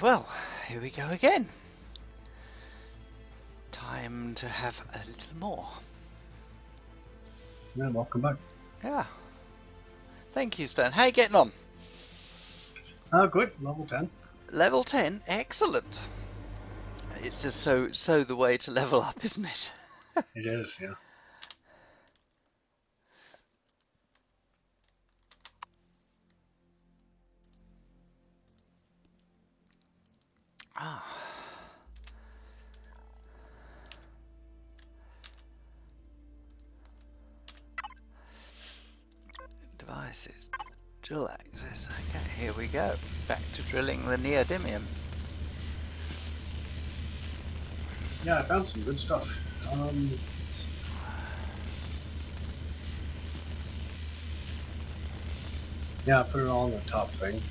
well, here we go again. Time to have a little more. Yeah, welcome back. Yeah. Thank you, Stan. How are you getting on? Oh, good. Level 10. Level 10? Excellent. It's just so the way to level up, isn't it? It is, yeah. Ah. Devices. Drill access. Okay, here we go. Back to drilling the neodymium. Yeah, I found some good stuff. Yeah, I put it all on the top thing.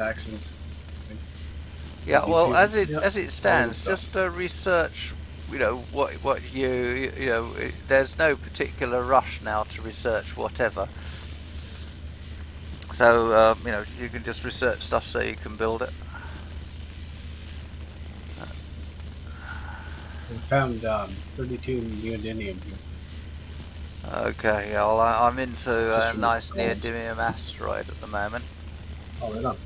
Accent. Yeah, well, as it Yep. stands, just research. You know what you know. There's no particular rush now to research whatever. So you know, you can just research stuff so you can build it. I found 32 neodymium here. Okay, yeah, well, I'm into a Just nice neodymium asteroid at the moment. Oh, right on.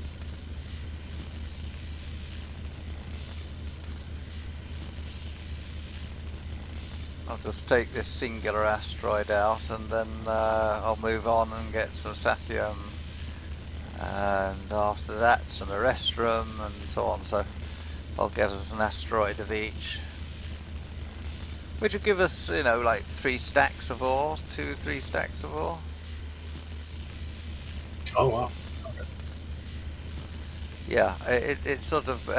I'll just take this singular asteroid out, and then I'll move on and get some Sathium, and after that some Erestrum, and so on. So I'll get us an asteroid of each, which will give us, you know, like 3 stacks of ore, 2-3 stacks of ore. Oh, wow. Okay. Yeah, it sort of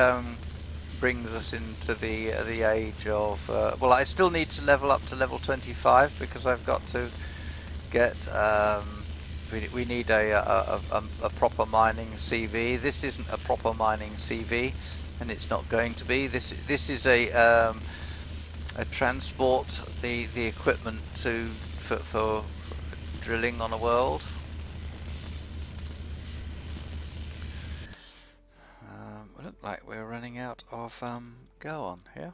brings us into the age of well, I still need to level up to level 25 because I've got to get we need a proper mining CV. This isn't a proper mining CV, and it's not going to be. This is a transport the equipment for drilling on a world. We look like we're running out of go on here.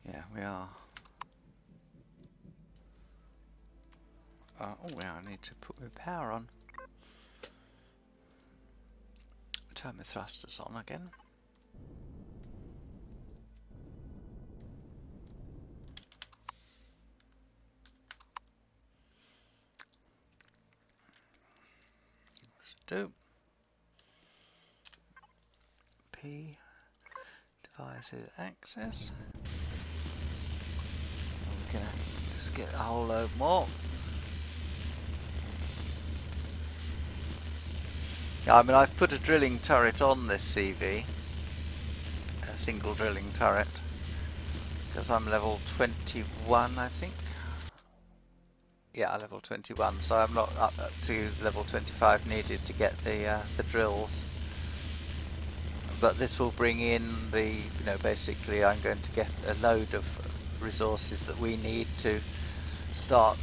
Yeah, we are. Oh yeah, I need to put my power on. Turn my thrusters on again. Do P devices access. We're gonna just get a whole load more. Yeah, I mean, I've put a drilling turret on this CV, a single drilling turret, because I'm level 21, I think. Yeah, level 21, so I'm not up to level 25 needed to get the drills. But this will bring in the, you know, basically I'm going to get a load of resources that we need to start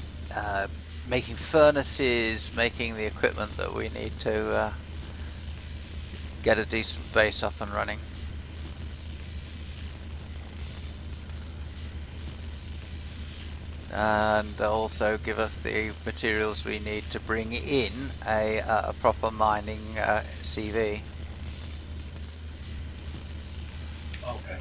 making furnaces, making the equipment that we need to get a decent base up and running. And also give us the materials we need to bring in a proper mining CV. Okay.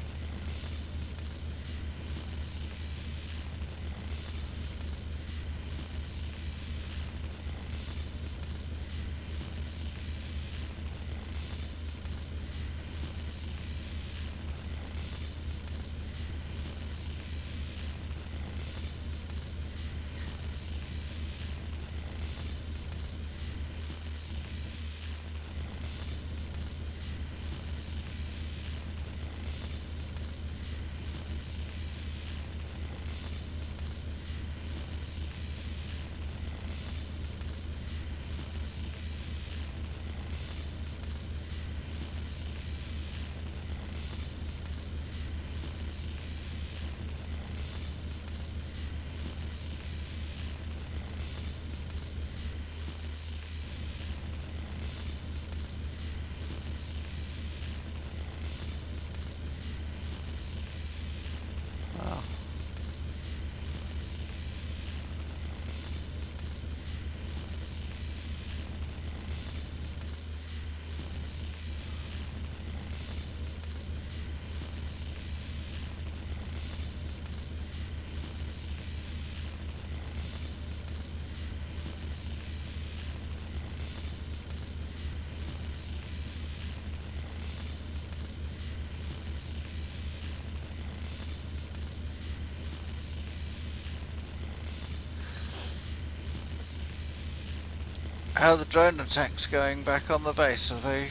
How are the drone attacks going back on the base? Are they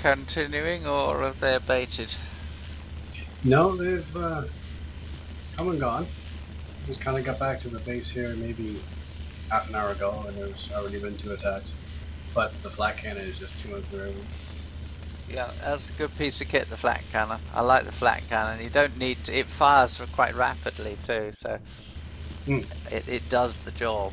continuing or have they abated? No, they've come and gone. Just kind of got back to the base here maybe half an hour ago, and there's already been 2 attacks. But the flat cannon is just chewing through everything. Yeah, that's a good piece of kit, the flat cannon. I like the flat cannon. You don't need to, it fires quite rapidly too, so it does the job.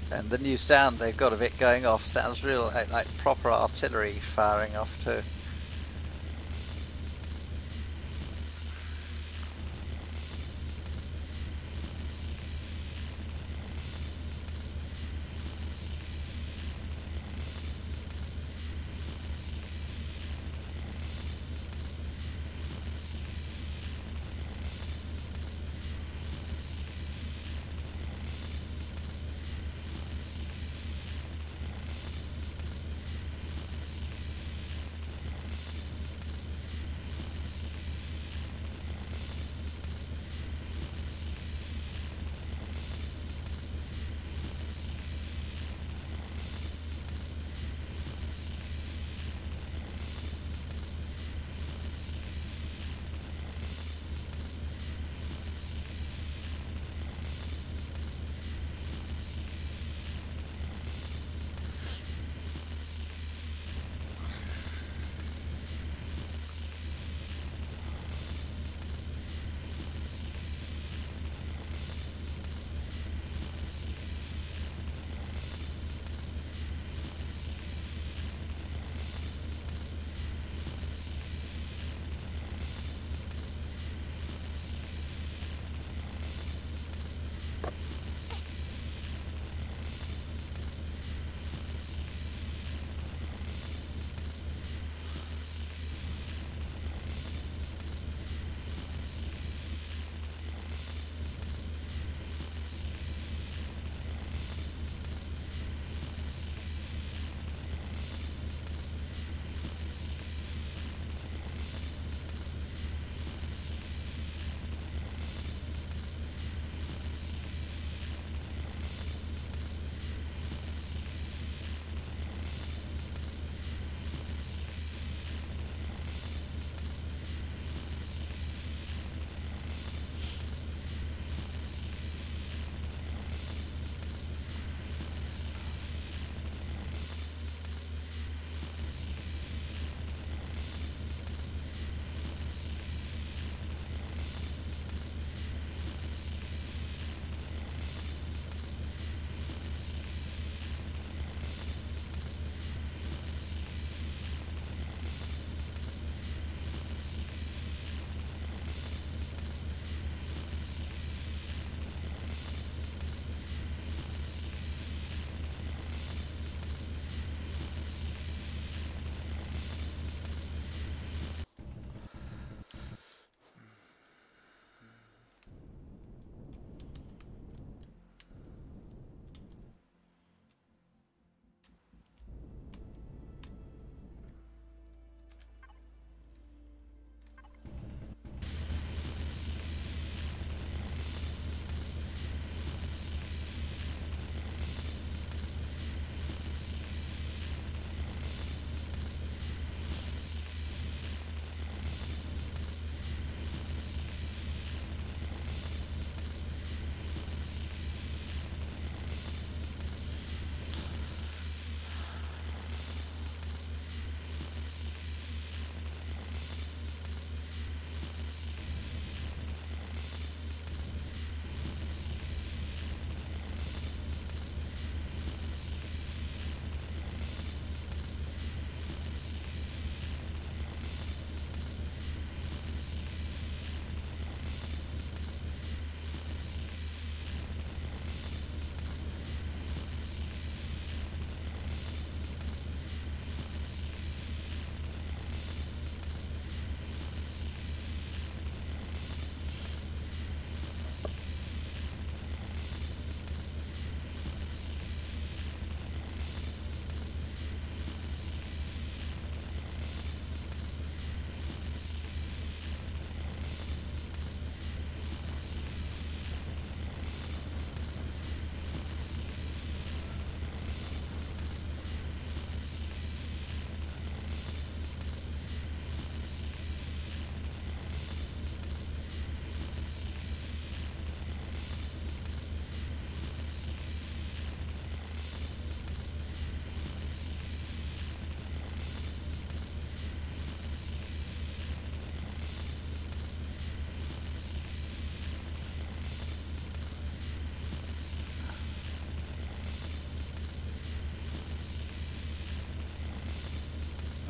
And the new sound they've got of it going off sounds real like proper artillery firing off too.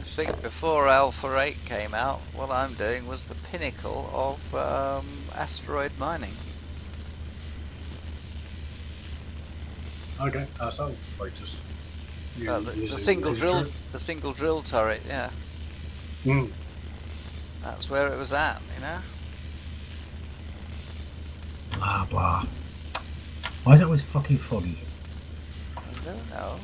think before Alpha 8 came out, what I'm doing was the pinnacle of asteroid mining. Okay, so like just The single drill turret, yeah. Mm. That's where it was at, you know. Blah blah. Why is it always fucking foggy? I don't know.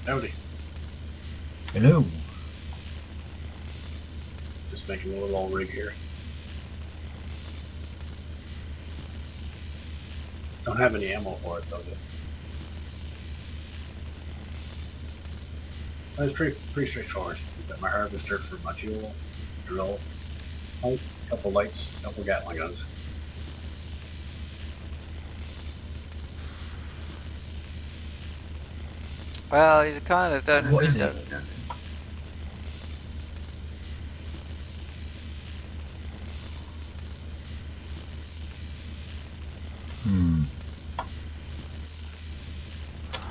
Howdy. Hello. Just making a little old rig here. Don't have any ammo for it though. It's pretty straightforward. Got my harvester for my fuel, drill, pipe, couple lights, couple Gatling guns. Well, you kind of don't. What is it?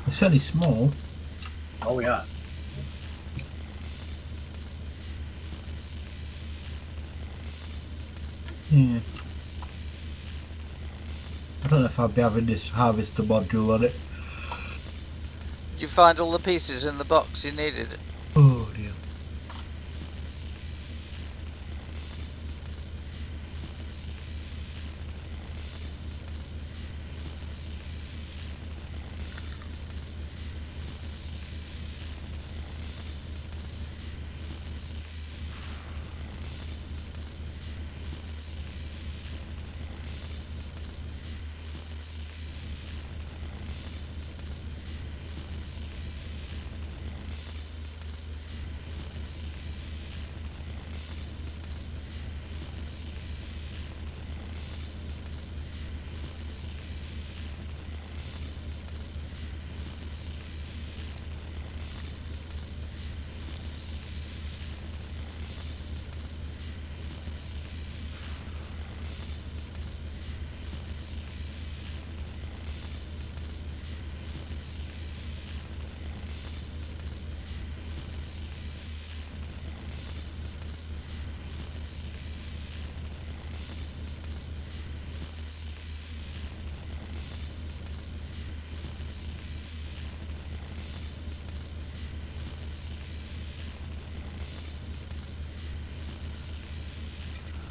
It's certainly small. Oh yeah. Yeah. I don't know if I'll be having this harvester module on it. Did you find all the pieces in the box you needed? Oh dear.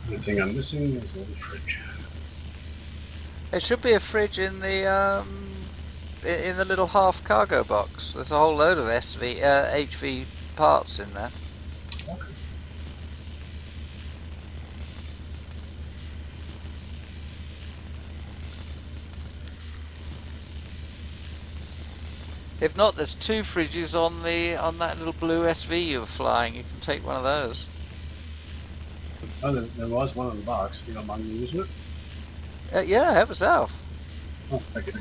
The thing I'm missing is a little fridge. There should be a fridge in the little half cargo box. There's a whole load of HV parts in there. Okay. If not, there's two fridges on that little blue SV you were flying. You can take one of those. Oh, there was one in the box. You don't mind me using it? Yeah, help yourself. Oh, thank you.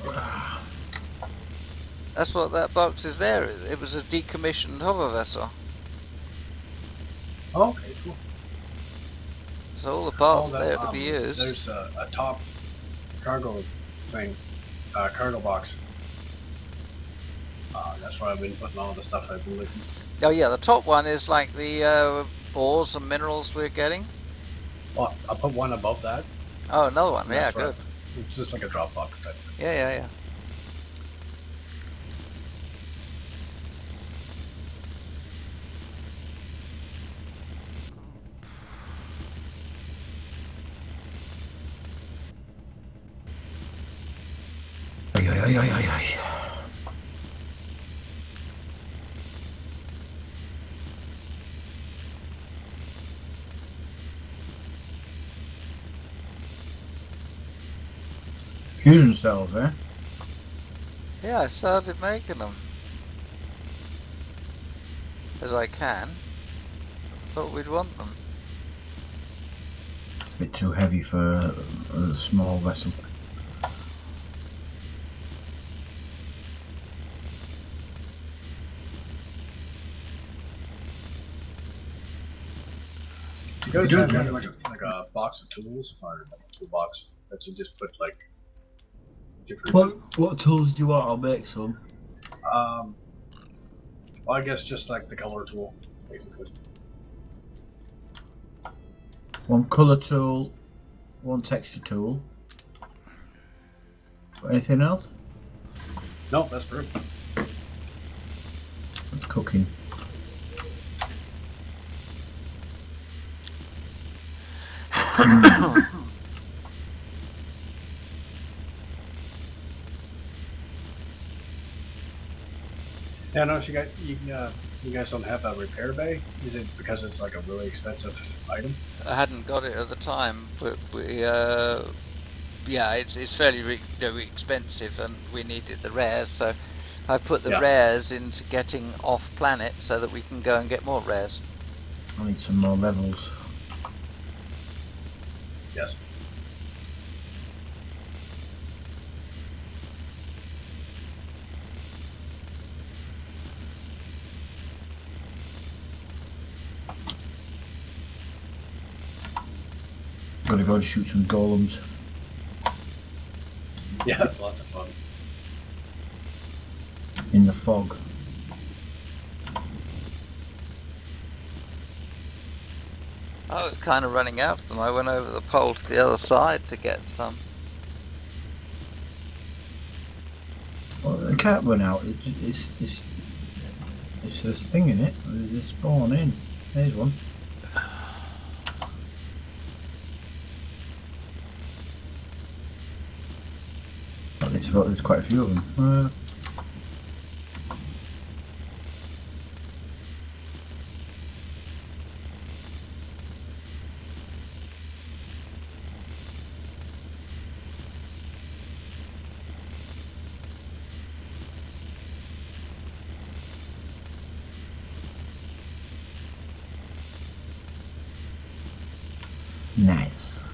That's what that box is there. It was a decommissioned hover vessel. Oh, okay, cool. So all the parts there to be used. There's a top cargo thing, cargo box. That's where I've been putting all the stuff I've been looking. Oh yeah, the top one is like the ores and minerals we're getting. Oh, I'll put one above that. Oh, another one. Yeah, good. It's just like a Dropbox type thing. Yeah. Ay. Fusion cells, eh? Yeah, I started making them as I can. Thought we'd want them. It's a bit too heavy for a small vessel. You always have like a box of tools or like a toolbox that you just put like different. What tools do you want? I'll make some. Well, I guess just like the color tool, basically. One colour tool, one texture tool. Anything else? No, that's perfect. That's cooking. Yeah, no, you guys don't have a repair bay. Is it because it's like a really expensive item? I hadn't got it at the time, but we, yeah, it's fairly expensive, and we needed the rares, so I put the rares into getting off planet so that we can go and get more rares. I need some more levels. Yes. Gotta go and shoot some golems. Yeah, that's lots of fun. In the fog. I was kind of running out of them. I went over the pole to the other side to get some. Well, they can't run out. It's a thing in it. They spawn in. There's one. There's quite a few of them. Nice.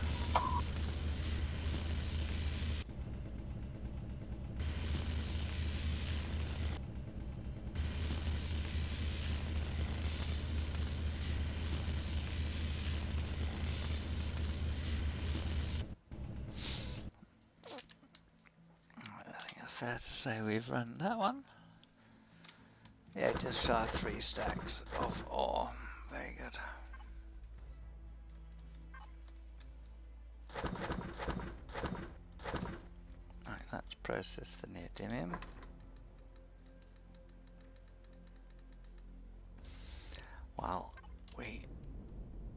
I think it's fair to say we've run that one. Yeah, just shy of 3 stacks of ore. Very good. Right, let's process the neodymium. While we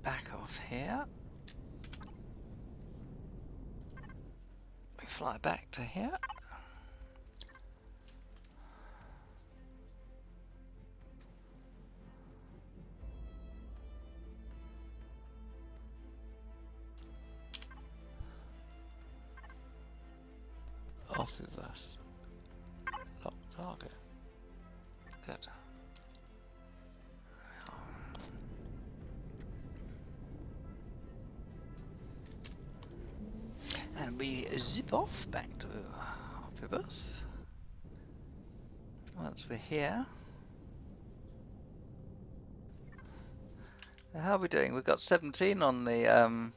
back off here, we fly back to here. Off of us. Lock target. Good. And we zip off back to Ophibus. Once we're here. How are we doing? We've got 17 on the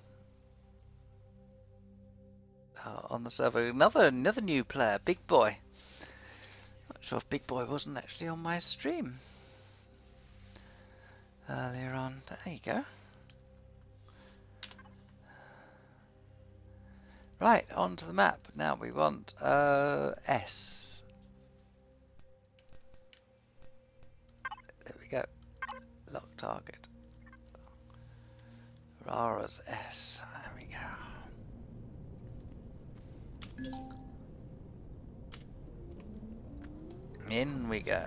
server. Another new player, Big Boy. Not sure if Big Boy wasn't actually on my stream earlier on, but there you go. Right, onto the map. Now we want S. There we go. Lock target. Rara's S. There we go. In we go.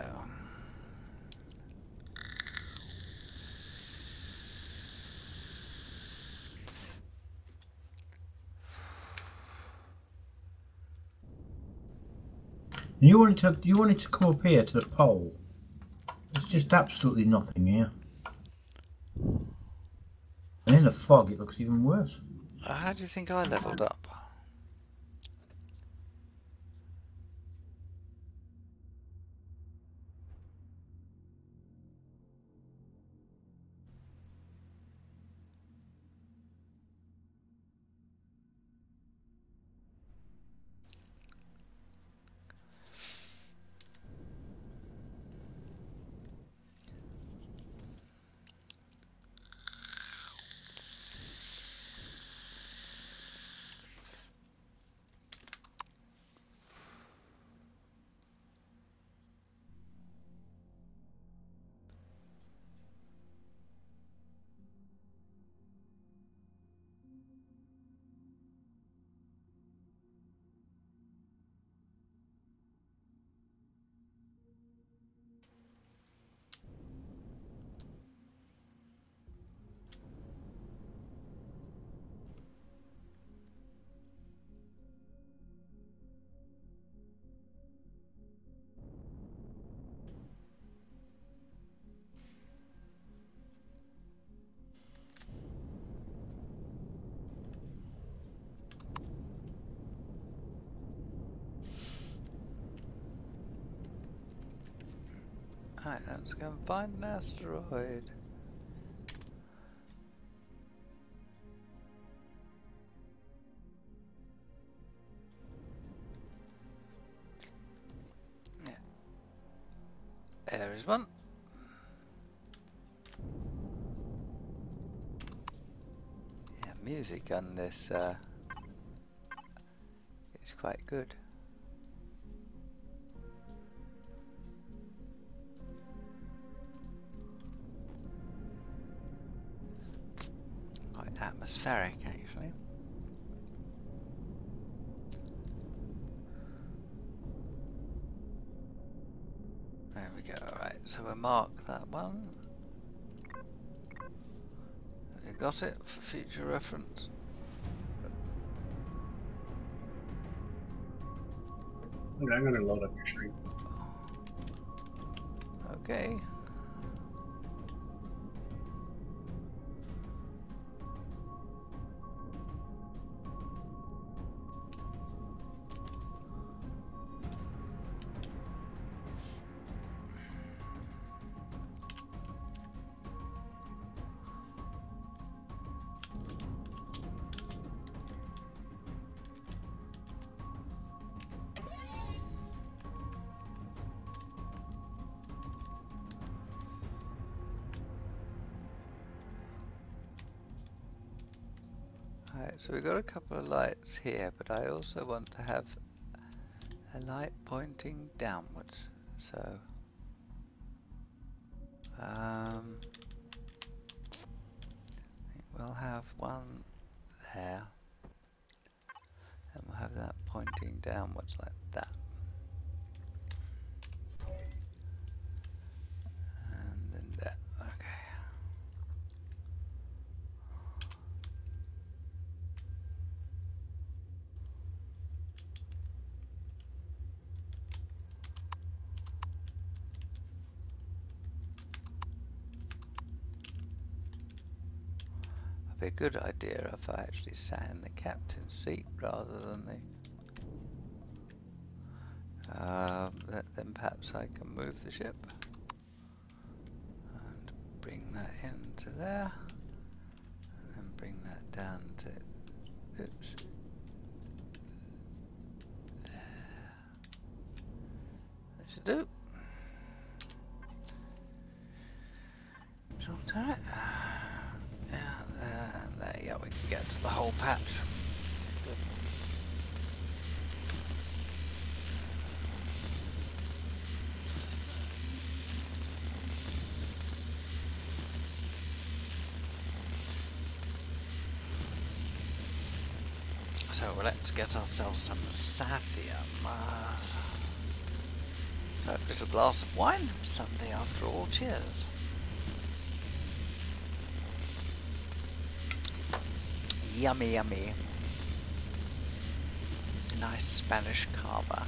You wanted to come up here to the pole. There's just absolutely nothing here. And in the fog it looks even worse. How do you think I leveled up? Right, let's go and find an asteroid. Yeah. There is one. Yeah, music on this is quite good. Quite atmospheric, actually. There we go. Right, so we'll mark that one. You got it for future reference. Okay, I'm gonna load up your stream. Okay. Right, so we've got a couple of lights here, but I also want to have a light pointing downwards. So, I think we'll have one there, and we'll have that pointing downwards like that. And then that, okay. It'd be a good idea if I actually sat in the captain's seat rather than the... then perhaps I can move the ship and bring that into there, and then bring that down to... Oops. That should do. Jump to it. Yeah, there you go, we can get to the whole patch. So let's get ourselves some Sathium. A little glass of wine, Sunday after all, cheers. Yummy, yummy. Nice Spanish cava.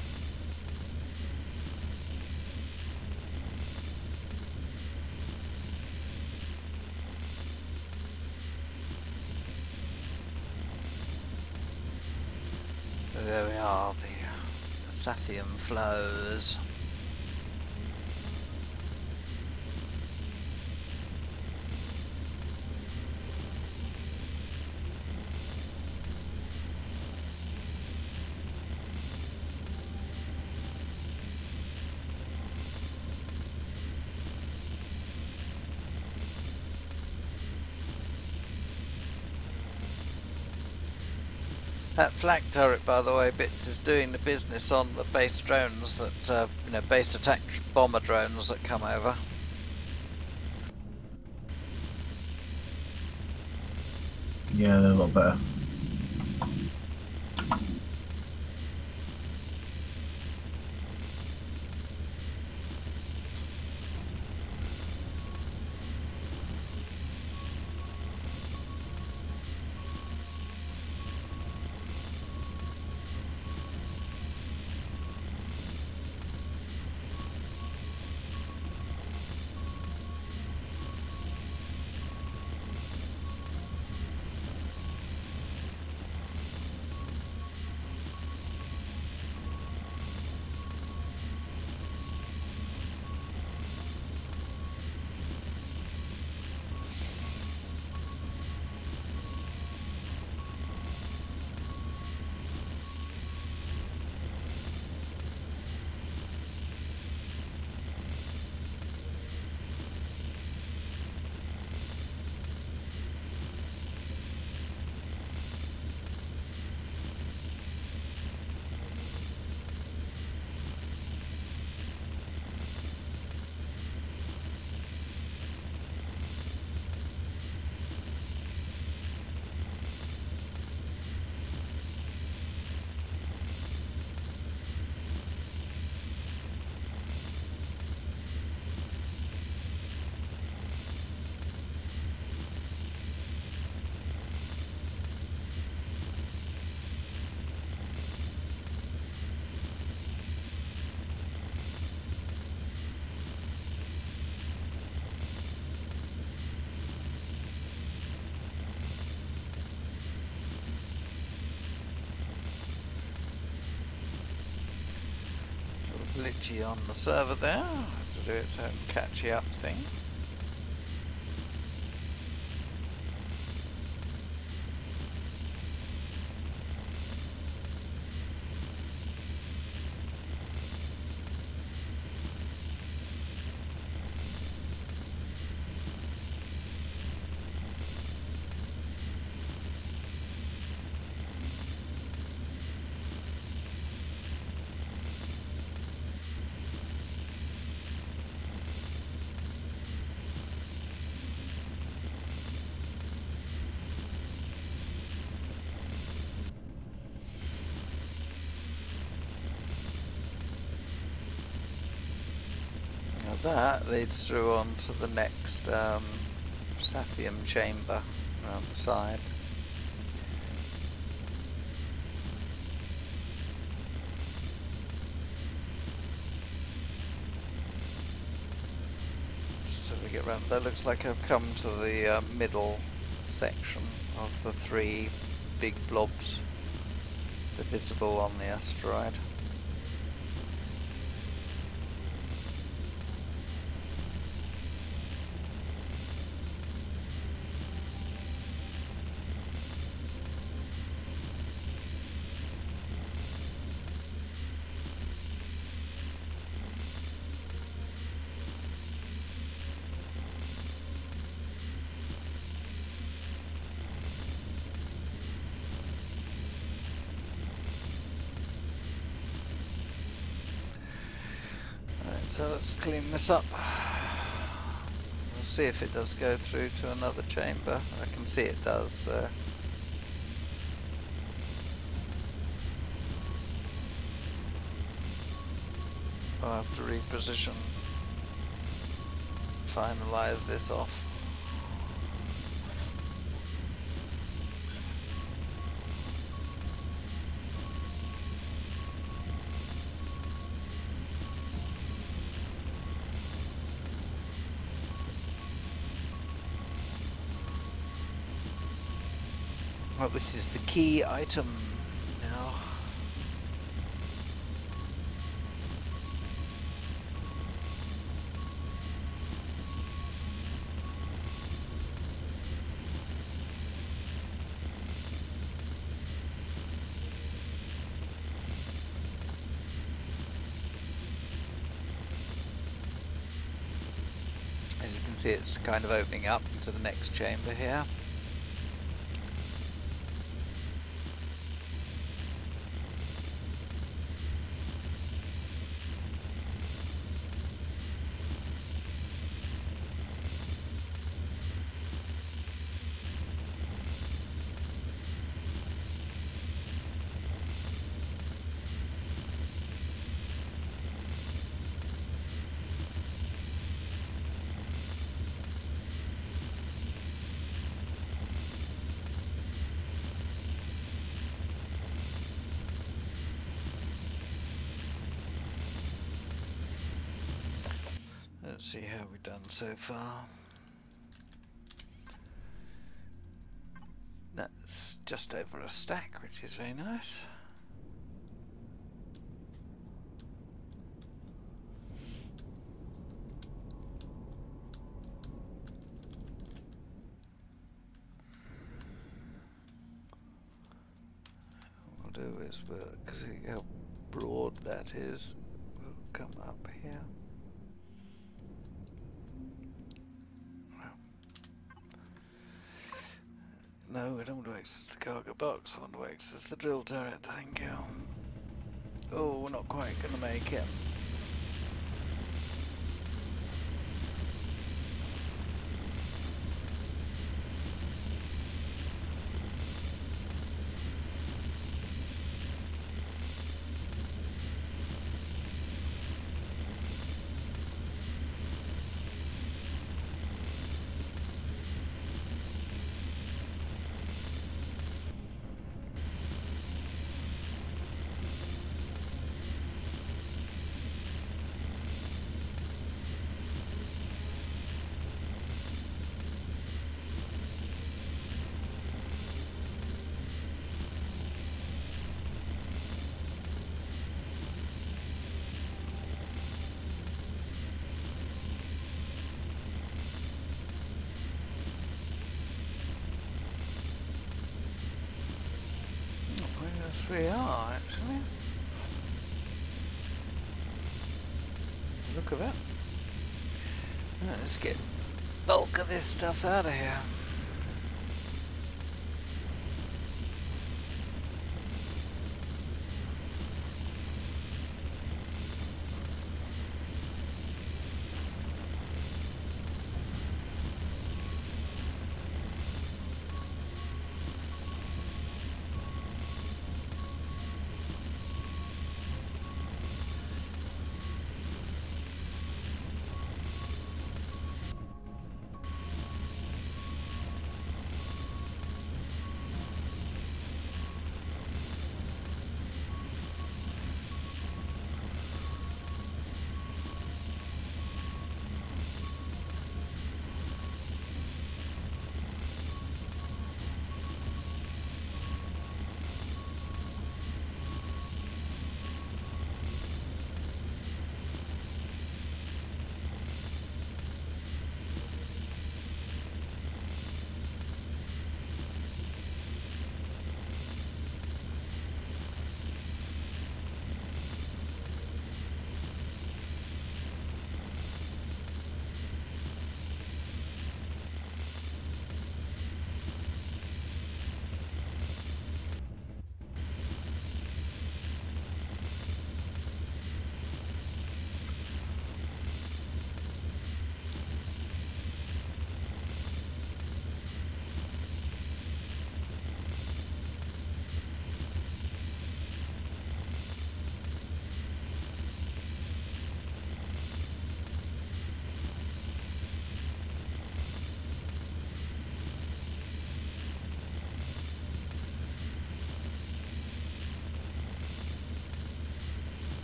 There we are, the Sathium flows. That flak turret, by the way, Bits, is doing the business on the base drones that, base attack bomber drones that come over. Yeah, they're a lot better. glitchy on the server there. Have to do its own catchy up thing. That leads through on to the next Sathium chamber around the side. So we get round. That looks like I've come to the middle section of the 3 big blobs that are visible on the asteroid. So let's clean this up. We'll see if it does go through to another chamber. I can see it does, so. I'll have to reposition, finalize this off. Well, this is the key item now. As you can see, it's kind of opening up into the next chamber here. Let's see how we've done so far. That's just over a stack, which is very nice. What we'll do is, because how broad that is, we'll come up here. No, we don't want to access the cargo box, I want to access the drill turret, thank you. Oh, we're not quite going to make it. we are, actually. Look at that. Right, let's get bulk of this stuff out of here.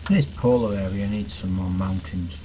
This polar area needs some more mountains.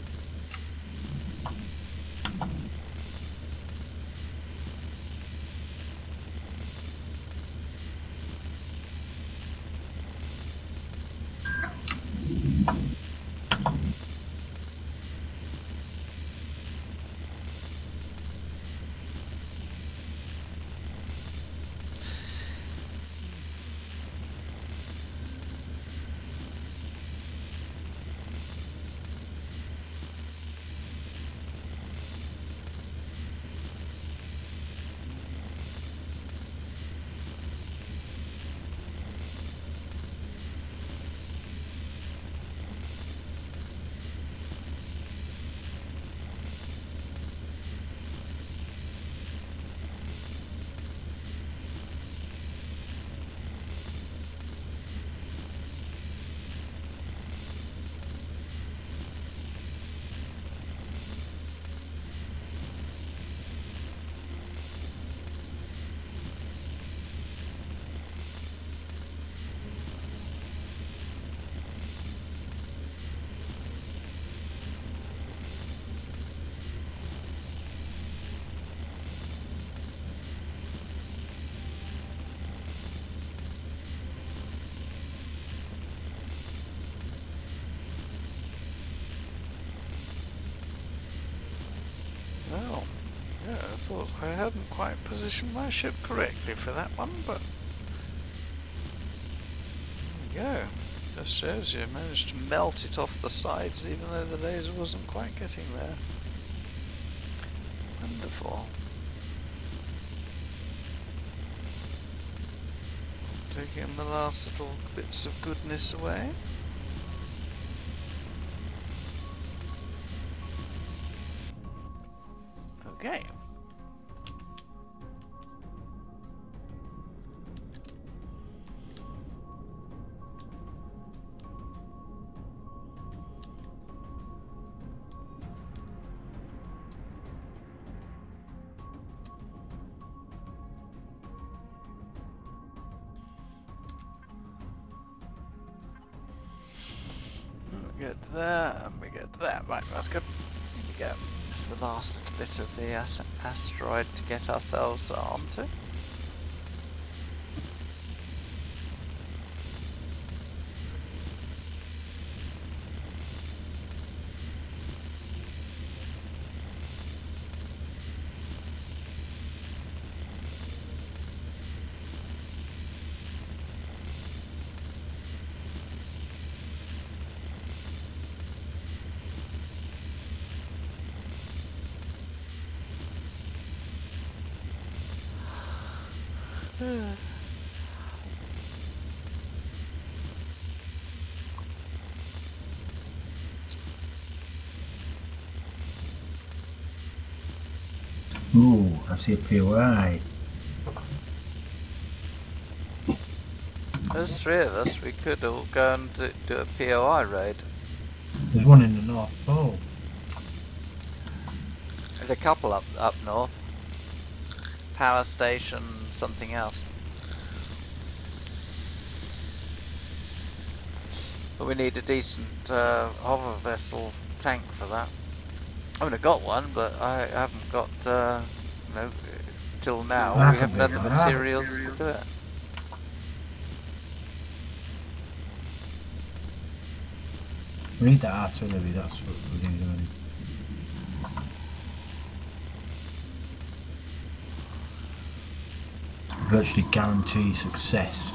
Well, yeah, I thought I hadn't quite positioned my ship correctly for that one, but there you go. Just shows you managed to melt it off the sides even though the laser wasn't quite getting there. Wonderful. Taking the last little bits of goodness away. Okay. We get that, and we get that. Right, that's good. Here we go. It's the last little bit of the asteroid to get ourselves onto. Ooh, I see a POI. There's three of us. We could all go and do a POI raid. There's one in the North Pole. There's a couple up north. Power station, something else. But we need a decent hover vessel tank for that. I mean, I got one, but I haven't got, no, till now, That we could haven't be had the good. materials to do it. We need that artillery, that's what we need already. Virtually guarantee success.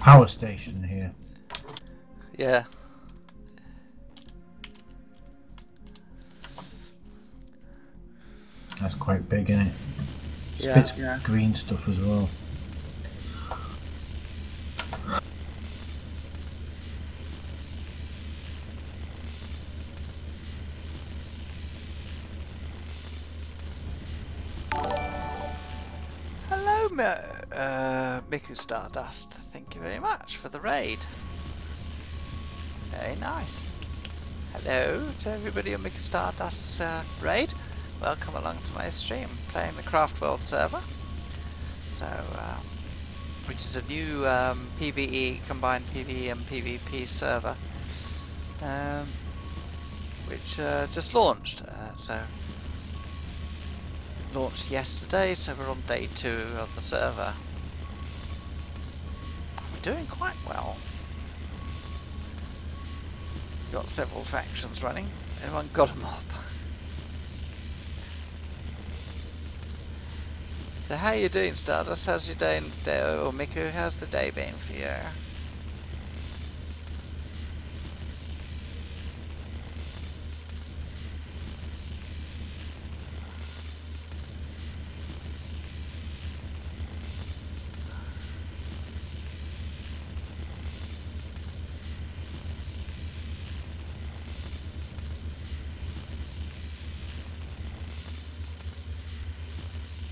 Power station here. Yeah. That's quite big, isn't it? Yeah. Spits green stuff as well. Hello, Miku Stardust. Thank you very much for the raid. Very nice. Hello to everybody on Miku Stardust's raid. Welcome along to my stream, playing the Craftworld server. So, which is a new PvE, combined PvE and PvP server, which just launched. So launched yesterday, so we're on day 2 of the server. We're doing quite well. Got several factions running. Anyone got a mob? So how you doing, Stardust? How's your day, or Miku? How's the day been for you?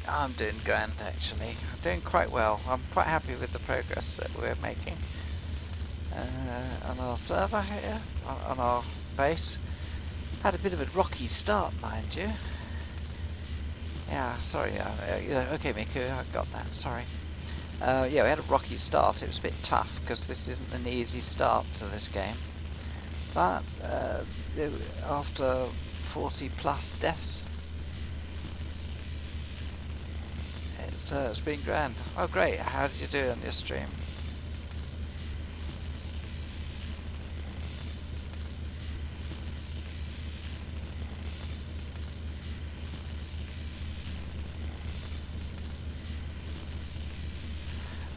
I'm doing grand actually. I'm doing quite well. I'm quite happy with the progress that we're making on our server here, on our base. Had a bit of a rocky start, mind you. Yeah, sorry. Yeah, okay, Miku, I got that. Sorry. Yeah, we had a rocky start. It was a bit tough because this isn't an easy start to this game. But after 40 plus deaths, it's been grand. Oh great, how did you do on your stream?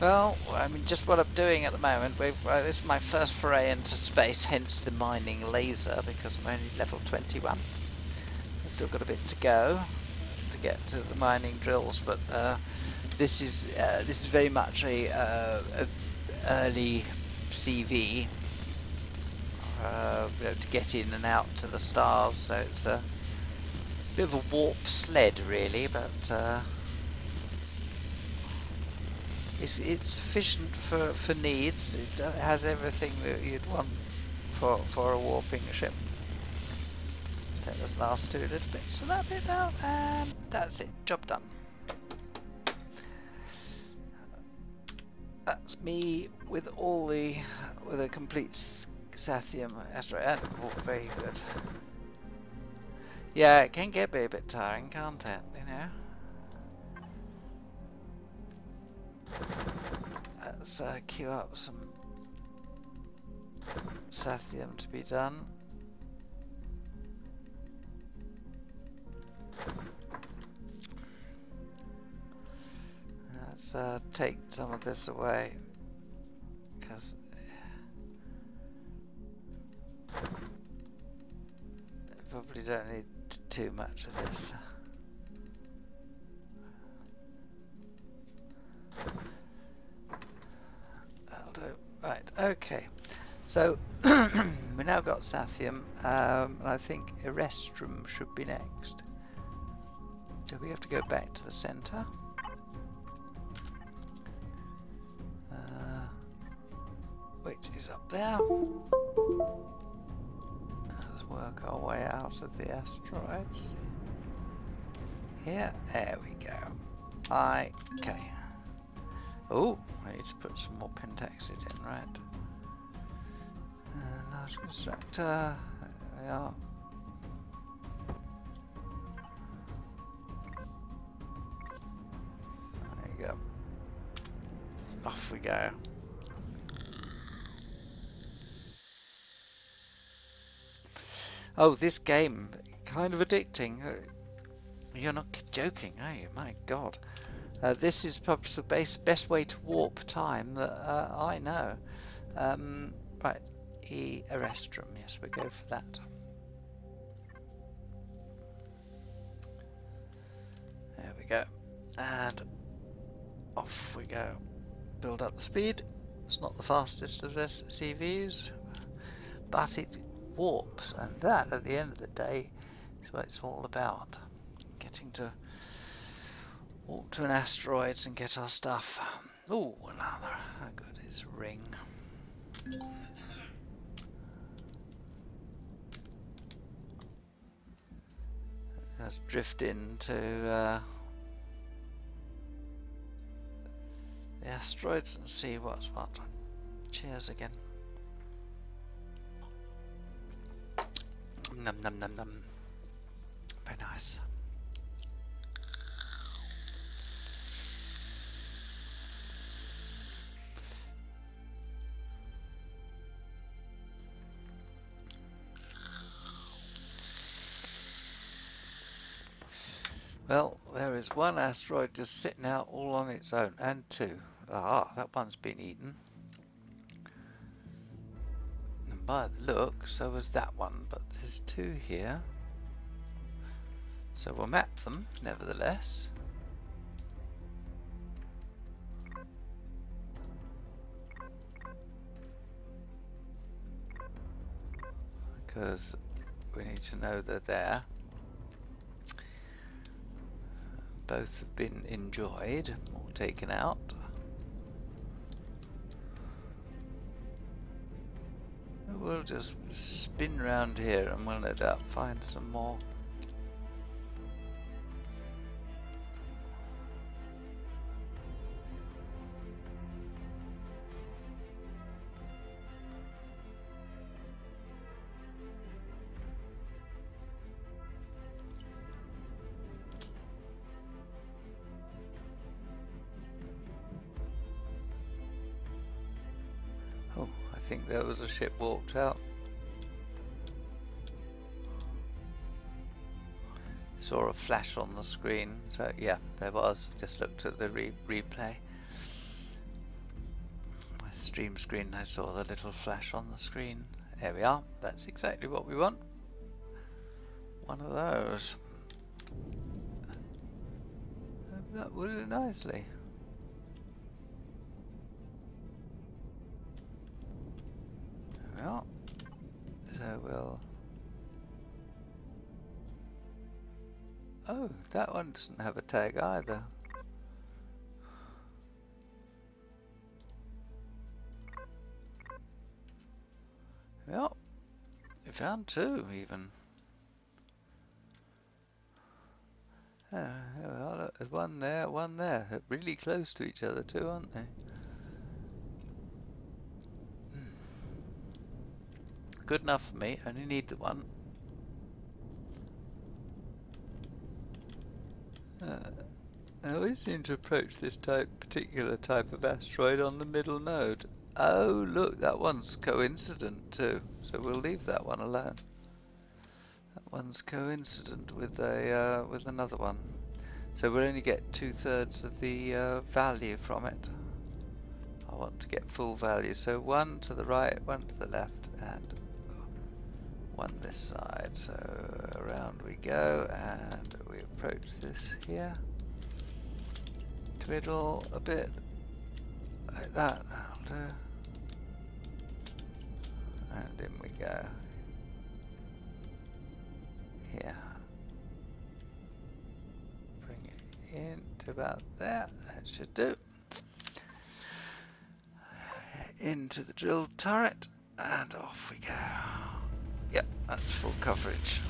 Well, I mean, just what I'm doing at the moment, this is my first foray into space, hence the mining laser, because I'm only level 21. I've still got a bit to go to get to the mining drills, but this is very much a early CV, you know, to get in and out to the stars. So it's a bit of a warp sled, really, but It's sufficient for needs. It has everything that you'd want for a warping ship. Let's take those last two little bits of that bit out, and that's it. Job done. That's me with a complete Sathium asteroid. And, oh, very good. Yeah, it can get a bit tiring, can't it? You know. Let's queue up some Sathium to be done. Let's take some of this away, because I probably don't need too much of this. That'll do. Right, okay. So, we now got Sathium, and I think Erestrum should be next. So we have to go back to the centre. Which is up there. Let's work our way out of the asteroids. Yeah, there we go. Okay. Oh, I need to put some more pentaxid in, right? Large constructor. There we are. There you go. Off we go. Oh, this game, kind of addicting. You're not joking, are you? My God. This is probably the best way to warp time that I know. Right, Erestrum, yes, we go for that. There we go. And off we go. Build up the speed. It's not the fastest of this CVs, but it warps, and that at the end of the day is what it's all about. Getting to walk to an asteroid and get our stuff. Oh, another. How good is ring? Let's drift into the asteroids and see what's what. Cheers again. Num num num num. Very nice. Well, there is one asteroid just sitting out all on its own, and two. Ah, that one's been eaten. And by the look, so was that one, but there's two here. So we'll map them, nevertheless. Because we need to know they're there. Both have been enjoyed or taken out. We'll just spin round here and we'll no doubt find some more. Oh, I think there was a ship walked out. Saw a flash on the screen, so yeah, there was. Just looked at the replay. My stream screen, I saw the little flash on the screen. There we are. That's exactly what we want. One of those. That would do nicely. There we are. So we'll... Oh, that one doesn't have a tag either. Yep, we found 2 even. Well, look, there's one there, one there. They're really close to each other too, aren't they? Good enough for me. Only need the one. I always seem to approach this particular type of asteroid on the middle node. Oh, look, that one's coincident too. So we'll leave that one alone. That one's coincident with another one. So we'll only get 2/3 of the value from it. I want to get full value. So 1 to the right, 1 to the left, and 1 this side. So around we go, and we approach this here. Twiddle a bit like that. That'll do. And in we go. Here. Bring it in to about there. That should do. Into the drill turret, and off we go. Yep, that's full coverage.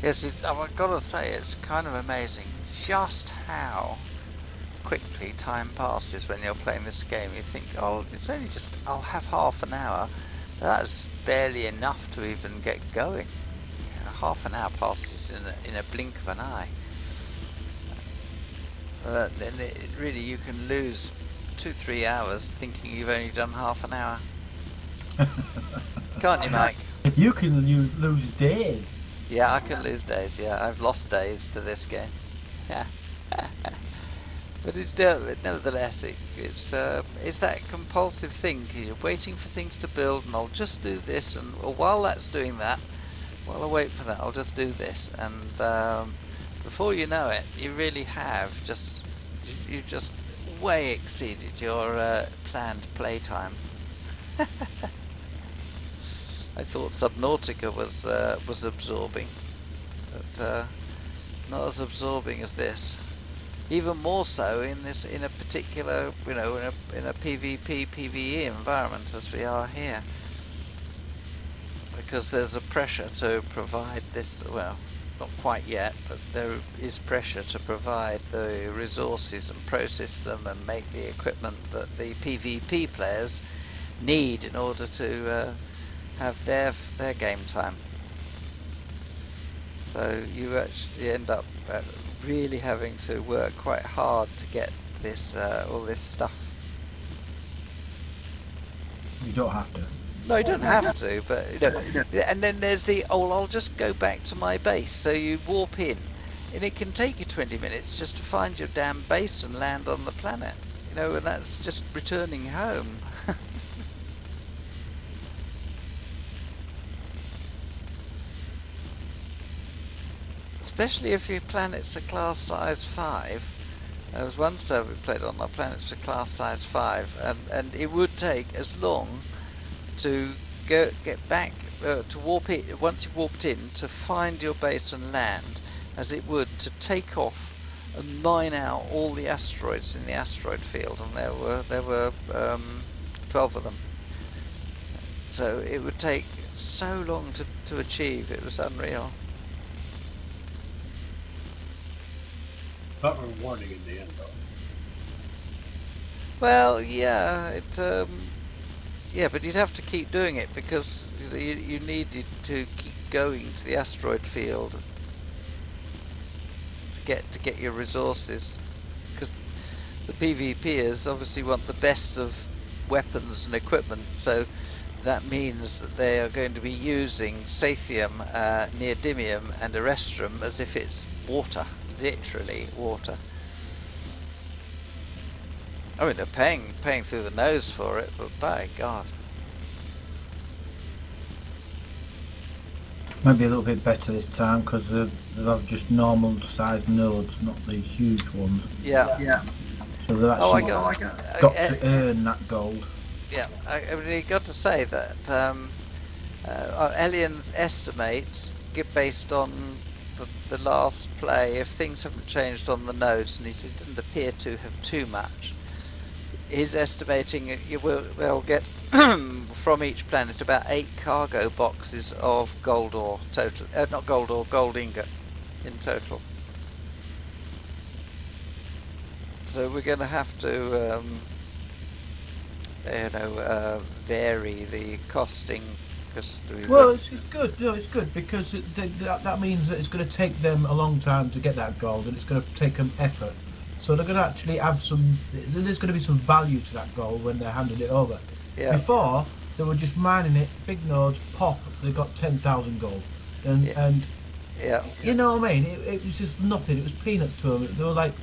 Yes, I've got to say, it's kind of amazing just how quickly time passes when you're playing this game. You think, oh, it's only just, I'll have half an hour. That's barely enough to even get going. You know, half an hour passes in a blink of an eye. Then really, you can lose 2-3 hours thinking you've only done half an hour. Can't you, Mike? You can lose days. Yeah, I can lose days. Yeah, I've lost days to this game. But it's nevertheless, it's that compulsive thing. You're waiting for things to build, and I'll just do this, and while that's doing that, while I wait for that, I'll just do this, and before you know it, you really have you've just way exceeded your planned playtime. I thought Subnautica was absorbing, but not as absorbing as this. Even more so in a particular, you know, in a PvP PvE environment as we are here, because there's a pressure to provide this. Well, not quite yet, but there is pressure to provide the resources and process them and make the equipment that the PvP players need in order to have their game time. So you actually end up really having to work quite hard to get this all this stuff. You don't have to. No, you don't have to, but you know. And then there's the I'll just go back to my base. So you warp in, and it can take you 20 minutes just to find your damn base and land on the planet. You know, and that's just returning home. Especially if your planets are class size 5. There was one server we played on, our planets are class size 5, and it would take as long to get back, to warp it, once you've warped in, to find your base and land, as it would to take off and mine out all the asteroids in the asteroid field, and there were 12 of them. So it would take so long to achieve, it was unreal. But rewarding in the end, though. Well, yeah, yeah, but you'd have to keep doing it because you needed to keep going to the asteroid field to get your resources, because the PvPers obviously want the best of weapons and equipment, so that means that they are going to be using Sathium, Neodymium and Erestrum as if it's water. literally water. I mean, they're paying through the nose for it, but by God. Might be a little bit better this time because they'll have just normal sized nodes, not the huge ones. Yeah. Yeah. So they've Oh, I actually got. got to earn that gold. Yeah, I mean, you got to say that Elian's estimates get based on the last play. If things haven't changed on the nodes, and it didn't appear to have too much, he's estimating they'll get from each planet about 8 cargo boxes of gold ore total. Not gold ore, gold ingot in total. So we're going to have to, vary the costing. Well, it's good. No, it's good because that means that it's going to take them a long time to get that gold, and it's going to take them effort. So they're going to actually have some. There's going to be some value to that gold when they're handing it over. Yeah. Before they were just mining it, big nodes, pop. They got 10,000 gold, and yeah. You know what I mean? It was just nothing. It was peanuts to them. They were like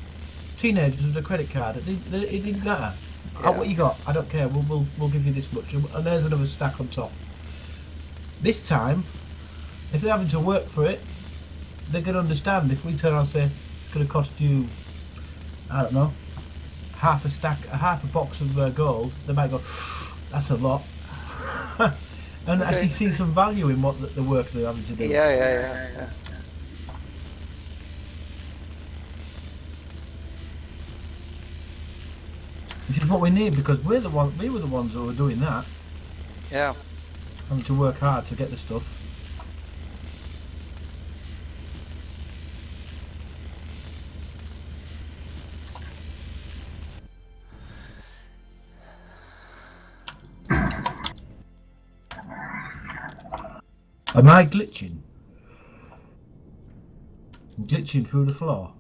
teenagers with a credit card. It didn't matter. Yeah. What you got? I don't care. We'll give you this much, and there's another stack on top. This time, if they're having to work for it, they can understand. If we turn around and say it's going to cost you, I don't know, half a box of gold, they might go, that's a lot, and actually see some value in what the work they're having to do. Yeah. Which is what we need, because we were the ones that were doing that. Yeah. Having to work hard to get the stuff. Am I glitching? I'm glitching through the floor.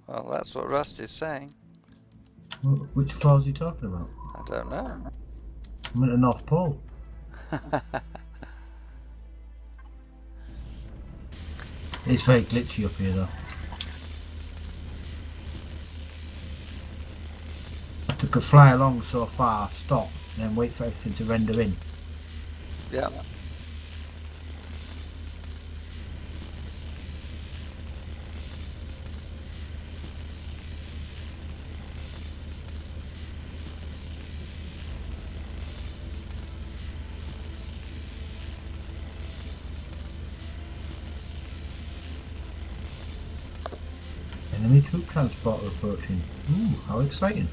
Well, that's what Rust is saying. Which floor is he talking about? I don't know. I'm at the North Pole. It's very glitchy up here though. I have to fly along so far, stop, and then wait for everything to render in. Yeah. Enemy troop transporter approaching. Ooh, how exciting.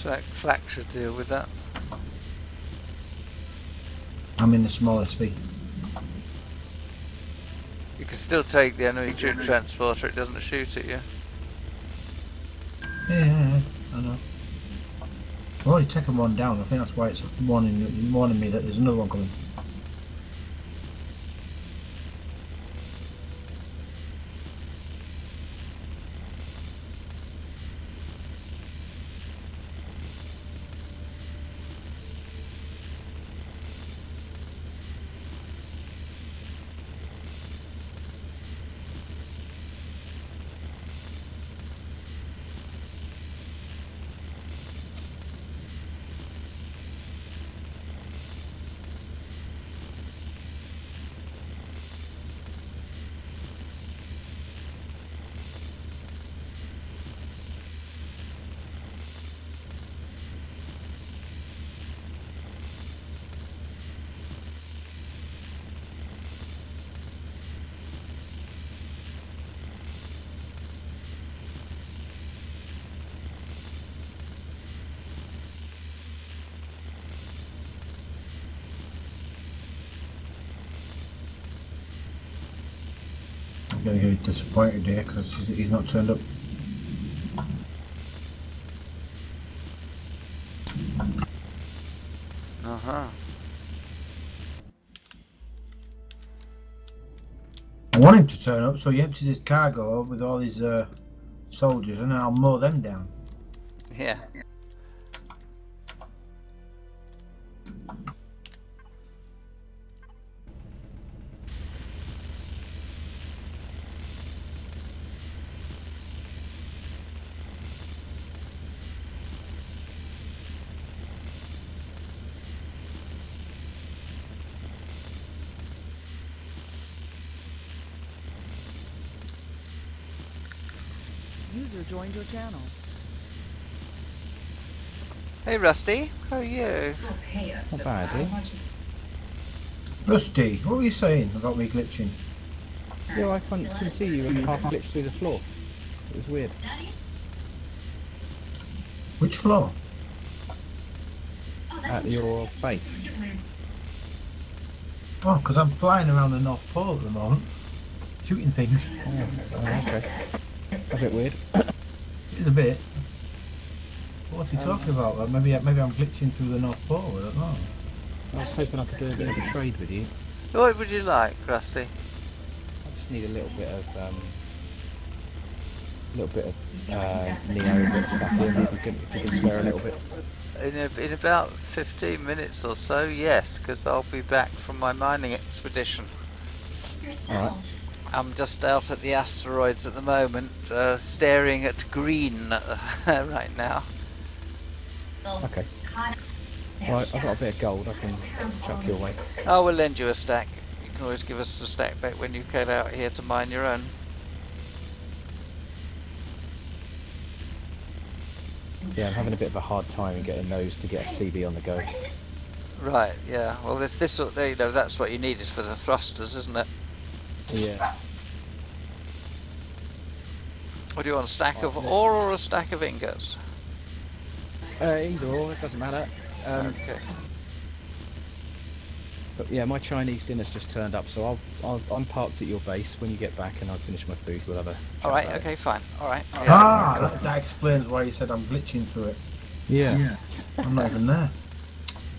Flak should deal with that. I'm in the small SP. You can still take the enemy troop transporter, it doesn't shoot at you. Yeah, I know. I've already taken one down. I think that's why it's warning me that there's another one coming. I'm going to get disappointed here because he's not turned up. I want him to turn up so he empties his cargo with all his soldiers and then I'll mow them down. Yeah. User joined your channel. Hey Rusty, how are you? Not bad, eh? Rusty, what were you saying about me glitching? Yeah, I couldn't see you and half glitched through the floor. It was weird. Which floor? At your base. Oh, because I'm flying around the North Pole at the moment, shooting things. Oh, okay. That's a bit weird. It's a bit. What's he talking about? Well, maybe I'm glitching through the North Pole. I don't know. I was hoping I could do a bit of a trade with you. What would you like, Rusty? I just need a little bit of Neo, a bit of Sapphire, maybe if you can spare a little bit. In about 15 minutes or so, yes, because I'll be back from my mining expedition. Alright. I'm just out at the asteroids at the moment, staring at green right now. Okay. Well, I've got a bit of gold I can chuck your way. I will lend you a stack. You can always give us a stack back when you get out here to mine your own. Yeah, I'm having a bit of a hard time in getting those to get a CB on the go. Right, yeah. Well, this sort of, you know, that's what you need is for the thrusters, isn't it? Yeah. What do you want, a stack of ore or a stack of ingots? Either or, it doesn't matter. Okay. But yeah, my Chinese dinner's just turned up, so I'm parked at your base. When you get back and I've finished my food, we'll have a... Alright, okay, fine. Alright. Ah, that explains why you said I'm glitching through it. Yeah. I'm not even there.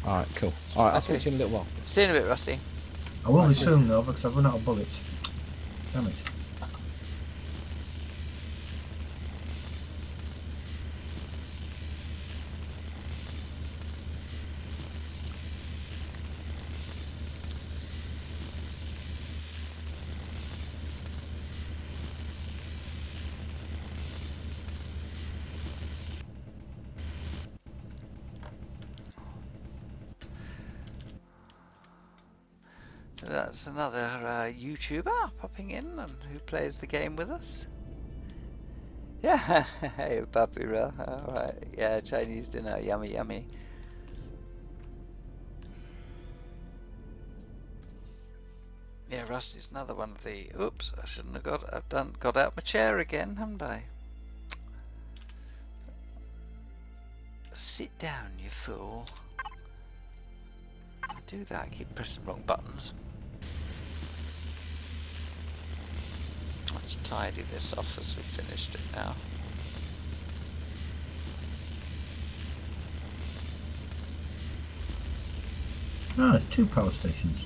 Alright, cool. Alright, I'll speak to you in a little while. See you in a bit, Rusty. I will be soon though, because I've run out of bullets. Damn it. That's another YouTuber popping in and who plays the game with us. Yeah, hey Papira, alright, yeah, Chinese dinner, yummy yummy. Yeah, Rusty's another one of the, oops, I shouldn't have got out my chair again, haven't I? Sit down, you fool. I do that, I keep pressing the wrong buttons. Let's tidy this off as we finished it now. Ah, there's 2 power stations.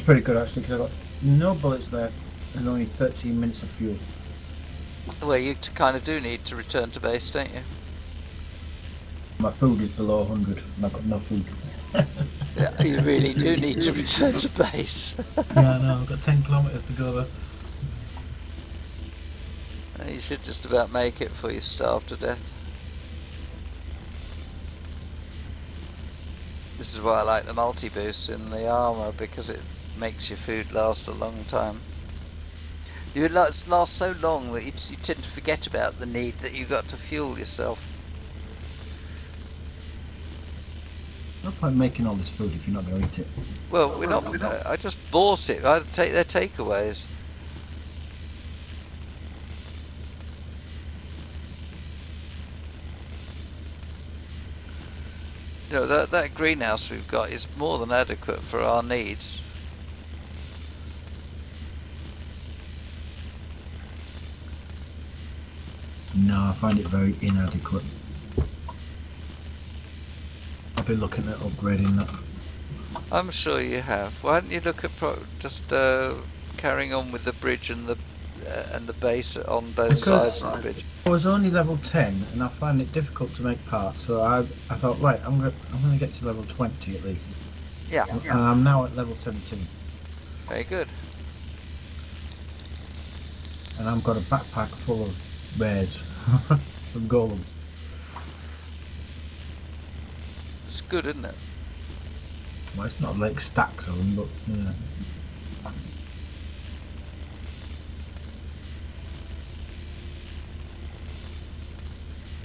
Pretty good actually, because I've got no bullets left and only 13 minutes of fuel. Well, you kind of do need to return to base, don't you? My food is below 100 and I've got no food. Yeah, you really do need to return to base. Yeah, I know, I've got 10 kilometres to go there. You should just about make it before you starve to death. This is why I like the multi-boost in the armour, because it makes your food last a long time. It lasts so long that you tend to forget about the need that you've got to fuel yourself. No point making all this food if you're not going to eat it. Well, we're not. I just bought it. I take their takeaways. You know, that greenhouse we've got is more than adequate for our needs. No, I find it very inadequate. I've been looking at upgrading that. I'm sure you have. Why don't you look at just carrying on with the bridge and the base on both sides of the bridge? I was only level 10 and I find it difficult to make parts, so I thought, right, I'm gonna get to level 20 at least. Yeah. And I'm now at level 17. Very good. And I've got a backpack full of rares from Golem. It's good, isn't it? Well, it's not like stacks of them, but yeah.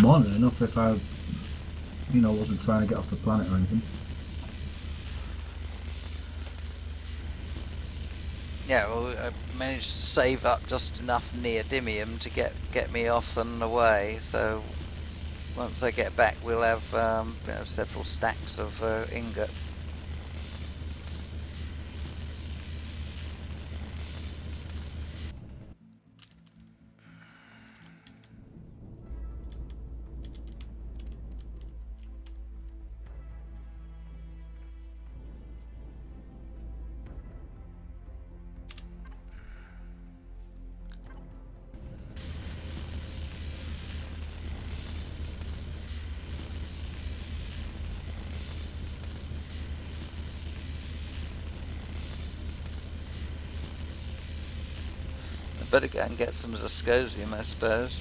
More than enough if I, wasn't trying to get off the planet or anything. Yeah, well, I managed to save up just enough neodymium to get me off and away. So once I get back, we'll have several stacks of ingot. Better go and get some Zascosium, I suppose.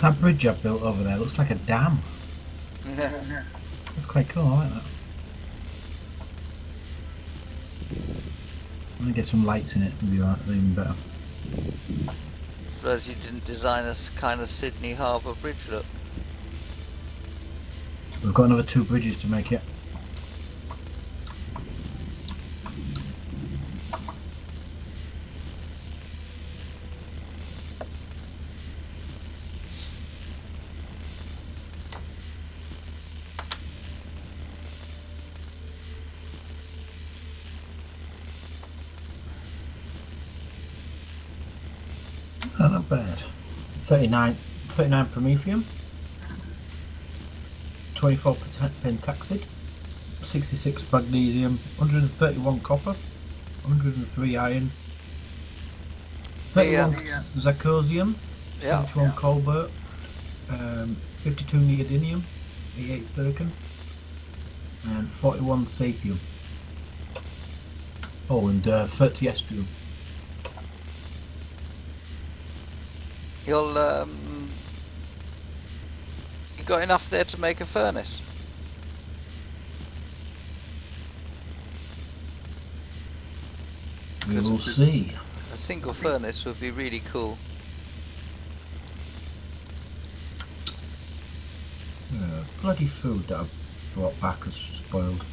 That bridge I've built over there looks like a dam. That's quite cool, I like that. I'm gonna get some lights in it, it'll be even better. I suppose you didn't design a kind of Sydney Harbour bridge look. We've got another 2 bridges to make yet. Oh, not bad. 39 Promethium, 24 Pentaxid, 66 Magnesium, 131 Copper, 103 Iron, 31 Zirconium, 71 Cobalt, 52 Neodymium, 88 Silicon, and 41 Sathium. Oh, and 30 Estrium. You got enough there to make a furnace? We will see. A single furnace would be really cool. Bloody food that I brought back is spoiled.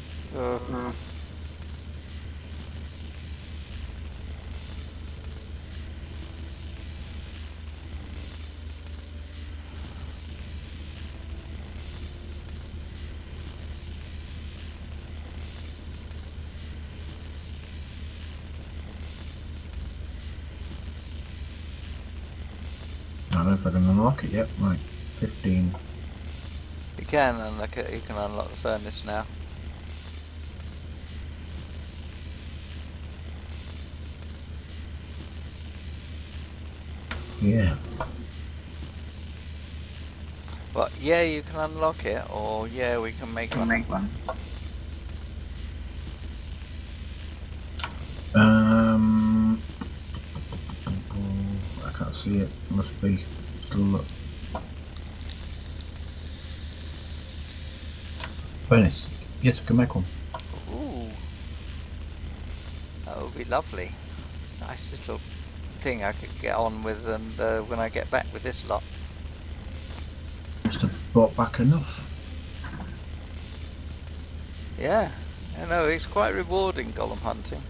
I don't know if I can unlock it yet. Right, 15. You can unlock it. You can unlock the furnace now. Yeah. But yeah, you can unlock it, or yeah, we can make one. I can't see it. Must be still up. Furnace. Yes, I can make one. Ooh, that would be lovely. Nice little thing I could get on with, and when I get back with this lot. Must have brought back enough. Yeah, I know, it's quite rewarding golem hunting.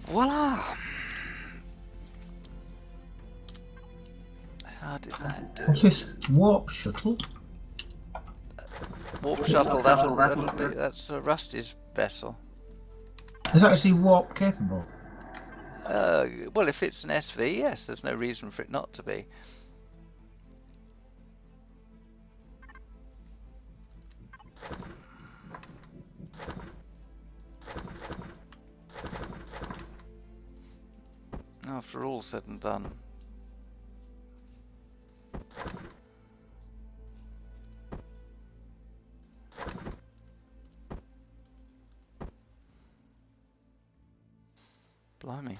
Voila! How did that do? What's this? Warp shuttle? Warp shuttle, that'll be, that's Rusty's vessel. Is that actually warp capable? Well, if it's an SV, yes, there's no reason for it not to be. After all said and done. Blimey,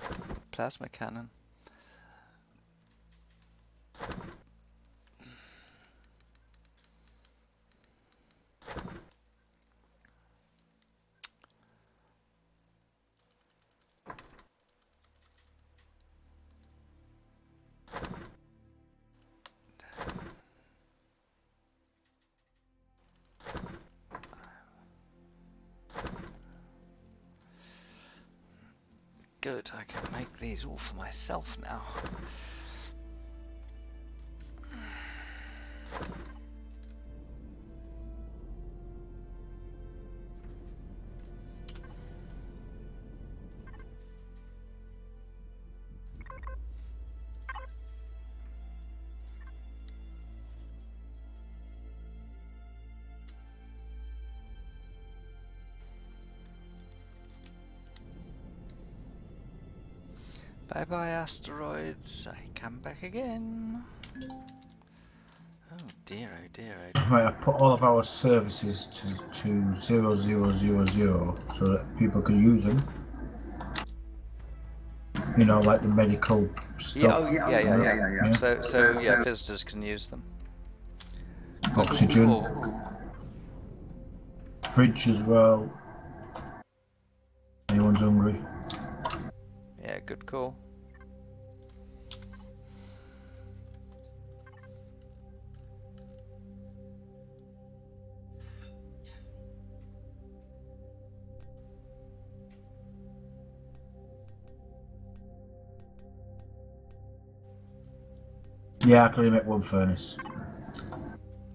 plasma cannon. Good, I can make these all for myself now. Bye bye asteroids, I come back again. Oh dear, oh dear, oh dear. Right, I've put all of our services to 0000 so that people can use them. You know, like the medical stuff. Yeah, oh, yeah. So yeah, visitors can use them. Good Oxygen. call. Fridge as well. Anyone's hungry. Yeah, good call. Yeah, I can only make one furnace.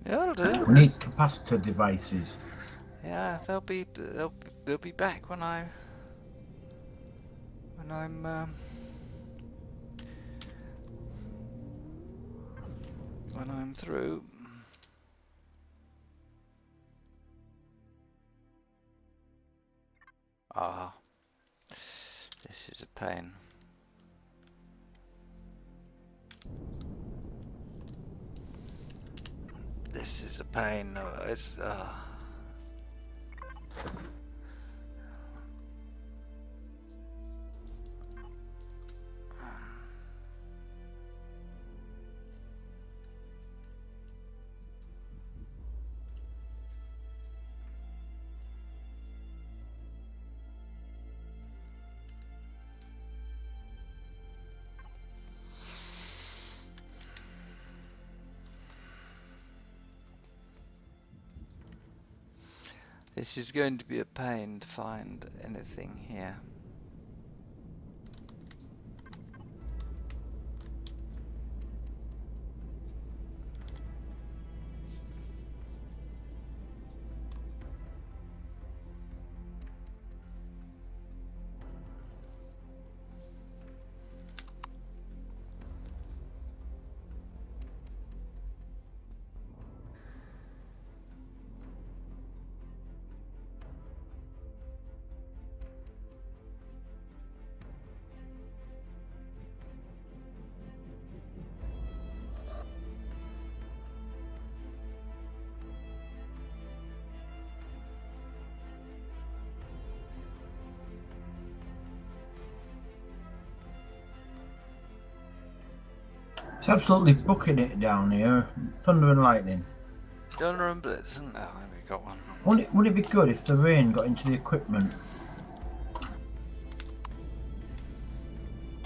Yeah, that'll do. We need capacitor devices. Yeah, they'll be back when I'm through. Ah, this is a pain. This is a pain. It's This is going to be a pain to find anything here. It's absolutely bucking it down here. Thunder and lightning. Thunder and Blitz. Oh, we got one. Wouldn't it be good if the rain got into the equipment?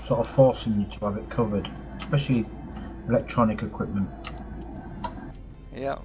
Sort of forcing you to have it covered. Especially electronic equipment. Yeah.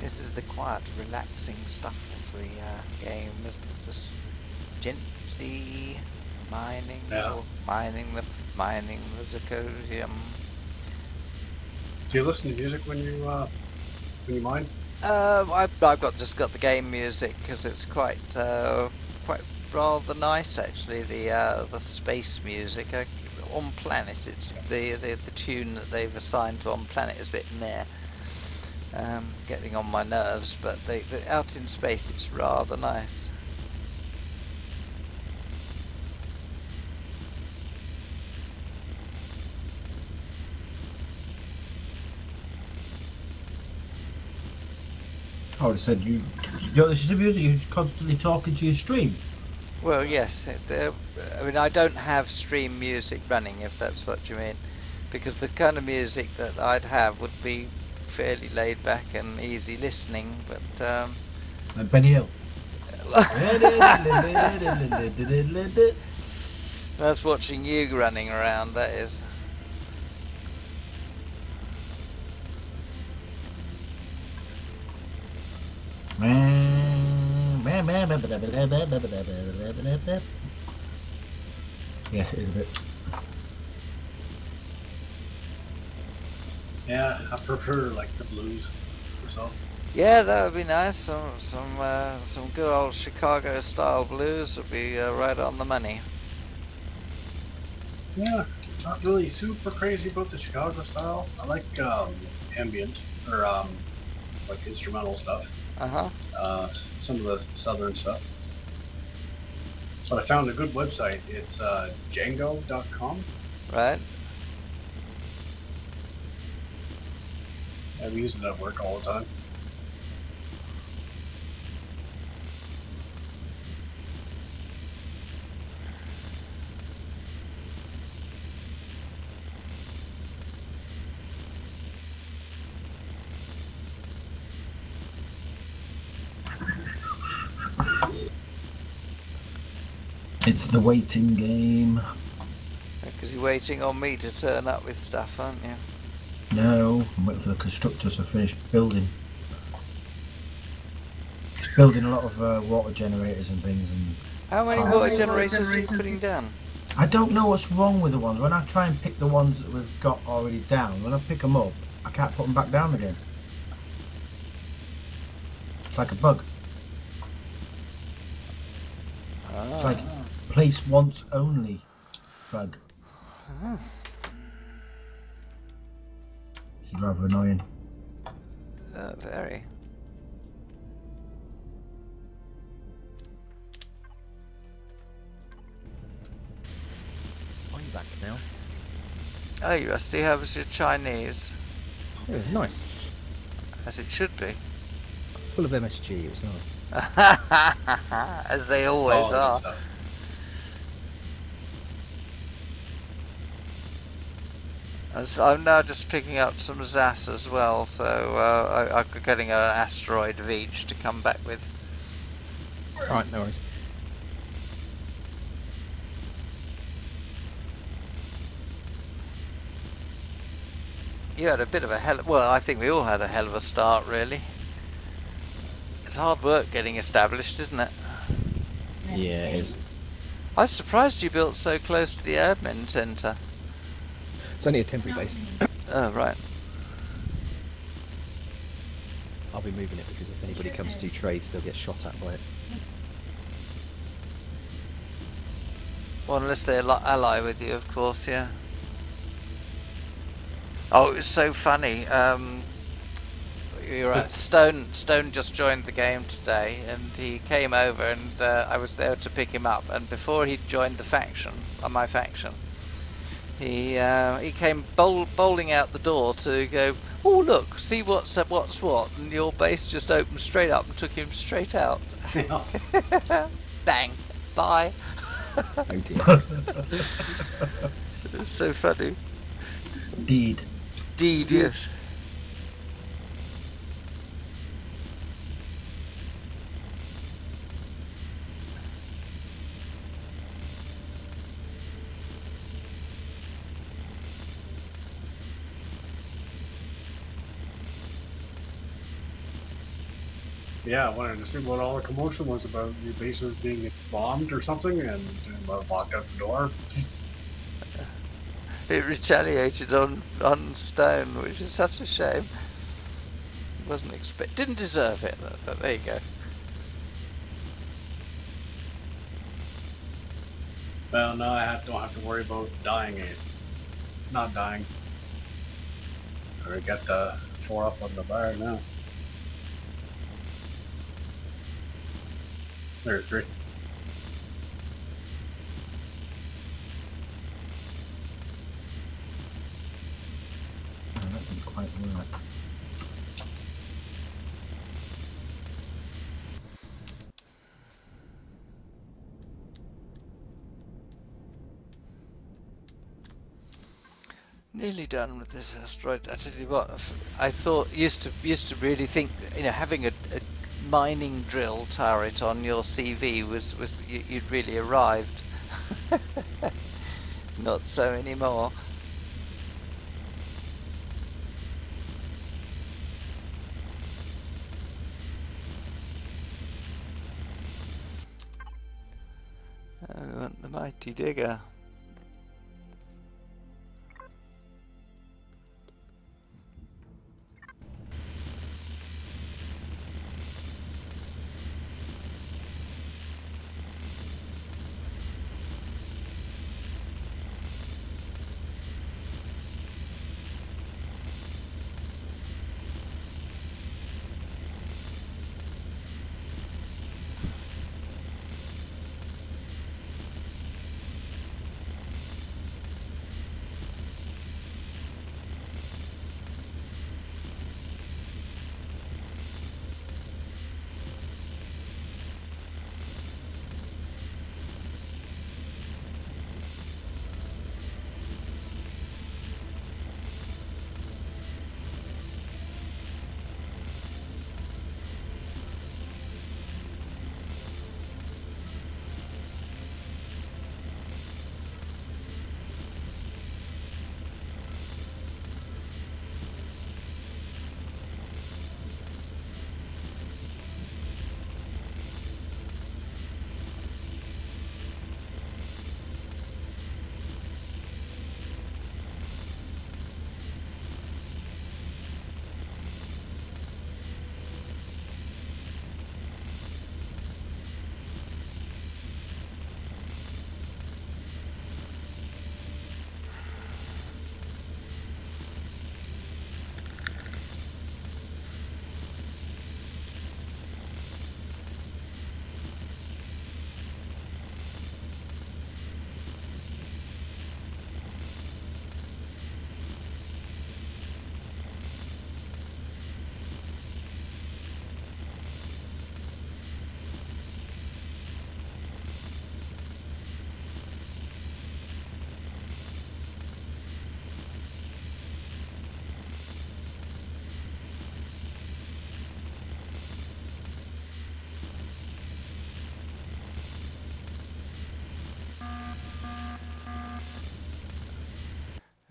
This is the quiet, relaxing stuff of the game, isn't it? Just gently mining, or mining the zirconium. Do you listen to music when you mine? I've just got the game music because it's quite rather nice actually. The space music on planet. It's the tune that they've assigned to on planet is a bit meh. Getting on my nerves, but out in space it's rather nice. I would have said you don't listen to music, you're constantly talking to your stream. Well, yes. I mean, I don't have stream music running, if that's what you mean, because the kind of music that I'd have would be fairly laid back and easy listening, but Like Benny Hill. that's watching you running around, that is. Yes, it is a bit. Yeah, I prefer like the blues myself. Yeah, that would be nice. Some good old Chicago style blues would be right on the money. Yeah, not really super crazy about the Chicago style. I like ambient or like instrumental stuff. Some of the southern stuff. But I found a good website. It's Django.com. Right. I've used it at work all the time. It's the waiting game. Because you're waiting on me to turn up with stuff, aren't you? No, I'm waiting for the constructor to finish building. It's building a lot of water generators and things. And How many water generators are you putting down? I don't know what's wrong with the ones. When I try and pick the ones that we've got already down, when I pick them up, I can't put them back down again. It's like a bug. It's like place once only bug. It's rather annoying. Very. I'm back now. Hey Rusty, how was your Chinese? It was nice. As it should be. Full of MSG, it was nice. As they always are. I'm now just picking up some Zas as well, so I'm getting an asteroid of each to come back with. Alright, no worries. You had a bit of a well, I think we all had a hell of a start, really. It's hard work getting established, isn't it? Yeah, it is. I was surprised you built so close to the admin centre. It's only a temporary base. Oh, right. I'll be moving it because if anybody comes to do trades, they'll get shot at by it. Well, unless they ally with you, of course, yeah. Oh, it was so funny. You're right. Stone just joined the game today, and he came over, and I was there to pick him up. And before he joined the faction, my faction, he came bowling out the door to go. Oh look, see what's what, and your base just opened straight up and took him straight out. Bang, bye. Oh dear. It was so funny. Deed, yes. Yeah, I wanted to see what all the commotion was about. Your base was being bombed or something, and locked out the door. It retaliated on Stone, which is such a shame. Wasn't didn't deserve it, but there you go. Well, now I don't have to worry about dying. Not dying. I got the 4 up on the bar now. There's 3. That didn't quite work. Nearly done with this asteroid. I tell you what, I thought used to really think, you know, having a mining drill turret on your CV was you'd really arrived. Not so anymore. I want the mighty digger.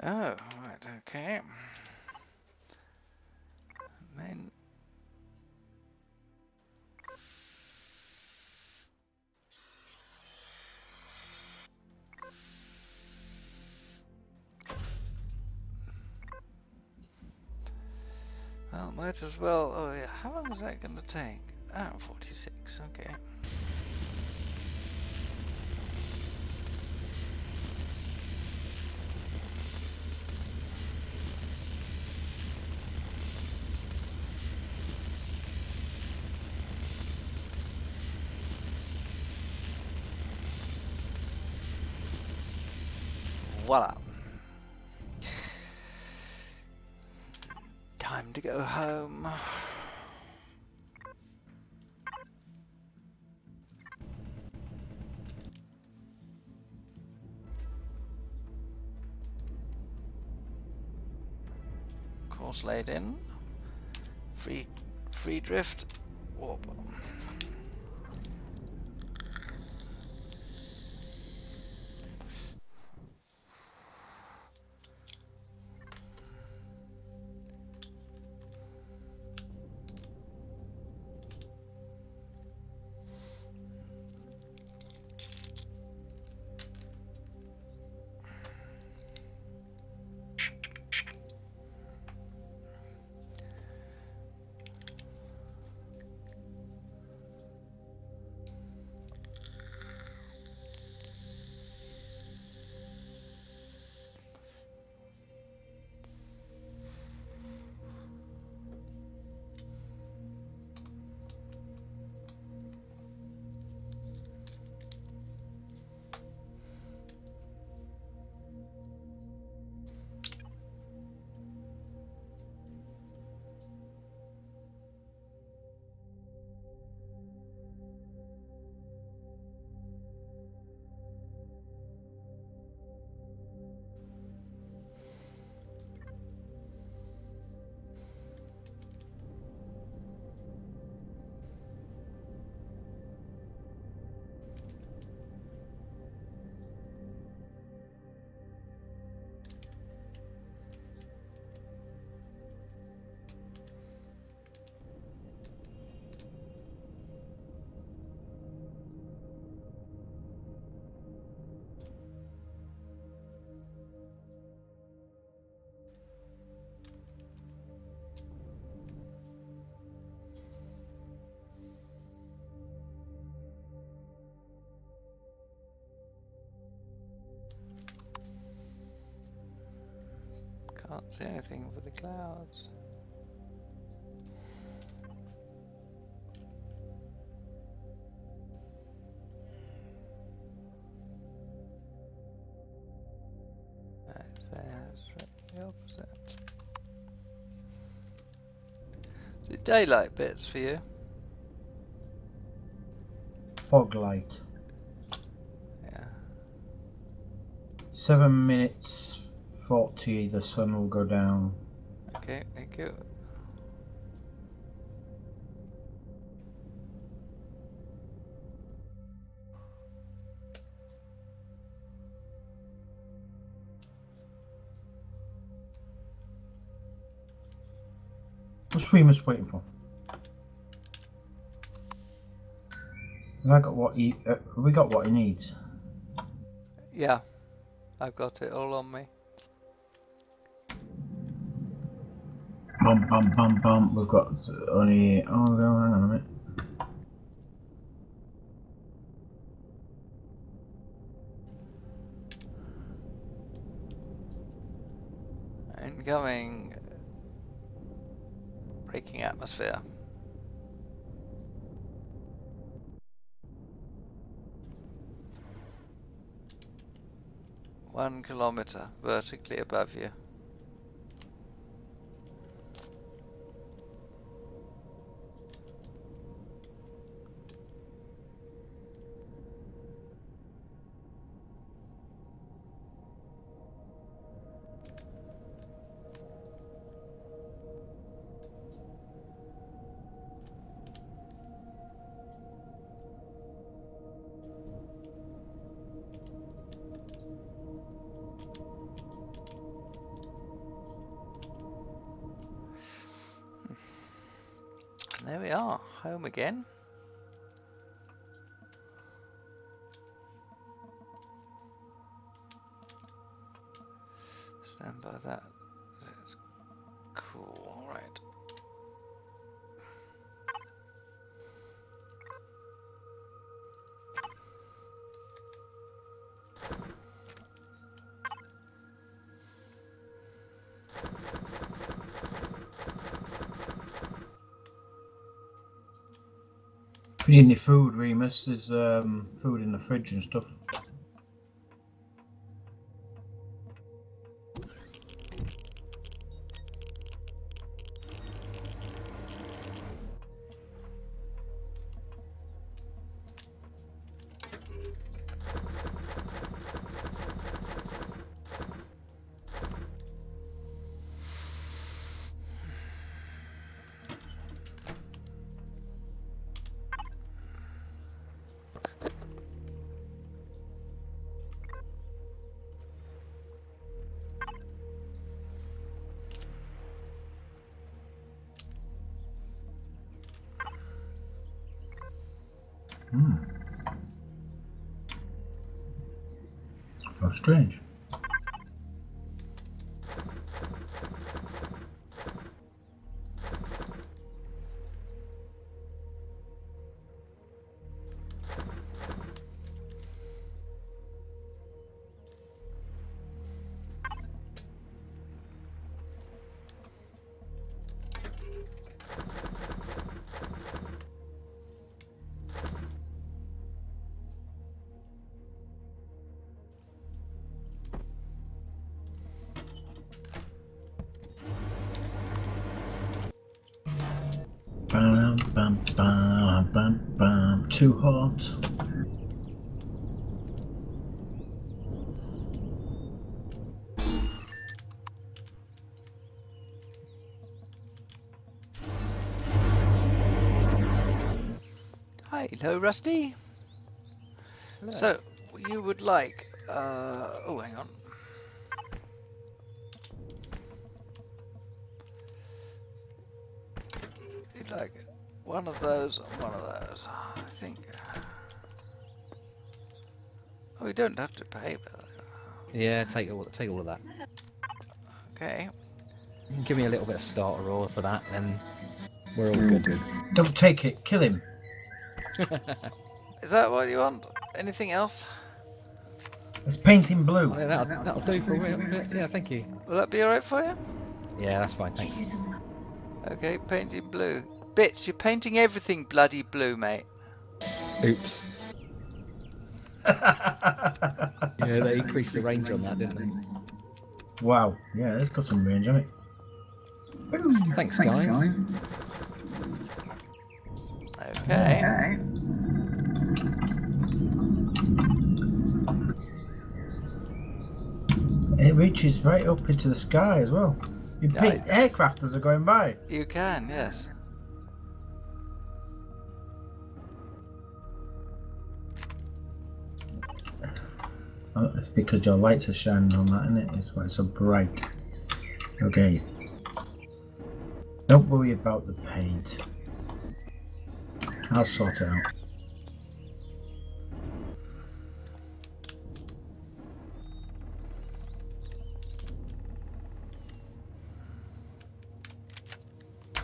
Oh, right, okay. Then well, might as well. Oh yeah, how long is that going to take? Oh, 46. Okay. Voila. Time to go home. Course laid in. Free drift. Warp. Can't see anything for the clouds. That's the opposite. Is it daylight bits for you? Fog light. Yeah. 7 minutes 40. The sun will go down. Okay, thank you. What's Remus waiting for? Have I got what he? Have we got what he needs? Yeah, I've got it all on me. Bum bum bum bum. We've got only. Oh, hang on a minute. Incoming. Breaking atmosphere. One kilometer vertically above you. And there we are, home again. Stand by that. It's cool, alright. If you need any food, Remus, there's food in the fridge and stuff. How strange. Bam, bam, bam, bam, bam. Too hot. Hi, hello Rusty. Hello. So, you would like, oh hang on. You'd like one of those and one of those, I think. Oh, you don't have to pay, but... Yeah, take all of that. Okay. Give me a little bit of starter ore for that, then we're all good. Don't take it. Kill him. Is that what you want? Anything else? Let's paint in blue. Oh, yeah, that'll do for a bit. Yeah, thank you. Will that be alright for you? Yeah, that's fine, thanks. Okay, painting blue. Bits, you're painting everything bloody blue, mate. Oops. Yeah, they increased the range on that, didn't they? Wow. Yeah, it's got some range on it. Thanks, guys. Okay. It reaches right up into the sky as well. You Yeah, paint aircraft as they're going by. You can, yes. Oh, it's because your lights are shining on that, isn't it? It's why it's so bright. Okay. Don't worry about the paint. I'll sort it out.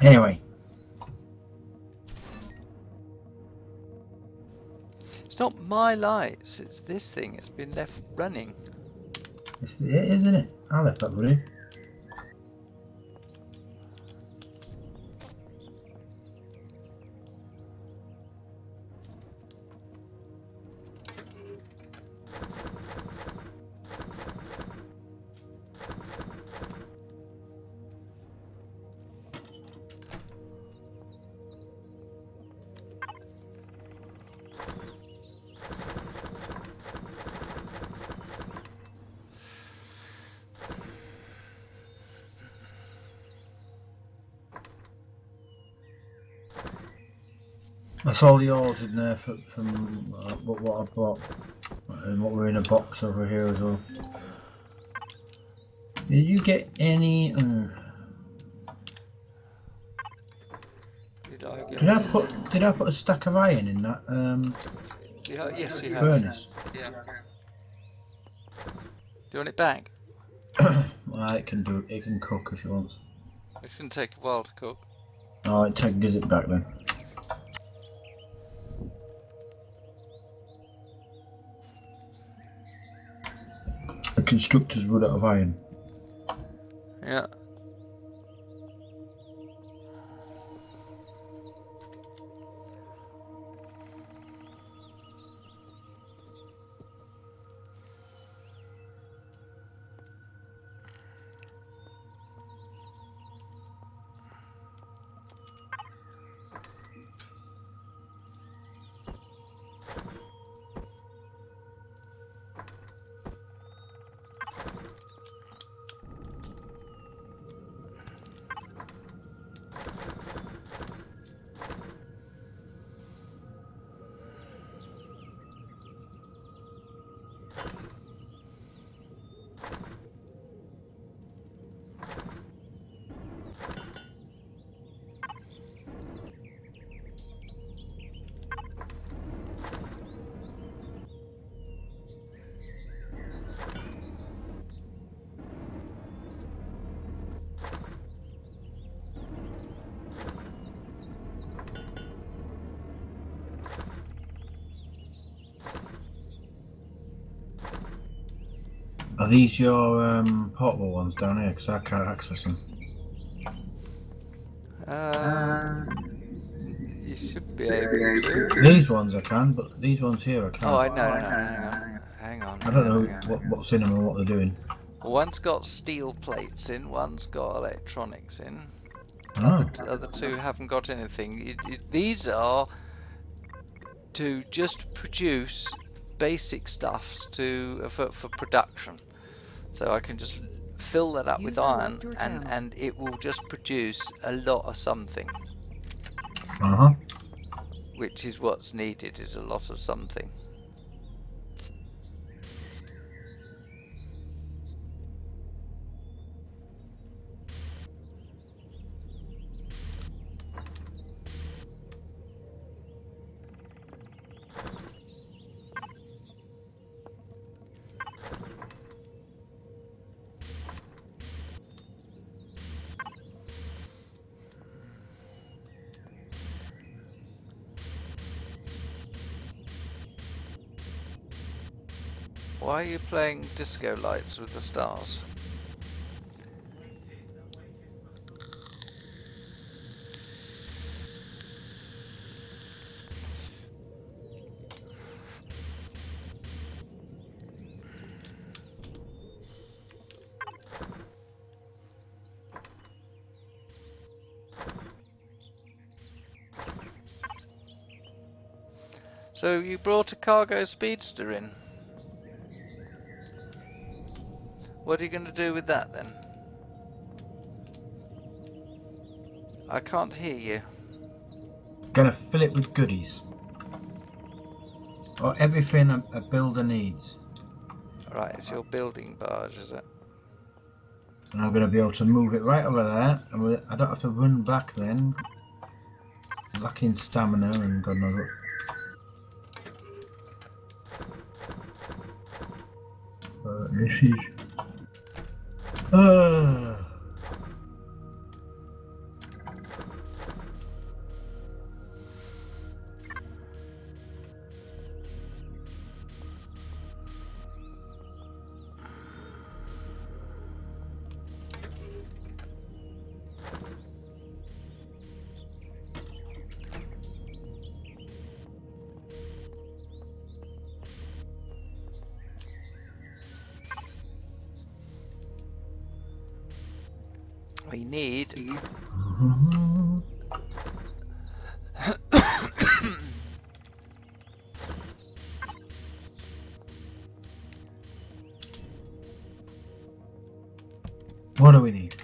Anyway. It's not my lights, it's this thing. It's been left running. It is, isn't it? I left that running. That's all the ores in there from what I bought and what were in a box over here as well. Did you get any? Did I put a stack of iron in that? Yeah, yes, you have. Furnace. Yeah. Do you want it back? Well, it can do. It can cook if you want. It's gonna take a while to cook. Oh, gives it back then. The constructors wood out of iron. Yeah. Are these your portable ones down here? Because I can't access them. You should be able to. These ones I can, but these ones here I can't. Oh, I know. No, hang on. I don't know what's in them or what they're doing. One's got steel plates in, one's got electronics in. Oh. Other two haven't got anything. These are to just produce basic stuffs for production. So I can just fill that up with iron, and it will just produce a lot of something. Which is what's needed, is a lot of something. Why are you playing disco lights with the stars? So you brought a cargo speedster in. What are you going to do with that then? I can't hear you. Gonna fill it with goodies. Or everything a builder needs. Right, it's your building barge, is it? And I'm gonna be able to move it right over there. And I don't have to run back then. Lacking stamina and God knows what. This is. We need What do we need?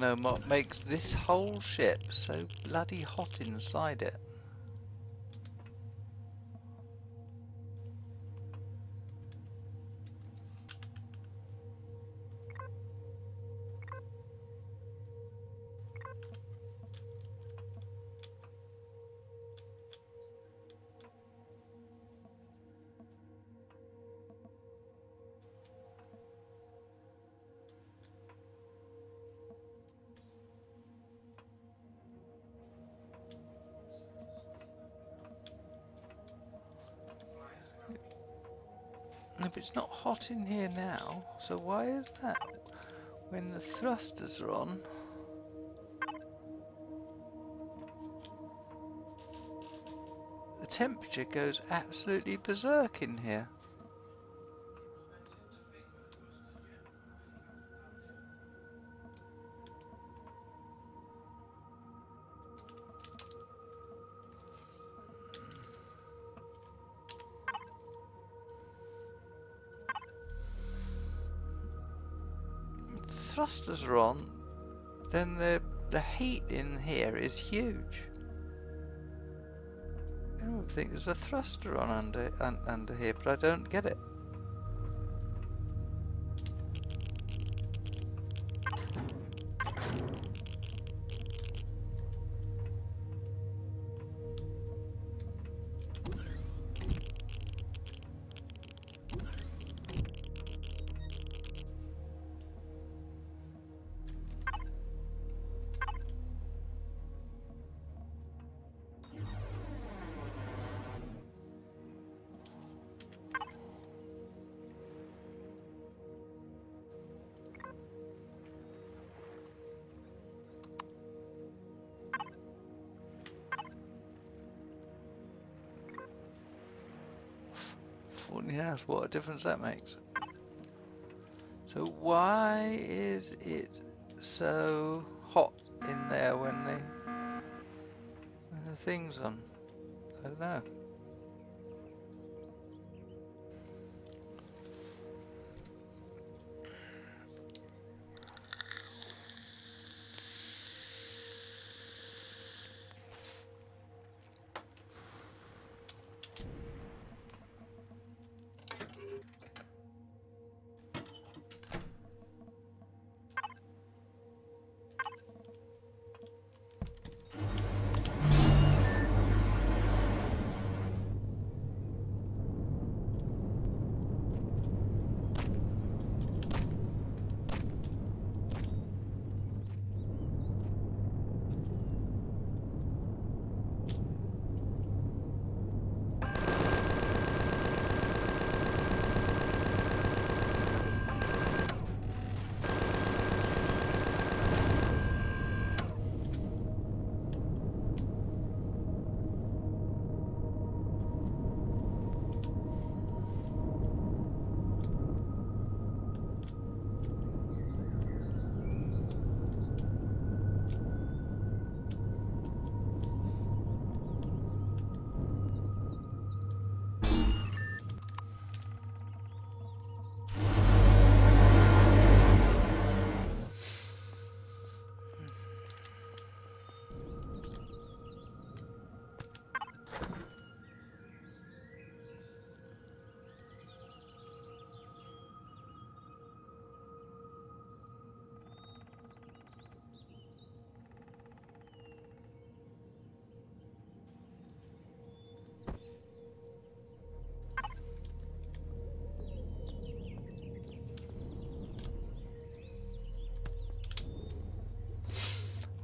know what makes this whole ship so bloody hot inside it. No, but it's not hot in here now, so why is that? When the thrusters are on, the temperature goes absolutely berserk in here. If the thrusters are on, then the heat in here is huge. I don't think there's a thruster on under here, but I don't get it. Yes, what a difference that makes. So why is it so hot in there when the thing's on? I don't know.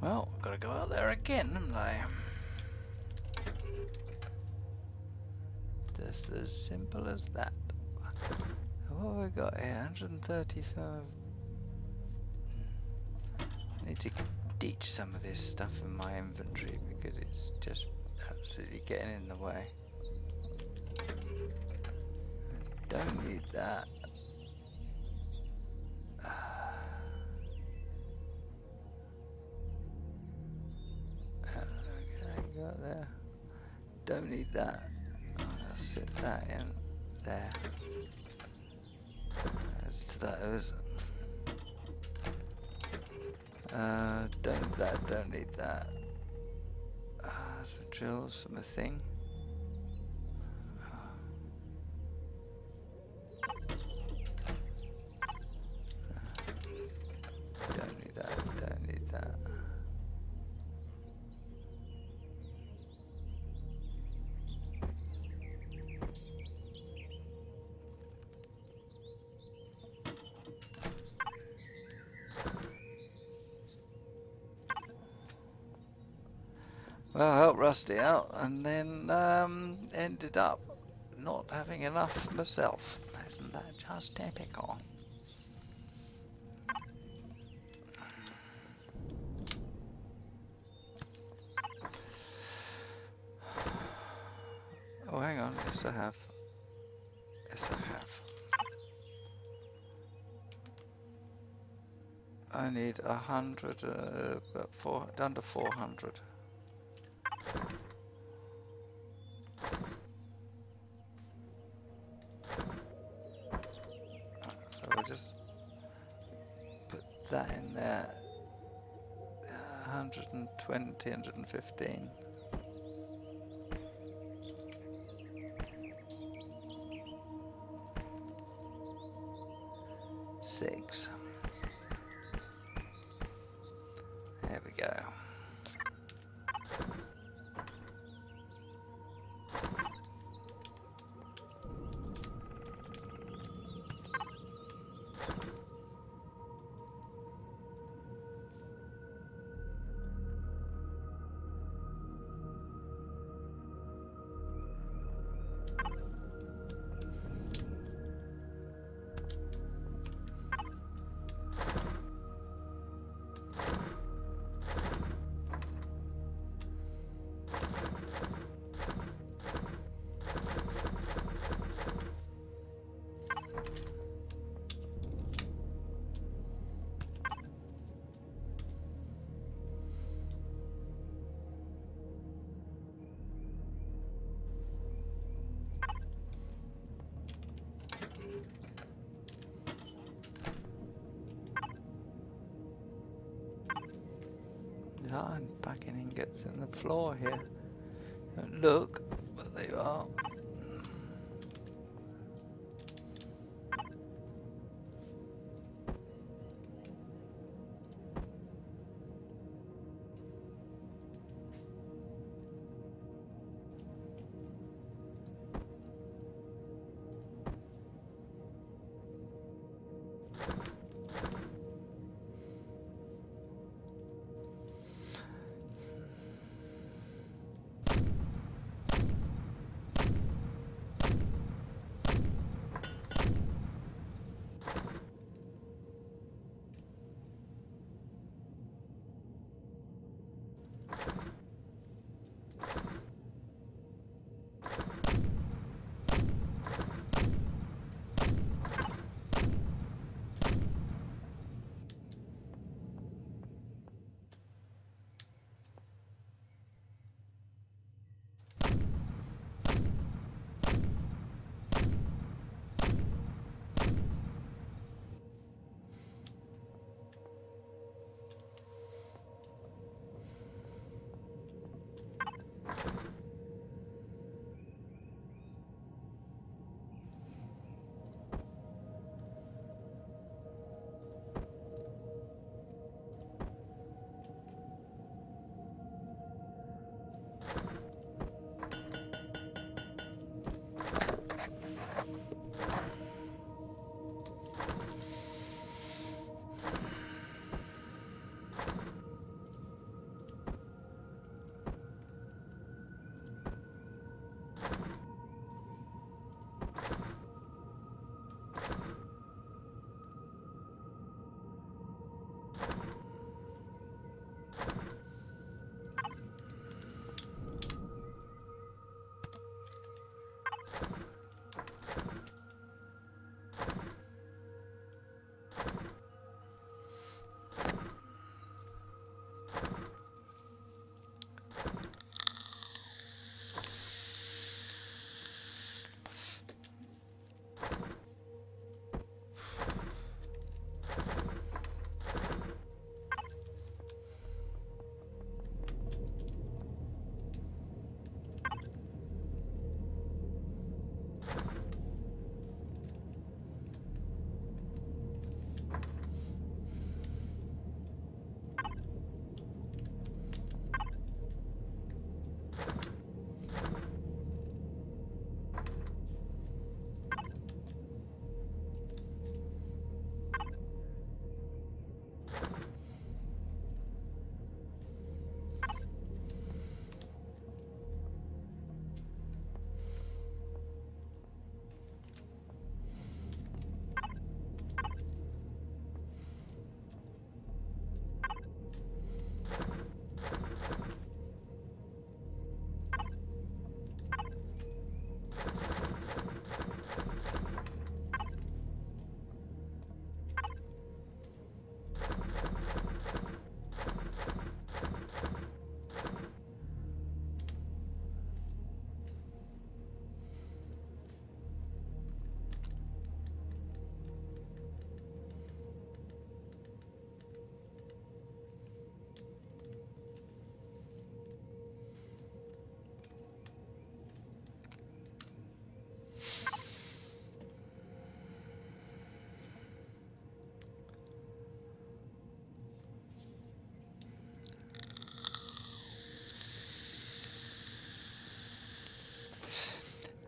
Well, gotta go out there again, haven't I? Just as simple as that. What have we got here? 135. I need to ditch some of this stuff in my inventory because it's just absolutely getting in the way. I don't need that. Okay, got there. Don't need that. I'll sit that in there. As to those. Don't need that, don't need that. Some drills, something. Don't need that, don't need that. Well, I helped Rusty out and then ended up not having enough myself. Isn't that just typical? Oh, hang on. Yes, I have. Yes, I have. I need 100, under 400. So we'll just put that in there. 120, 115. 6. There we go. Yeah, I'm packing ingots in the floor here. Don't look, but they are.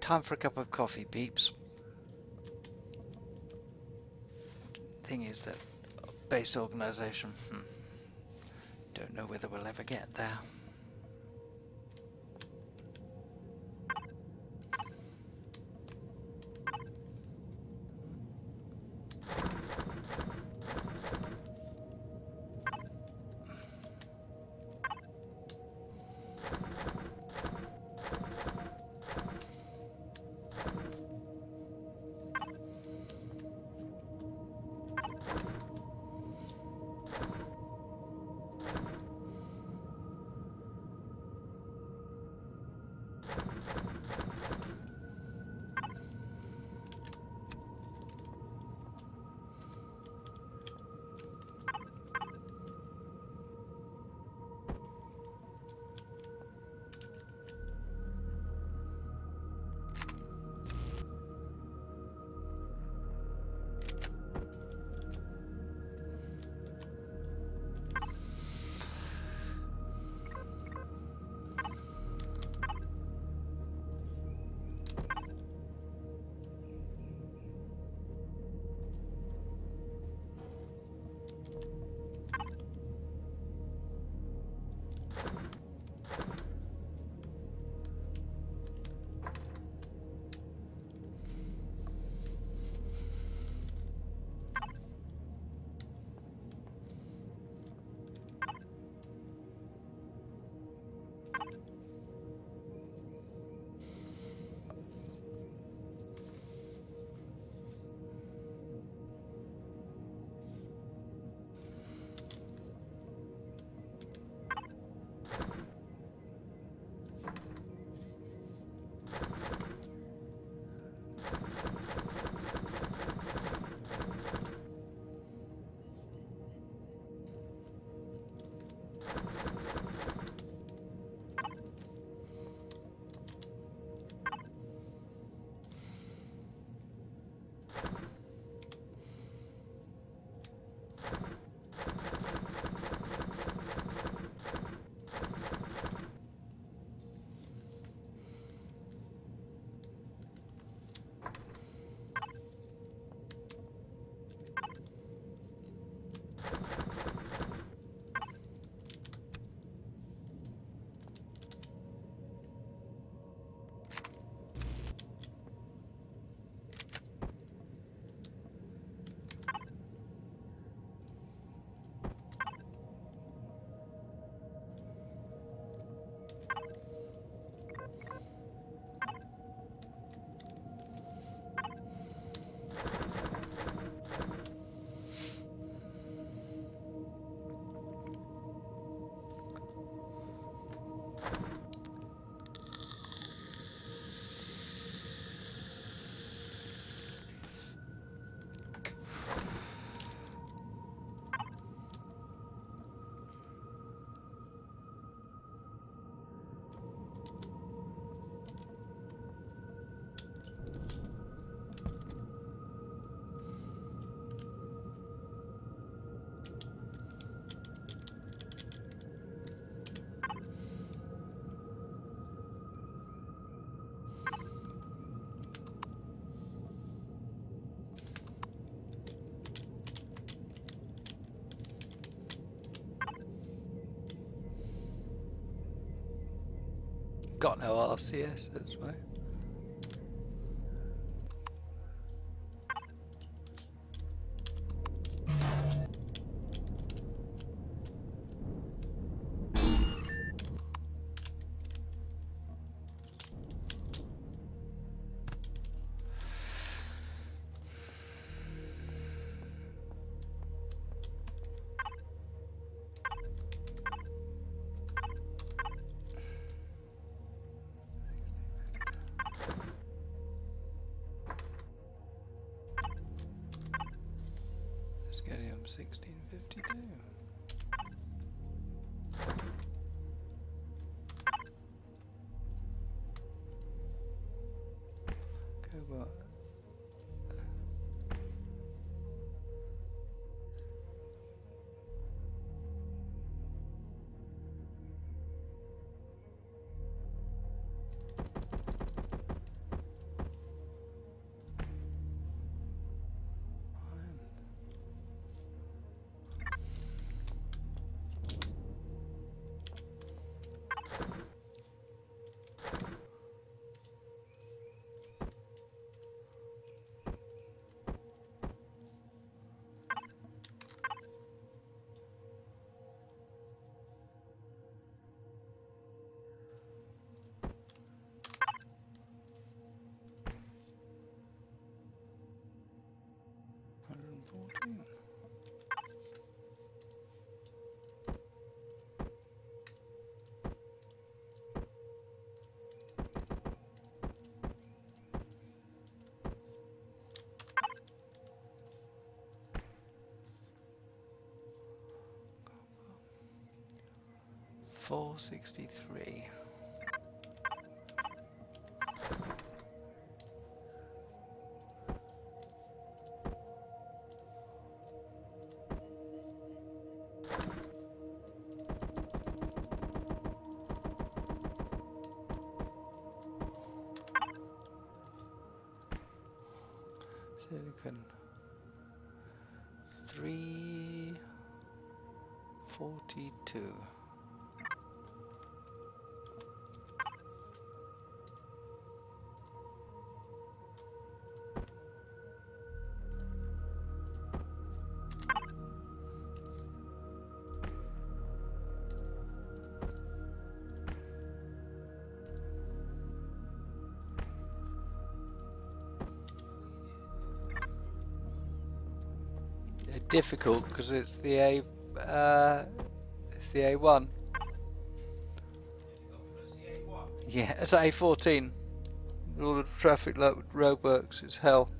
Time for a cup of coffee, peeps. Thing is that base organisation, don't know whether we'll ever get there. Got no RCS, that's why. Scadium 1652. Cobalt. 463. Silicon 342. Difficult because it's the A1. Yeah, it's A14. All the traffic roadworks, it's hell.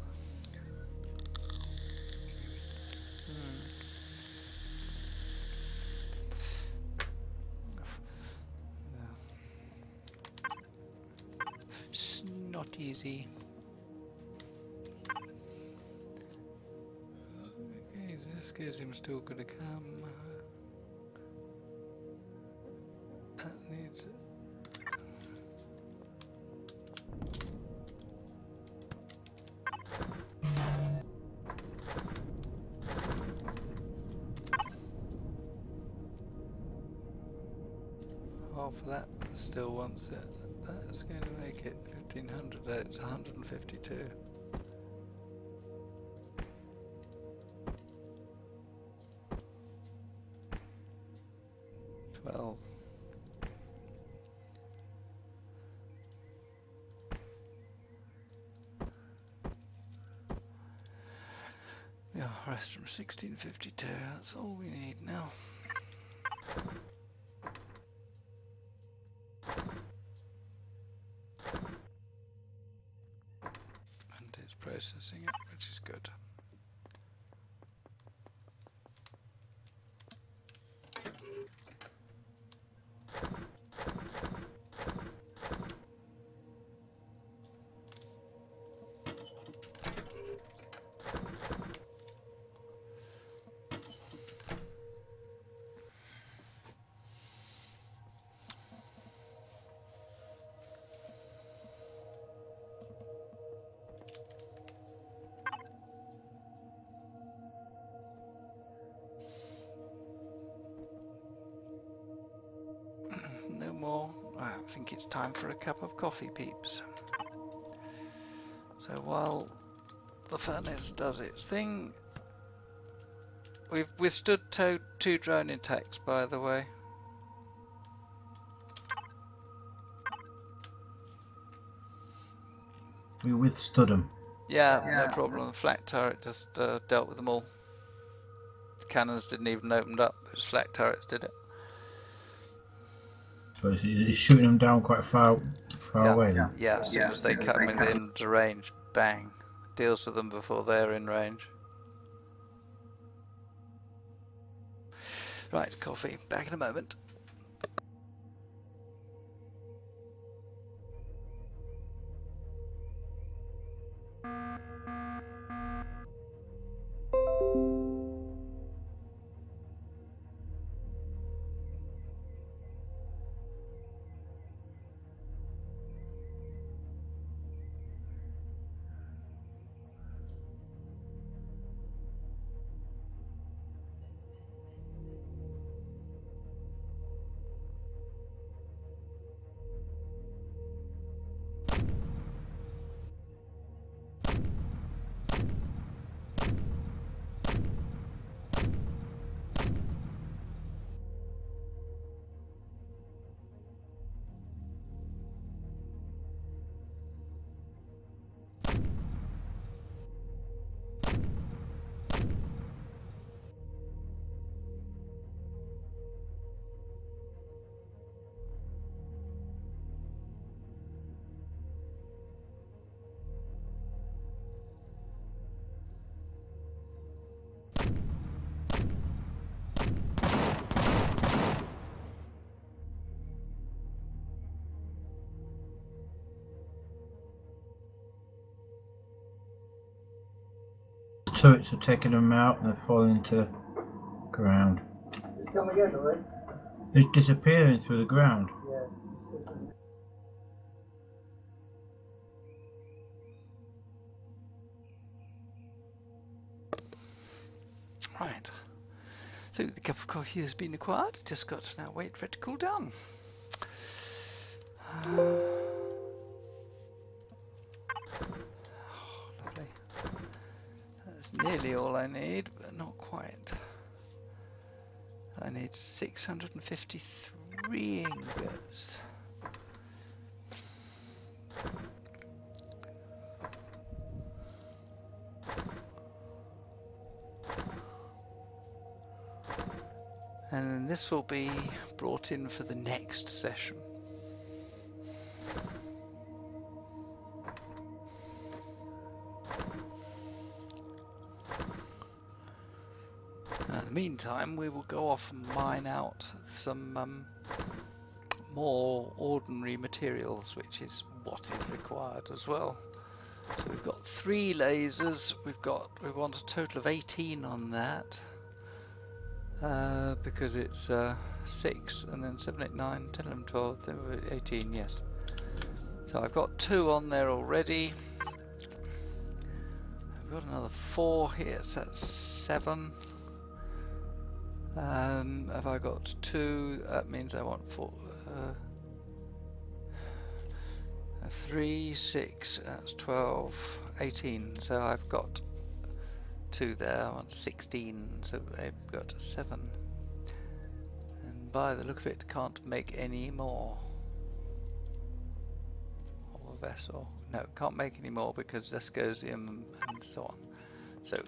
It's not easy. Okay, so this schism's still gonna come. That needs. Half of that still wants it. That's going to make it 1500. It's 152. 12. Yeah, rest from 1652. That's all we need now. And it's processing it, which is good. No more. I think it's time for a cup of coffee, peeps. So while the furnace does its thing, we've withstood two drone attacks, by the way. We withstood them. Yeah, no problem. The flak turret just dealt with them all. The cannons didn't even open up. It was flak turrets did it. So it's shooting them down quite far away then. Yeah, as soon as they come within the range, bang. Deals with them before they're in range. Right, coffee. Back in a moment. turrets are taking them out and they're falling into the ground. Come again, all right? It's disappearing through the ground. Yeah. Right. So the cup of coffee has been acquired. Just got to now wait for it to cool down. Lovely. That's nearly all I need, but not quite. I need 653 ingots. And then this will be brought in for the next session. In the meantime, we will go off and mine out some more ordinary materials, which is what is required as well. So we've got 3 lasers. We want a total of 18 on that. Because it's 6 and then 7, 8, 9, 10, 11, 12, 18, yes. So I've got 2 on there already. I've got another 4 here, so that's 7. Have I got 2? That means I want 4. 3, 6, that's 12, 18. So I've got 2 there, I want 16, so I've got 7. And by the look of it, can't make any more. Or vessel. No, can't make any more because Zascosium and so on. So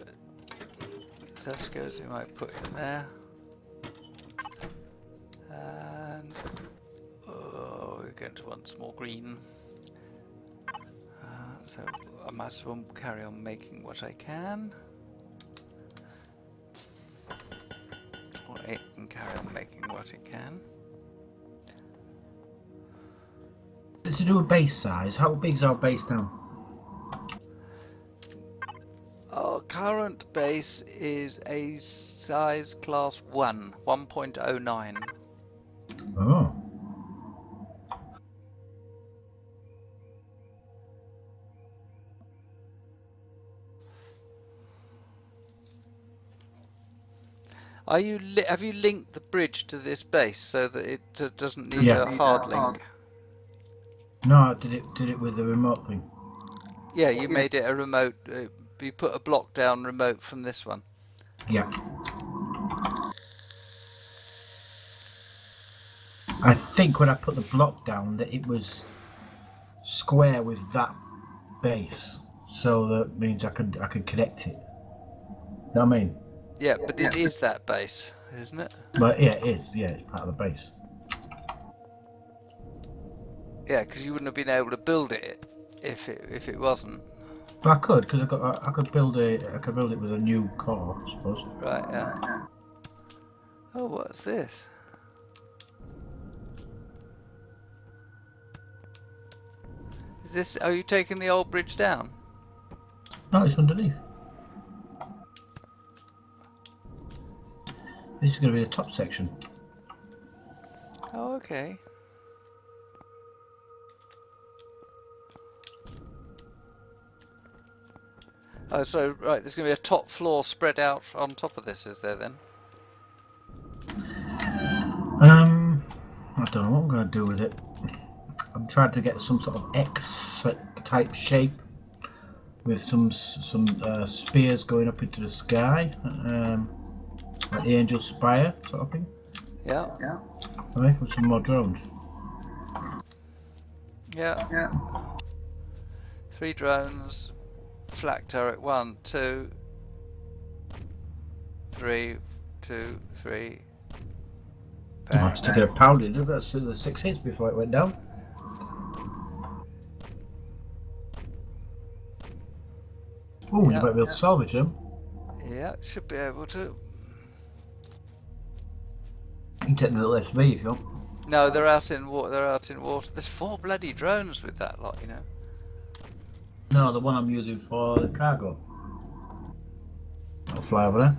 Zascosium I put in there. And we're going to want some more green. So I might as well carry on making what I can. Or it can carry on making what it can. To do a base size, how big's our base now? Our current base is a size class 1, 1.09. Oh. Are you have you linked the bridge to this base so that it doesn't need a hard link? No, I did it with the remote thing. Yeah, you made it a remote. You put a block down remote from this one. Yeah. I think when I put the block down that it was square with that base, so that means I could connect it. You know what I mean? Yeah, but it is that base, isn't it? But yeah, it is. Yeah, it's part of the base. Yeah, because you wouldn't have been able to build it if it wasn't. Well, I could, because I could build it with a new core, I suppose. Right. Yeah. Oh, what's this? Is this? Are you taking the old bridge down? No, it's underneath. This is going to be the top section. Oh, okay. Oh, so right, there's going to be a top floor spread out on top of this, is there then? I don't know what I'm going to do with it. I'm trying to get some sort of X-type shape with some spears going up into the sky, like the Angel Spire sort of thing. Yeah. I'm making some more drones. Yeah. 3 drones. Flak turret 1, 2, 3, 2, 3. I have to get a pounding. That's the 6 hits before it went down. Oh, you might be able to salvage them. Yeah, should be able to. You can take the little SV if you want. No, they're out in water. There's 4 bloody drones with that lot, you know. No, the one I'm using for the cargo. I'll fly over there.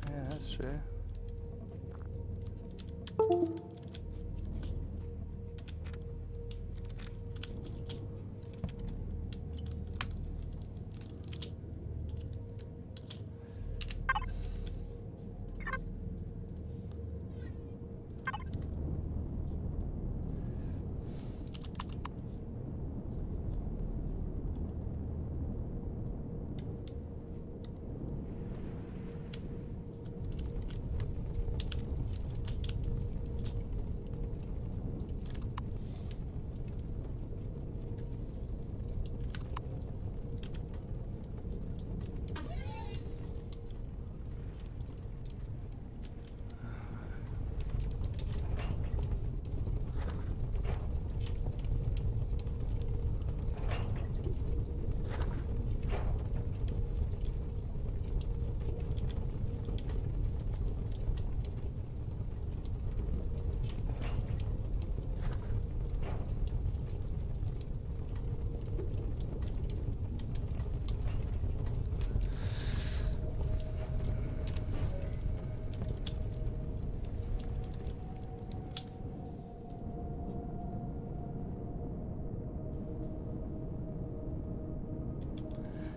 Yeah, that's true.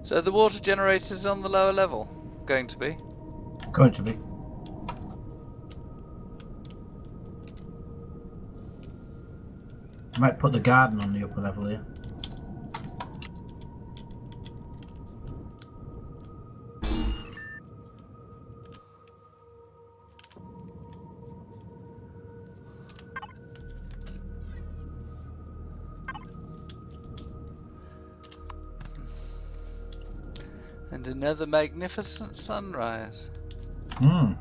So the water generator's on the lower level, going to be. Going to be. I might put the garden on the upper level here. And another magnificent sunrise. Hmm.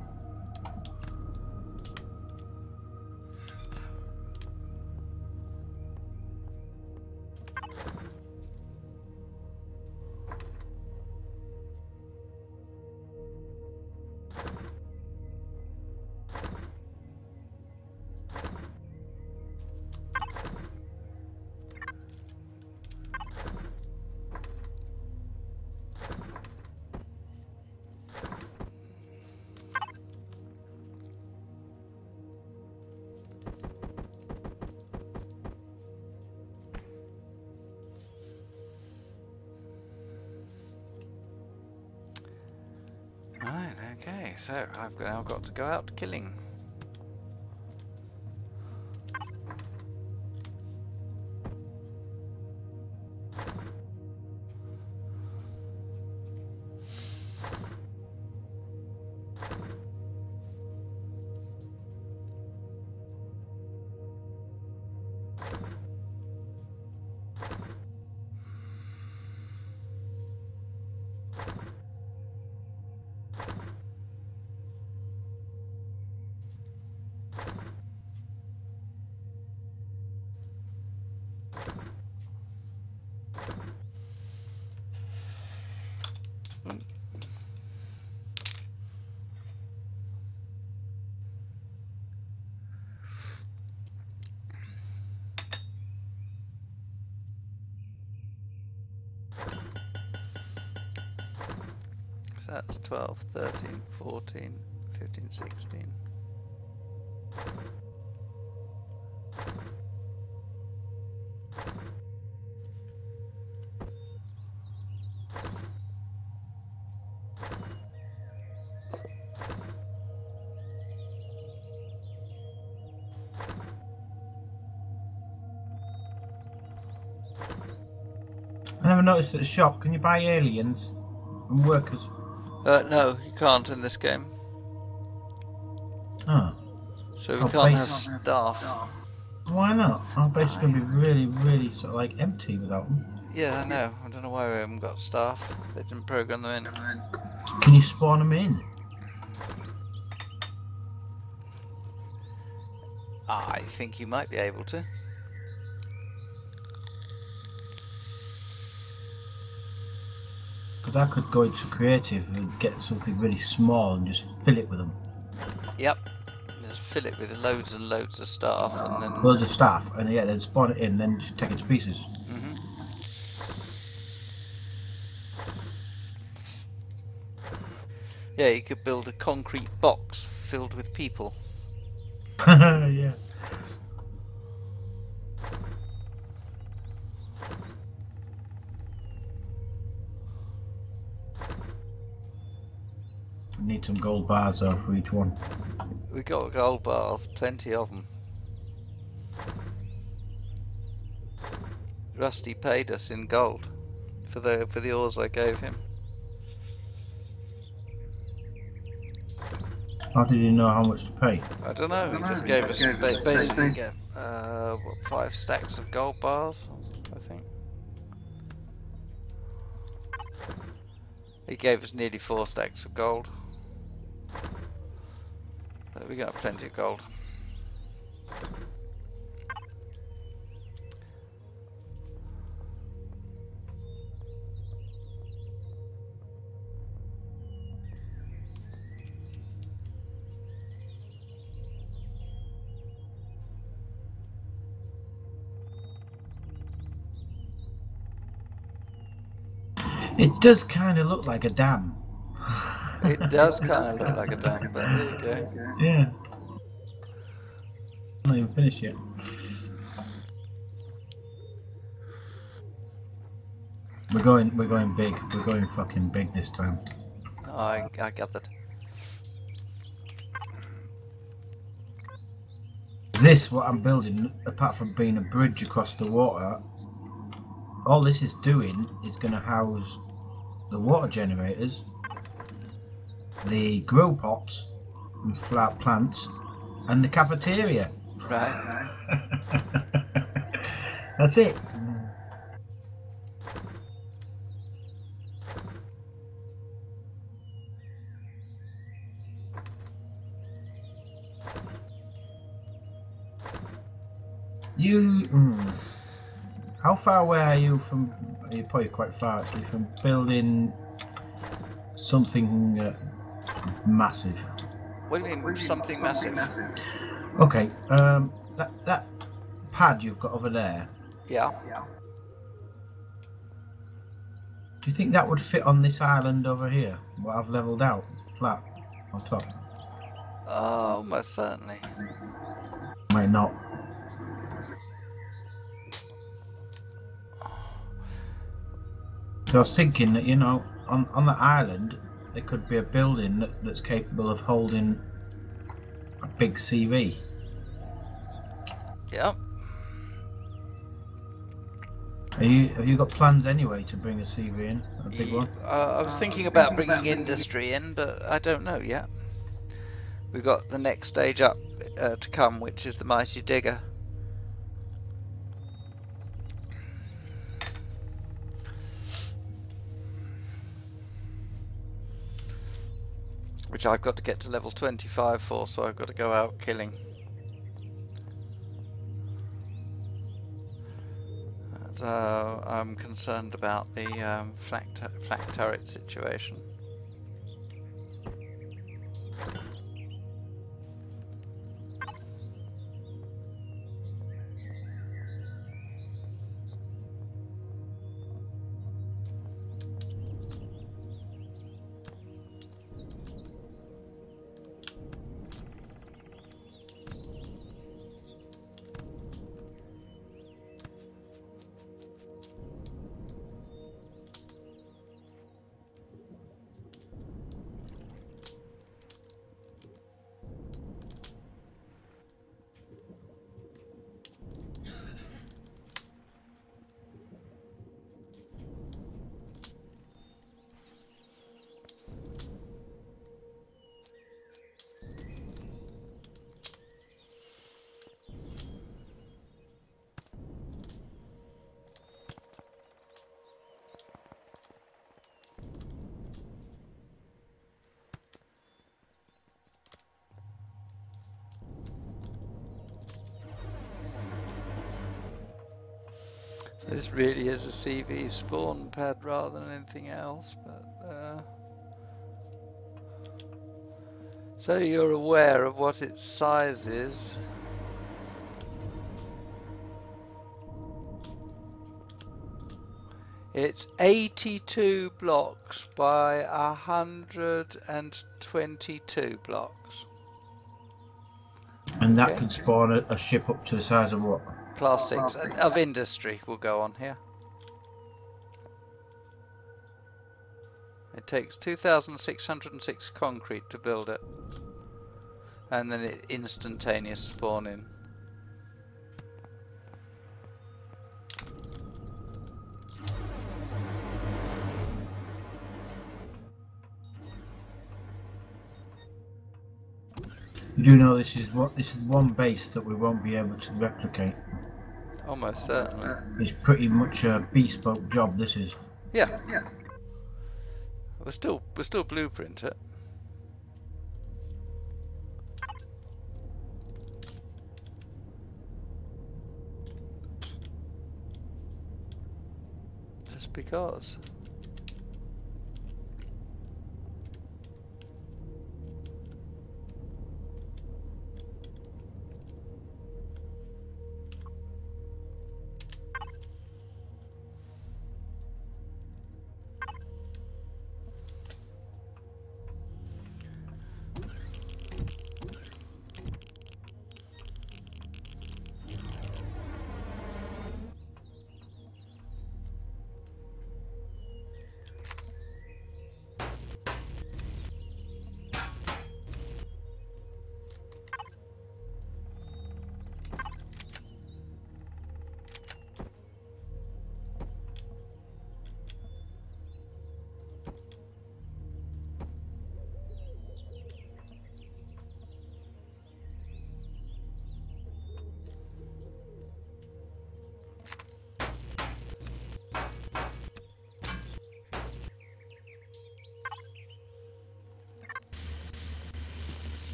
Right, okay, so I've now got to go out killing. So that's 12, 13, 14, 15, 16. I never noticed at the shop, can you buy aliens and workers? No, you can't in this game. Oh. So we Oh, can't base. have staff. Why not? Our base is going to be really sort of like empty without them. Yeah, I know. I don't know why we haven't got staff. They didn't program them in. Can you spawn them in? I think you might be able to. Because I could go into creative and get something really small and just fill it with them. Yep. Just fill it with loads and loads of staff and then... Loads of staff, and yeah, then spawn it in, then just take it to pieces. Yeah, you could build a concrete box filled with people. Yeah. Need some gold bars though for each one. We got gold bars, plenty of them. Rusty paid us in gold for the ores I gave him. How did you know how much to pay? I don't know. He just gave us basically 5 stacks of gold bars, I think. He gave us nearly 4 stacks of gold. We got plenty of gold. It does kind of look like a dam. It does kind of look like a dam, but there you go. Yeah. Not even finished yet. We're going big. We're going fucking big this time. I gathered. This, what I'm building, apart from being a bridge across the water, all this is doing is going to house the water generators, the grow pots and flower plants, and the cafeteria. Right. That's it. How far away are you from? You're probably quite far actually from building something massive. What do you mean something massive? Okay, that pad you've got over there. Yeah. Do you think that would fit on this island over here? What I've leveled out, flat on top. Oh, most certainly. Might not. So I was thinking that, you know, on the island there could be a building that's capable of holding a big CV. Yep. Have you got plans anyway to bring a CV in, a big one? I was thinking about bringing industry in, but I don't know yet. We've got the next stage up to come, which is the mighty digger. Which I've got to get to level 25 for, so I've got to go out killing. And, I'm concerned about the flak turret situation. This really is a CV spawn pad rather than anything else, but so you're aware of what its size is. It's 82 blocks by 122 blocks. And that Okay. can spawn a ship up to the size of what? Class 6 of industry will go on here. It takes 2,606 concrete to build it. And then it instantaneous spawn in. You do know this is one base that we won't be able to replicate. Almost certainly. It's pretty much a bespoke job. This is. Yeah. We'll still blueprint it. Just because.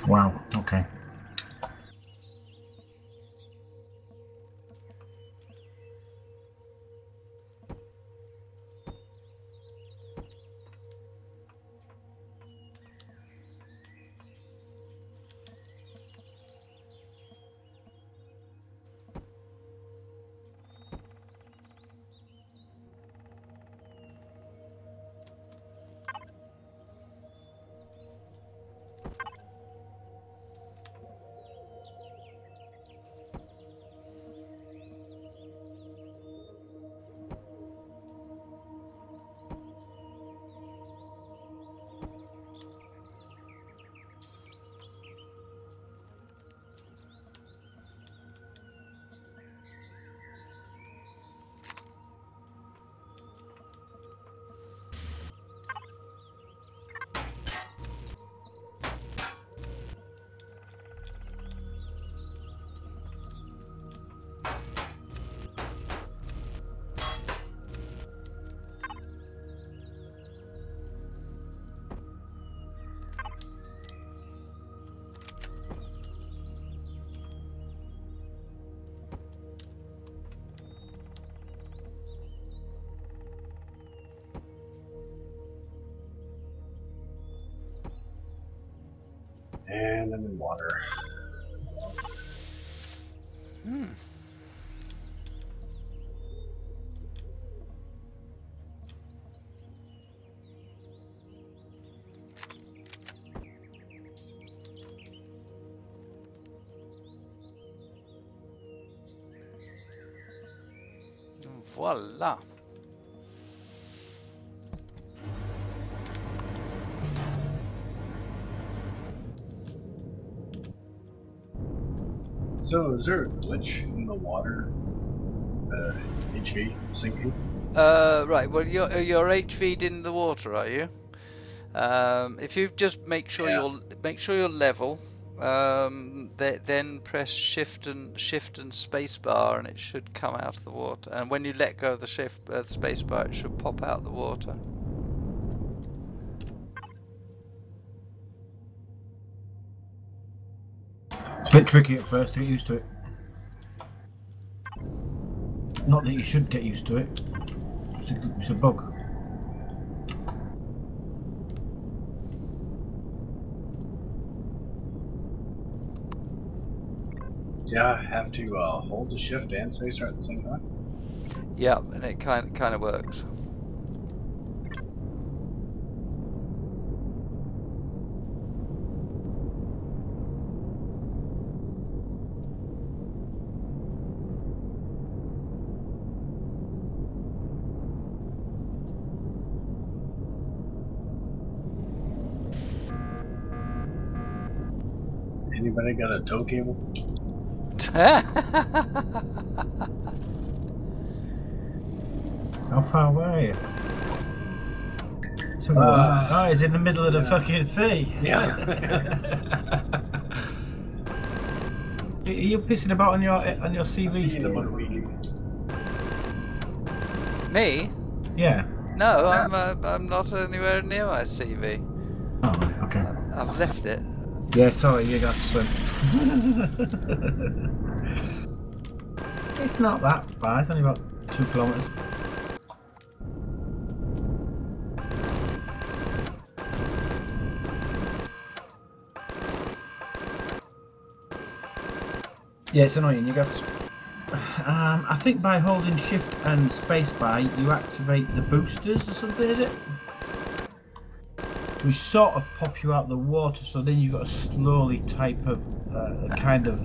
Wow. Okay. And I'm in water. Voila. So, is there a glitch in the water? The HV sinking? Right. Well, you're HV'd in the water, are you? If you just make sure you're level, then press shift and space bar, and it should come out of the water. And when you let go of the space bar, it should pop out the water. It's a bit tricky at first to get used to it. Not that you should get used to it. It's a bug. Yeah, have to hold the shift and spacebar at the same time? Yeah, and it kind of works. Anybody got a tow cable? How far away are you? Oh, it's in the middle of the fucking sea. Yeah. Are you pissing about on your I'll see CV you in about a still? week. Me? Yeah. No, I'm not anywhere near my CV. Oh, okay. I've left it. Yeah, sorry, you got to swim. It's not that far, it's only about 2 kilometres. Yeah, it's annoying. You got to. I think by holding shift and spacebar, you activate the boosters or something, is it? Which sort of pop you out the water, so then you've got to slowly type of kind of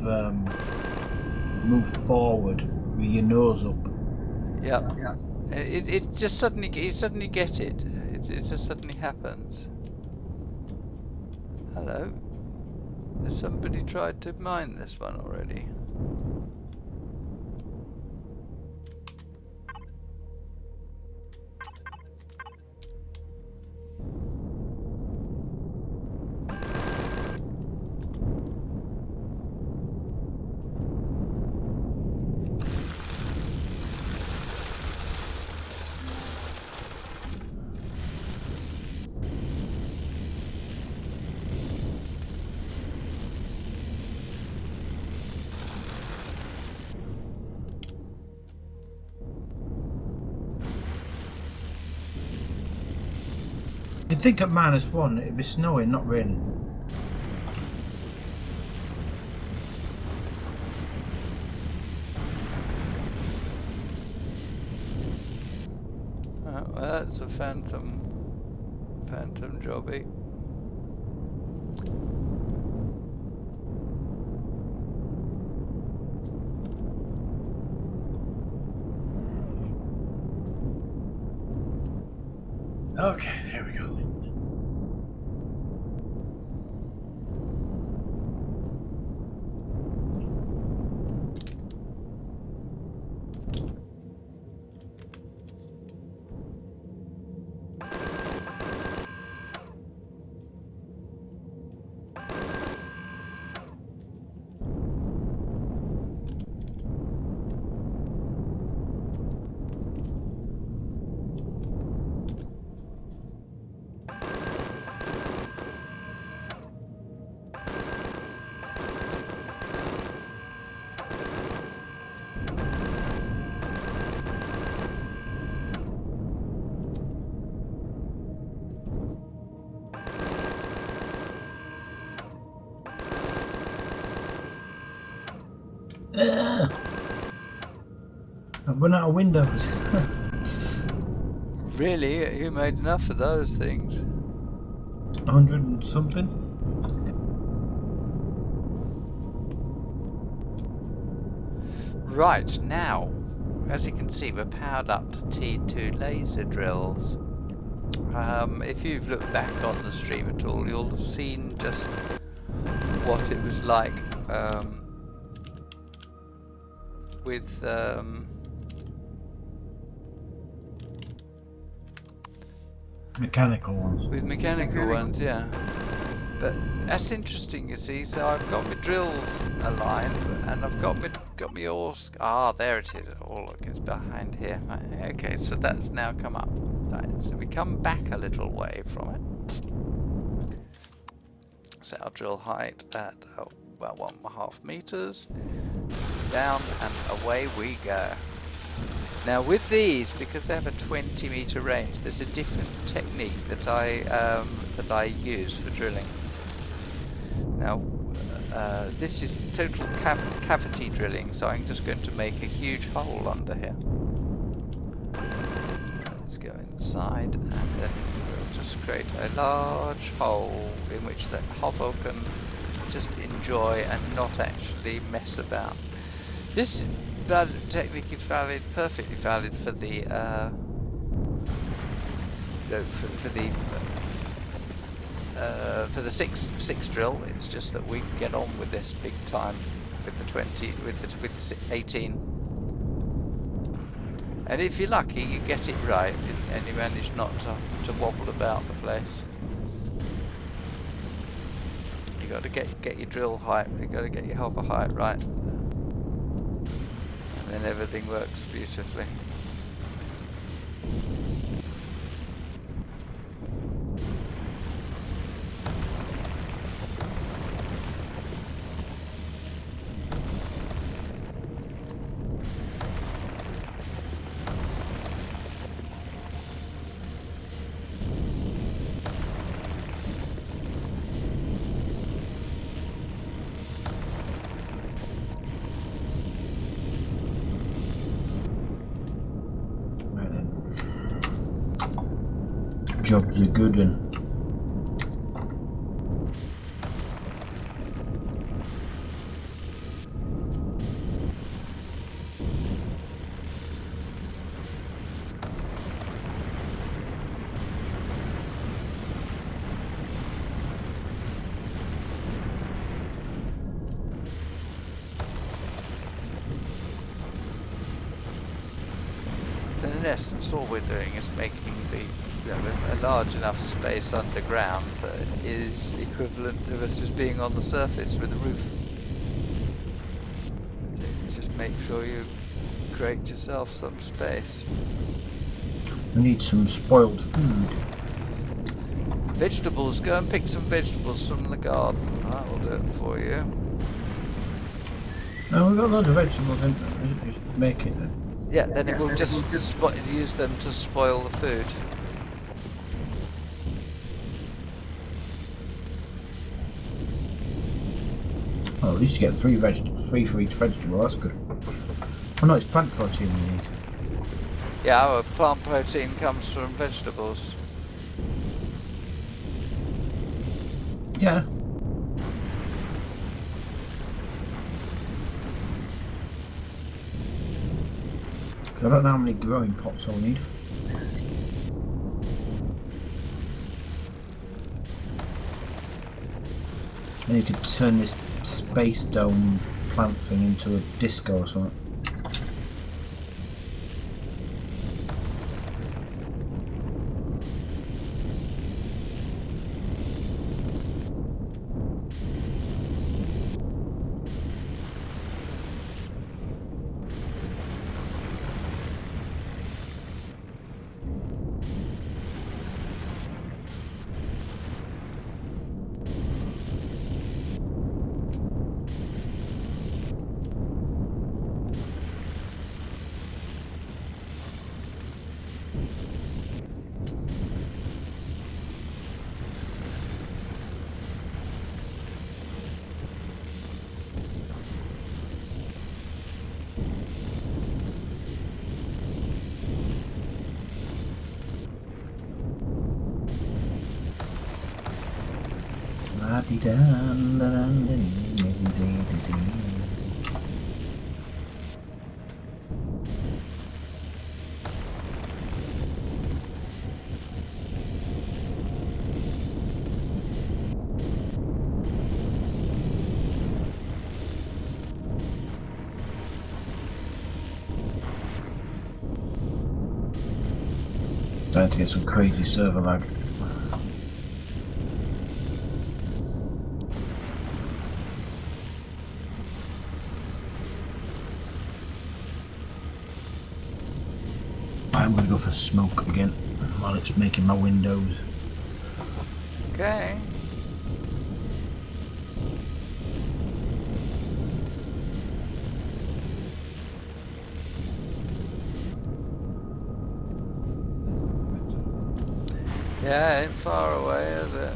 move forward with your nose up. Yeah. It just suddenly you suddenly get it. It just suddenly happens. Hello. Has somebody tried to mine this one already? You'd think at -1 it'd be snowing, not raining. Well, that's a phantom jobby. Okay, there we go. I've run out of windows. Really? You made enough of those things? 100 and something. Right, now, as you can see, we're powered up to T2 laser drills. If you've looked back on the stream at all, you'll have seen just what it was like with Mechanical ones. with mechanical ones, yeah. But that's interesting, you see. So I've got my drills aligned, and I've got my ores. Ah, there it is. Oh look, it's behind here. Right, okay, so that's now come up. Right, so we come back a little way from it. Set our drill height at about 1.5 meters. Down and away we go. Now with these, because they have a 20-meter range, there's a different technique that I use for drilling. Now, this is total cavity drilling, so I'm just going to make a huge hole under here. Let's go inside, and then we'll just create a large hole in which the hobo can just enjoy and not actually mess about. This technique is valid, perfectly valid for the for the six drill. It's just that we can get on with this big time with the 20, with the 18. And if you're lucky, you get it right, and you manage not to wobble about the place. You got to get your drill height. You got to get your hover height right, and then everything works beautifully. Jobs are good and In essence, all we're doing is making a large enough space underground that is equivalent to us just being on the surface with a roof. You just make sure you create yourself some space. we need some spoiled food. Vegetables, go and pick some vegetables from the garden. That will do it for you. Oh, we've got loads of vegetables in there. Just make it then. Yeah, then it will just use them to spoil the food. Oh, at least you get three for each vegetable. That's good. Oh no, it's plant protein we need. Yeah, our plant protein comes from vegetables. Yeah. I don't know how many growing pots I'll need. And you could turn this space dome plant thing into a disco or something. Starting to get some crazy server lag. I'm going to go for smoke again while it's making my windows. Okay. Yeah, ain't far away, is it?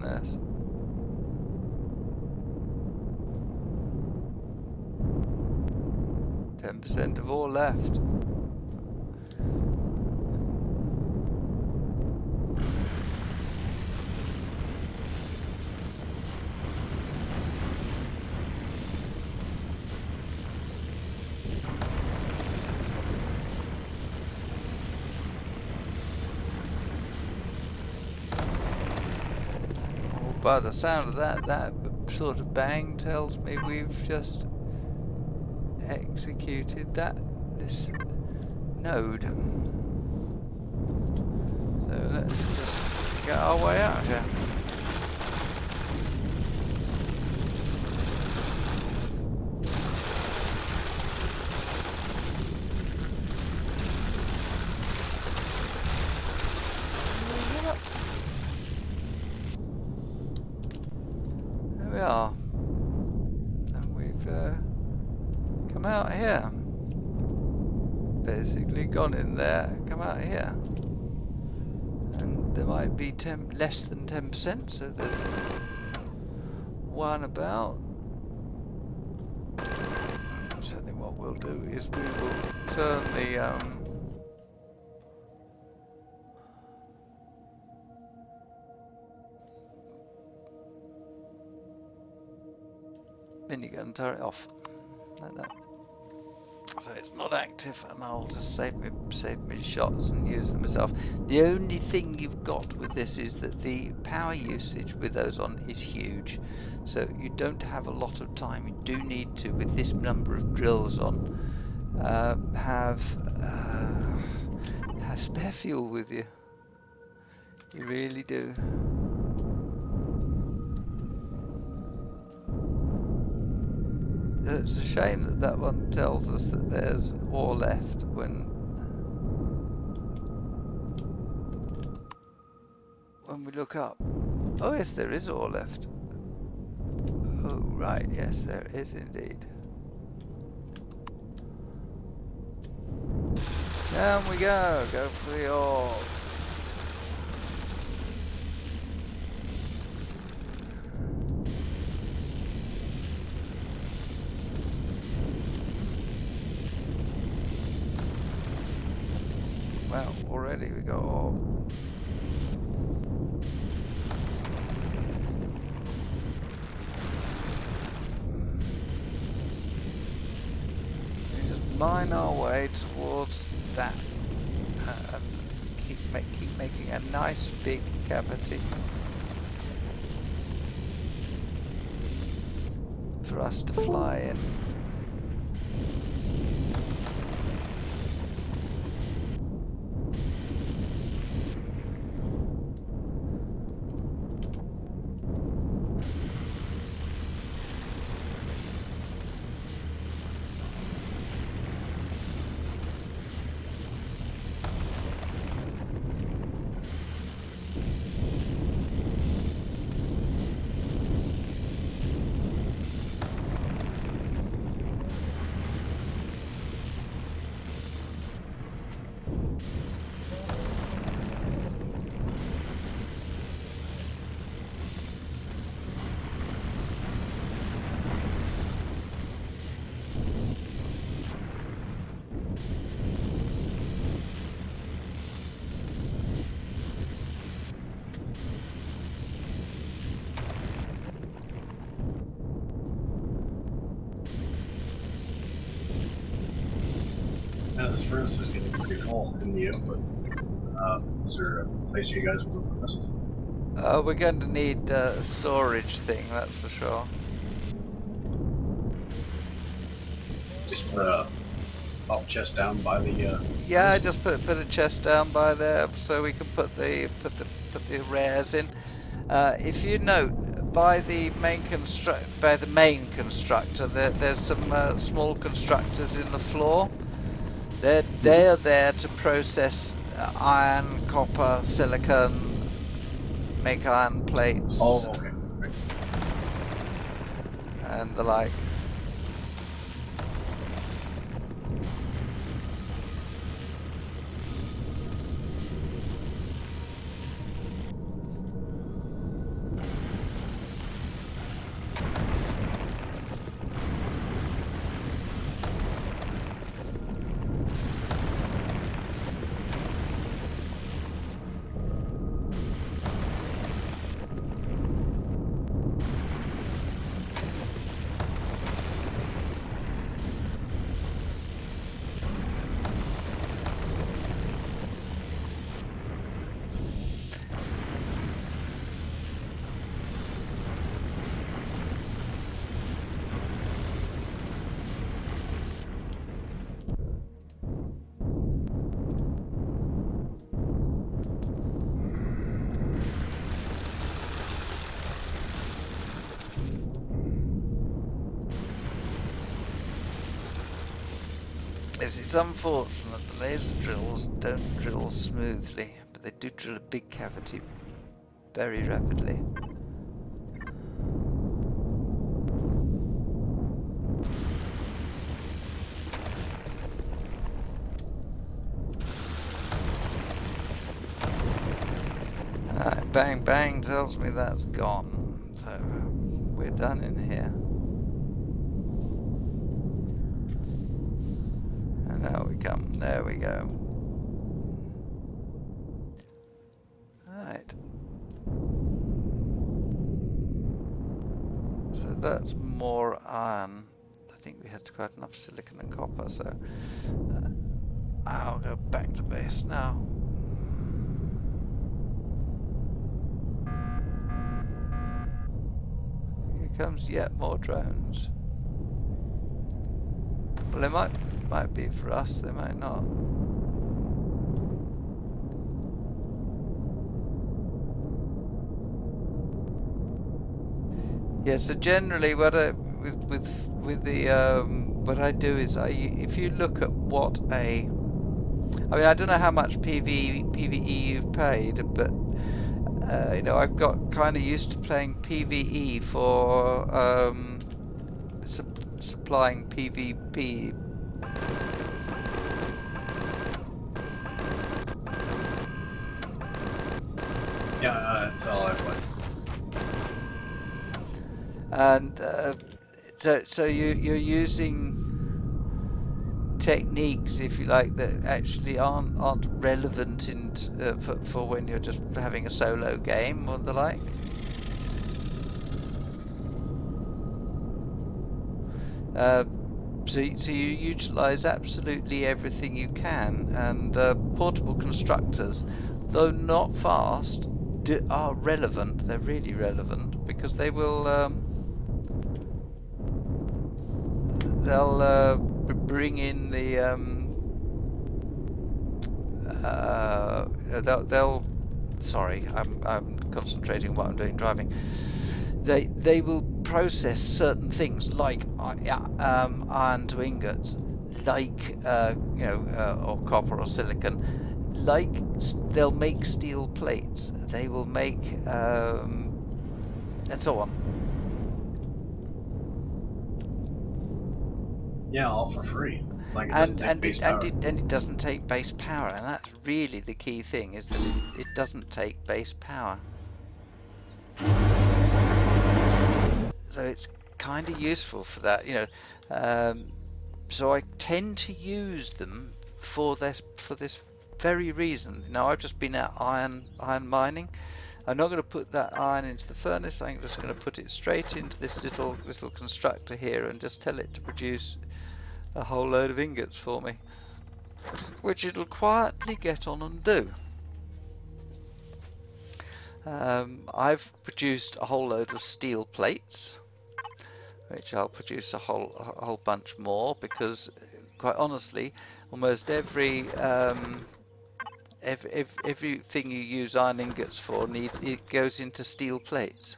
than this. %10 of ore left. By the sound of that sort of bang tells me we've just executed this node. So let's just get our way out here. There we are. And we've come out here. Basically gone in there and come out here. And there might be less than 10%, so there's one about. So I think what we'll do is we will turn the minigun turret off, like that. So it's not active, and I'll just save me shots and use them myself. The only thing you've got with this is that the power usage with those on is huge, so you don't have a lot of time. You do need to, with this number of drills on, have spare fuel with you. You really do. It's a shame that that one tells us that there's ore left when we look up. Oh yes, there is ore left. Oh right, yes, there is indeed. Down we go for the ore. Well, already we got ore. We just mine our way towards that and keep making a nice big cavity for us to fly in. Now this furnace is getting pretty full in the output. Is there a place you guys would put this? We're going to need a storage thing, that's for sure. Just put a up chest down by the. Yeah, I just put a chest down by there so we can put the rares in. If you note, by the main constructor, there's some small constructors in the floor. They're there to process iron, copper, silicon, make iron plates. Oh, okay. Right. And the like. It's unfortunate the laser drills don't drill smoothly, but they do drill a big cavity very rapidly. Alright, bang bang tells me that's gone, so we're done in here. And now we come, there we go. Alright. So that's more iron. I think we had quite enough silicon and copper, so I'll go back to base now. Here comes yet more drones. Well, they might be for us, they might not. Yeah, so generally what what I do is if you look at what I mean, I don't know how much PvE you've paid, but you know, I've got kind of used to playing PvE for supplying PvP. Yeah, that's all I play. And so you're using techniques, if you like, that actually aren't relevant in for when you're just having a solo game or the like. So you utilize absolutely everything you can, and portable constructors, though not fast, are relevant. They're really relevant because they will they'll bring in the they'll sorry, I'm concentrating on what I'm doing driving. They will process certain things like iron to ingots, like you know, or copper or silicon, like they'll make steel plates. They will make and so on. Yeah, all for free. Like And it doesn't take base power, and that's really the key thing, is that it doesn't take base power. So it's kind of useful for that, you know. So I tend to use them for this very reason. Now, I've just been out iron mining. I'm not going to put that iron into the furnace. I'm just going to put it straight into this little constructor here and just tell it to produce a whole load of ingots for me, which it'll quietly get on and do. I've produced a whole load of steel plates, which I'll produce a whole bunch more, because quite honestly, almost everything you use iron ingots for it goes into steel plates.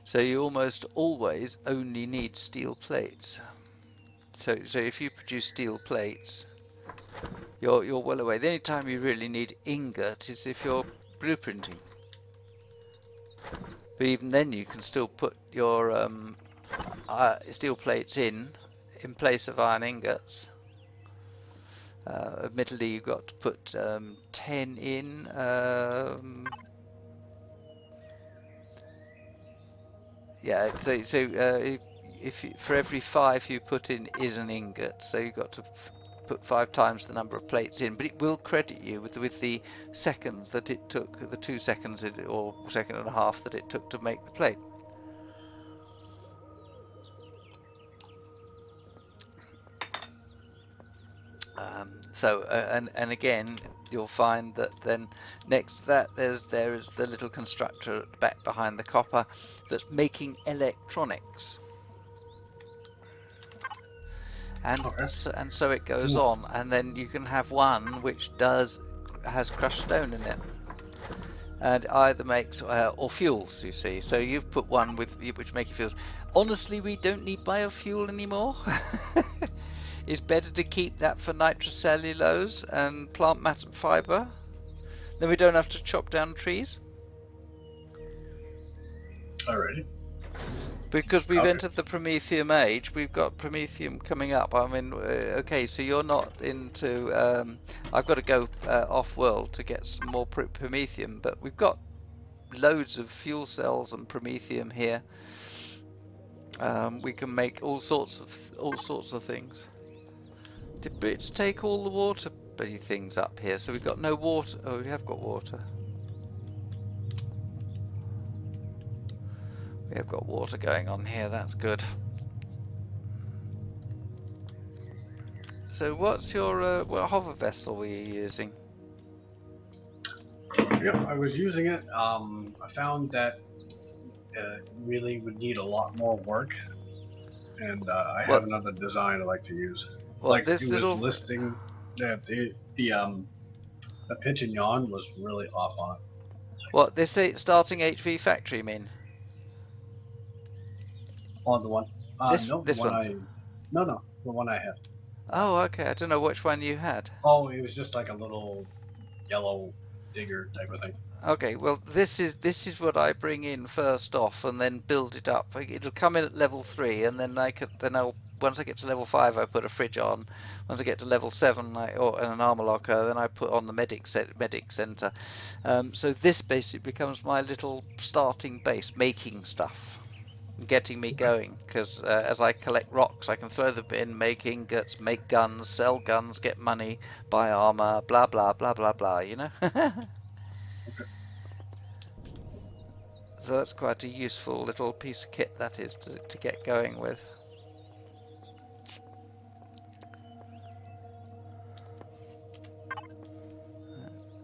So you almost always only need steel plates. So if you produce steel plates, you're well away. The only time you really need ingot is if you're blueprinting. But even then, you can still put your steel plates in place of iron ingots. Admittedly, you've got to put 10 in. Yeah, so for every 5 you put in is an ingot, so you've got to put 5 times the number of plates in. But it will credit you with the seconds that it took, the 2 seconds or second and a half that it took to make the plate. And again, you'll find that then next to that there is the little constructor back behind the copper that's making electronics, and so it goes on, and then you can have one which has crushed stone in it, and either makes or fuels. You see, so you've put one which makes fuels. Honestly, we don't need biofuel anymore. It's better to keep that for nitrocellulose and plant matter fiber. Then we don't have to chop down trees. Alrighty. Because we've Okay. entered the Prometheum age, we've got Prometheum coming up. I mean, okay, so you're not into. I've got to go off-world to get some more Prometheum, but we've got loads of fuel cells and Prometheum here. We can make all sorts of things. Did Brits take all the water things up here? So we've got no water. Oh, we have got water. We have got water going on here. That's good. So what's your what hover vessel were you using? Yep, I was using it. I found that really would need a lot more work, and I have another design I like to use. What, Like this it was little? listing that the pitch and yawn was really off on it. What, this starting HV factory, you mean? On the one, This no, this one? no, the one I had. Oh, okay. I don't know which one you had. Oh, it was just like a little yellow digger type of thing. Okay, well this is what I bring in first off, and then build it up. It'll come in at level 3, and then I'll once I get to level 5, I put a fridge on. Once I get to level 7, and an armor locker, then I put on the medic center. So this basically becomes my little starting base, making stuff, getting me going. Because as I collect rocks, I can throw them in, make ingots, make guns, sell guns, get money, buy armor, blah blah blah blah blah. You know. So that's quite a useful little piece of kit, that is, to get going with.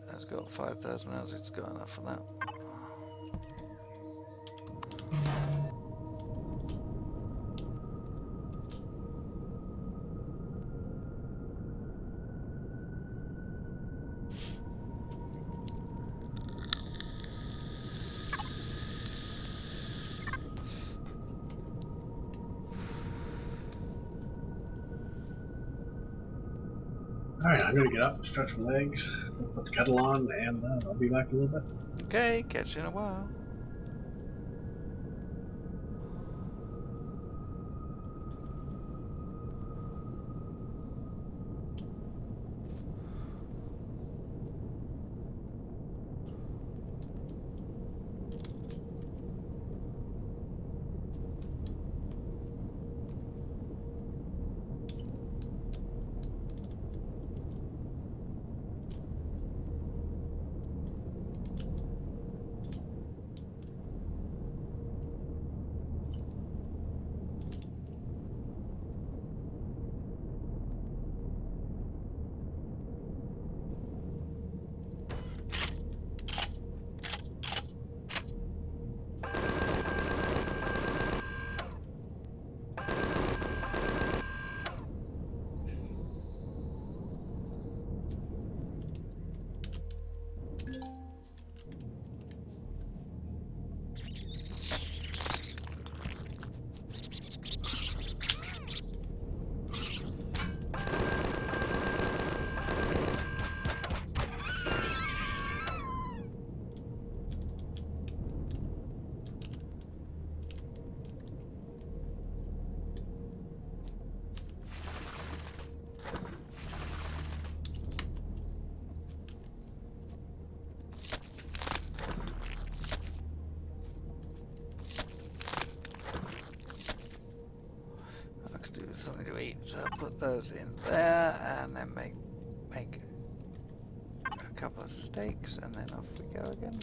That's got 5,000 hours, it's got enough for that. Alright, I'm gonna get up, stretch my legs, put the kettle on, and I'll be back in a little bit. Okay, catch you in a while. Something to eat, so I'll put those in there, and then make a couple of steaks, and then off we go again.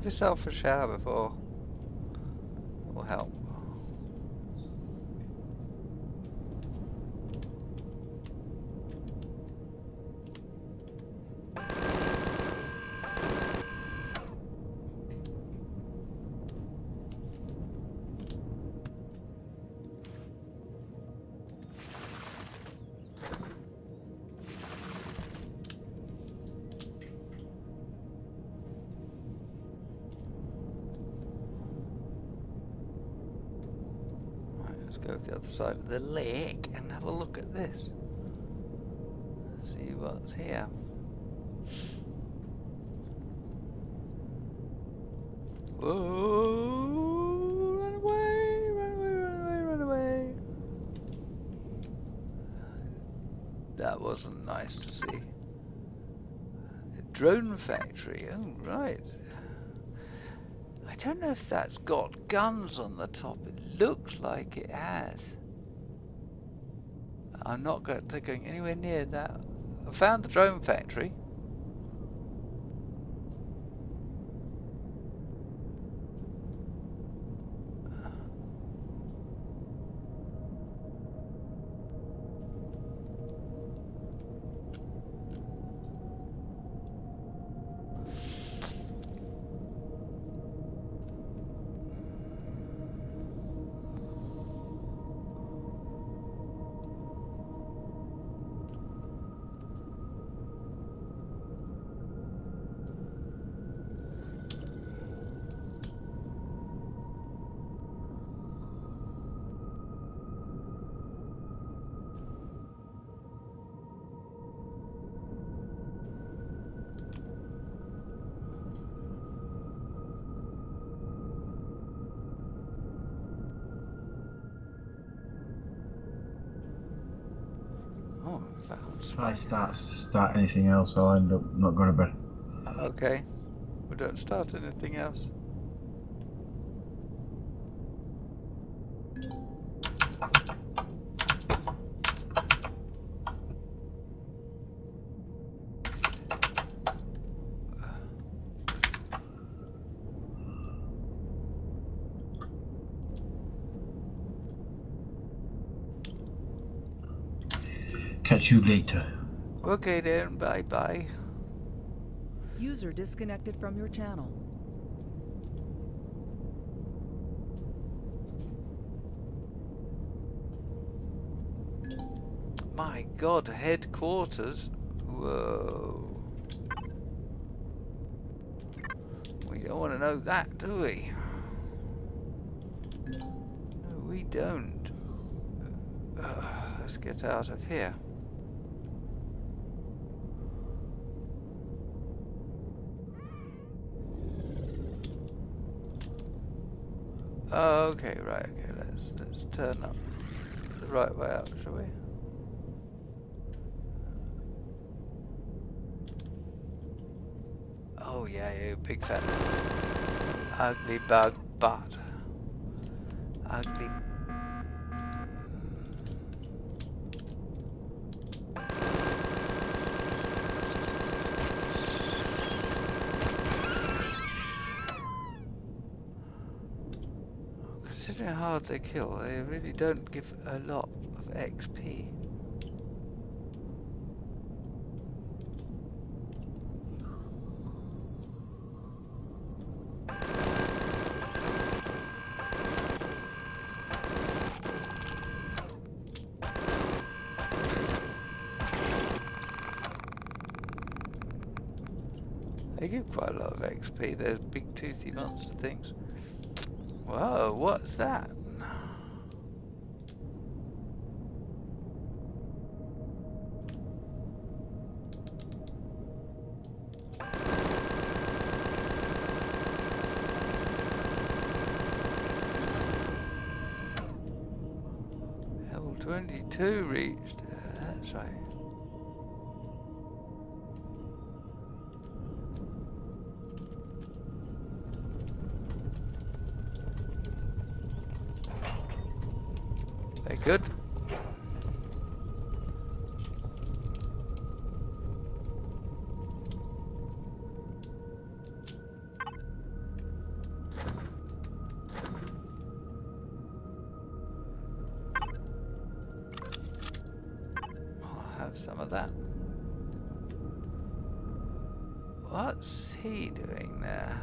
yourself a shower before. It will help. Go to the other side of the lake and have a look at this. See what's here. Whoa! Run away! Run away! Run away! Run away! That wasn't nice to see. A drone factory. Oh right. I don't know if that's got guns on the top. It looks like it has. I'm not going anywhere near that. I found the drone factory. Oh, found If I start anything else, I'll end up not going to bed. Okay. We don't start anything else. Catch you later. Okay then, bye bye. User disconnected from your channel. My God, headquarters. Whoa. We don't want to know that, do we? No, we don't. Let's get out of here. Okay, right. Okay, let's turn up the right way out, shall we? Oh yeah, you big fat ugly bug butt. Ugly. Considering how hard they kill, they really don't give a lot of XP. They give quite a lot of XP, those big toothy monster things. Whoa, what's that? Level 22 reached. That's right. Very good. some of that. What's he doing there?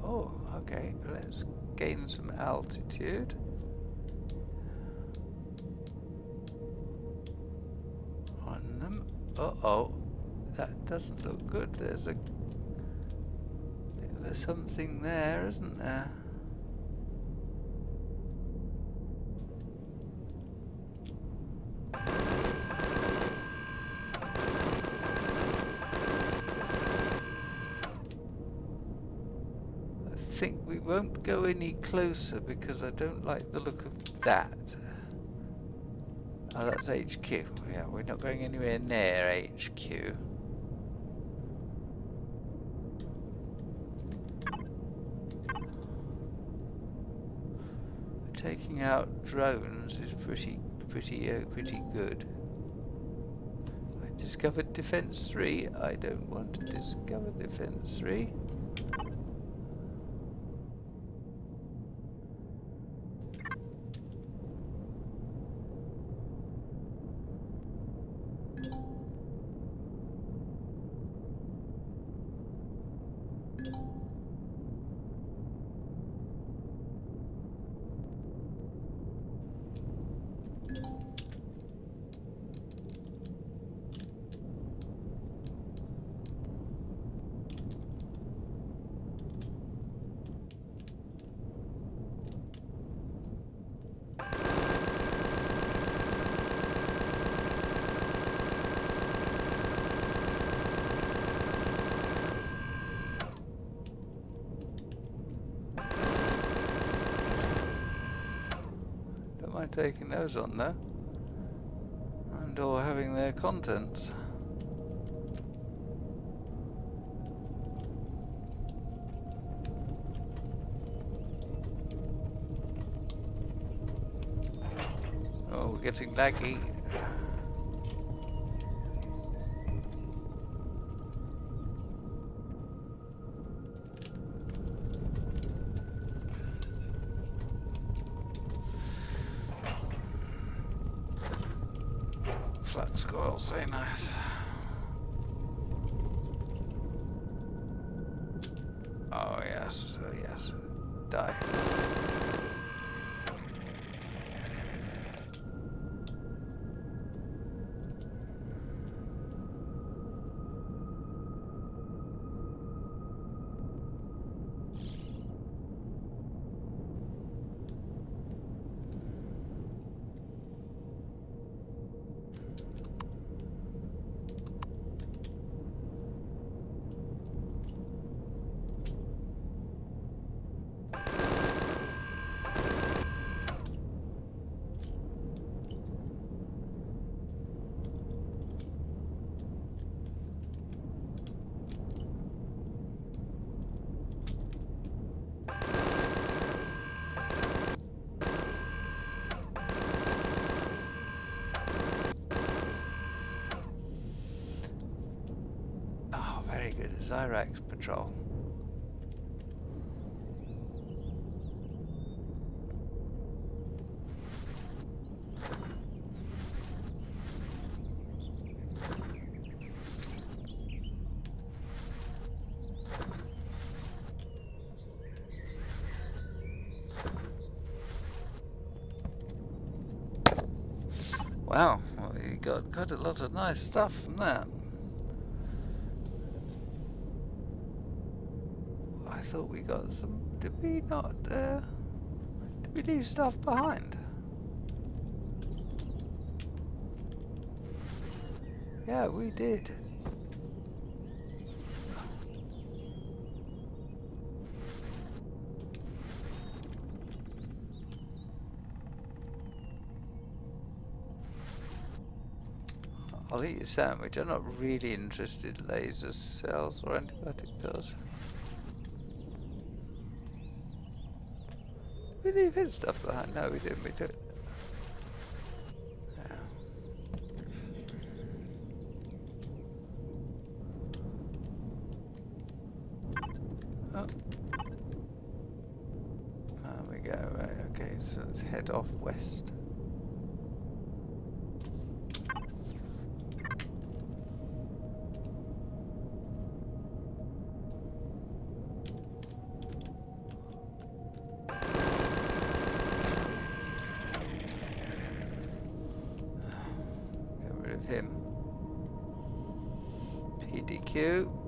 Oh, okay, let's gain some altitude. On them. Uh-oh, that doesn't look good. There's something there, isn't there? I think we won't go any closer because I don't like the look of that. Oh, that's HQ. Yeah, we're not going anywhere near HQ. Taking out drones is pretty good. I discovered Defense 3. I don't want to discover Defense 3. Don't mind taking those on though, and or having their contents. Oh, we're getting laggy. Flux coils, very nice. Oh yes, oh yes. Die. Very good, Zyrax patrol. Wow, well, you got quite a lot of nice stuff from that. I thought we got some. Did we not? Did we leave stuff behind? Yeah, we did. I'll eat your sandwich. I'm not really interested in laser cells or antibiotic pills. We leave his stuff behind? No, we didn't. We did. Yeah. Oh. There we go. Right. Okay. So let's head off west. Thank you.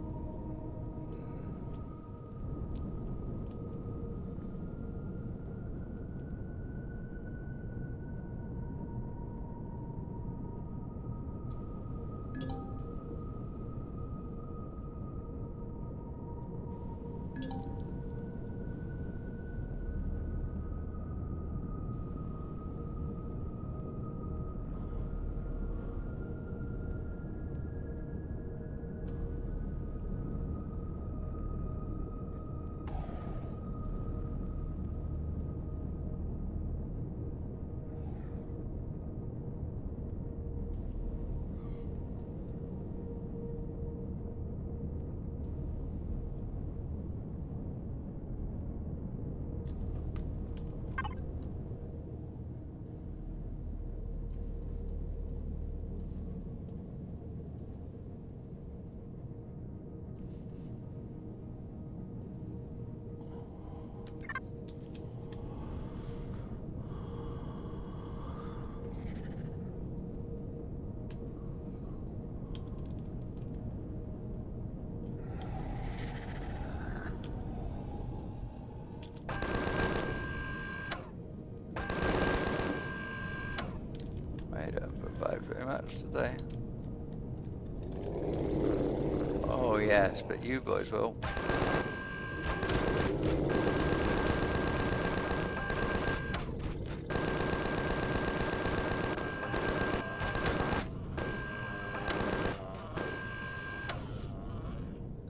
They don't provide very much today. Oh yes, but you boys will.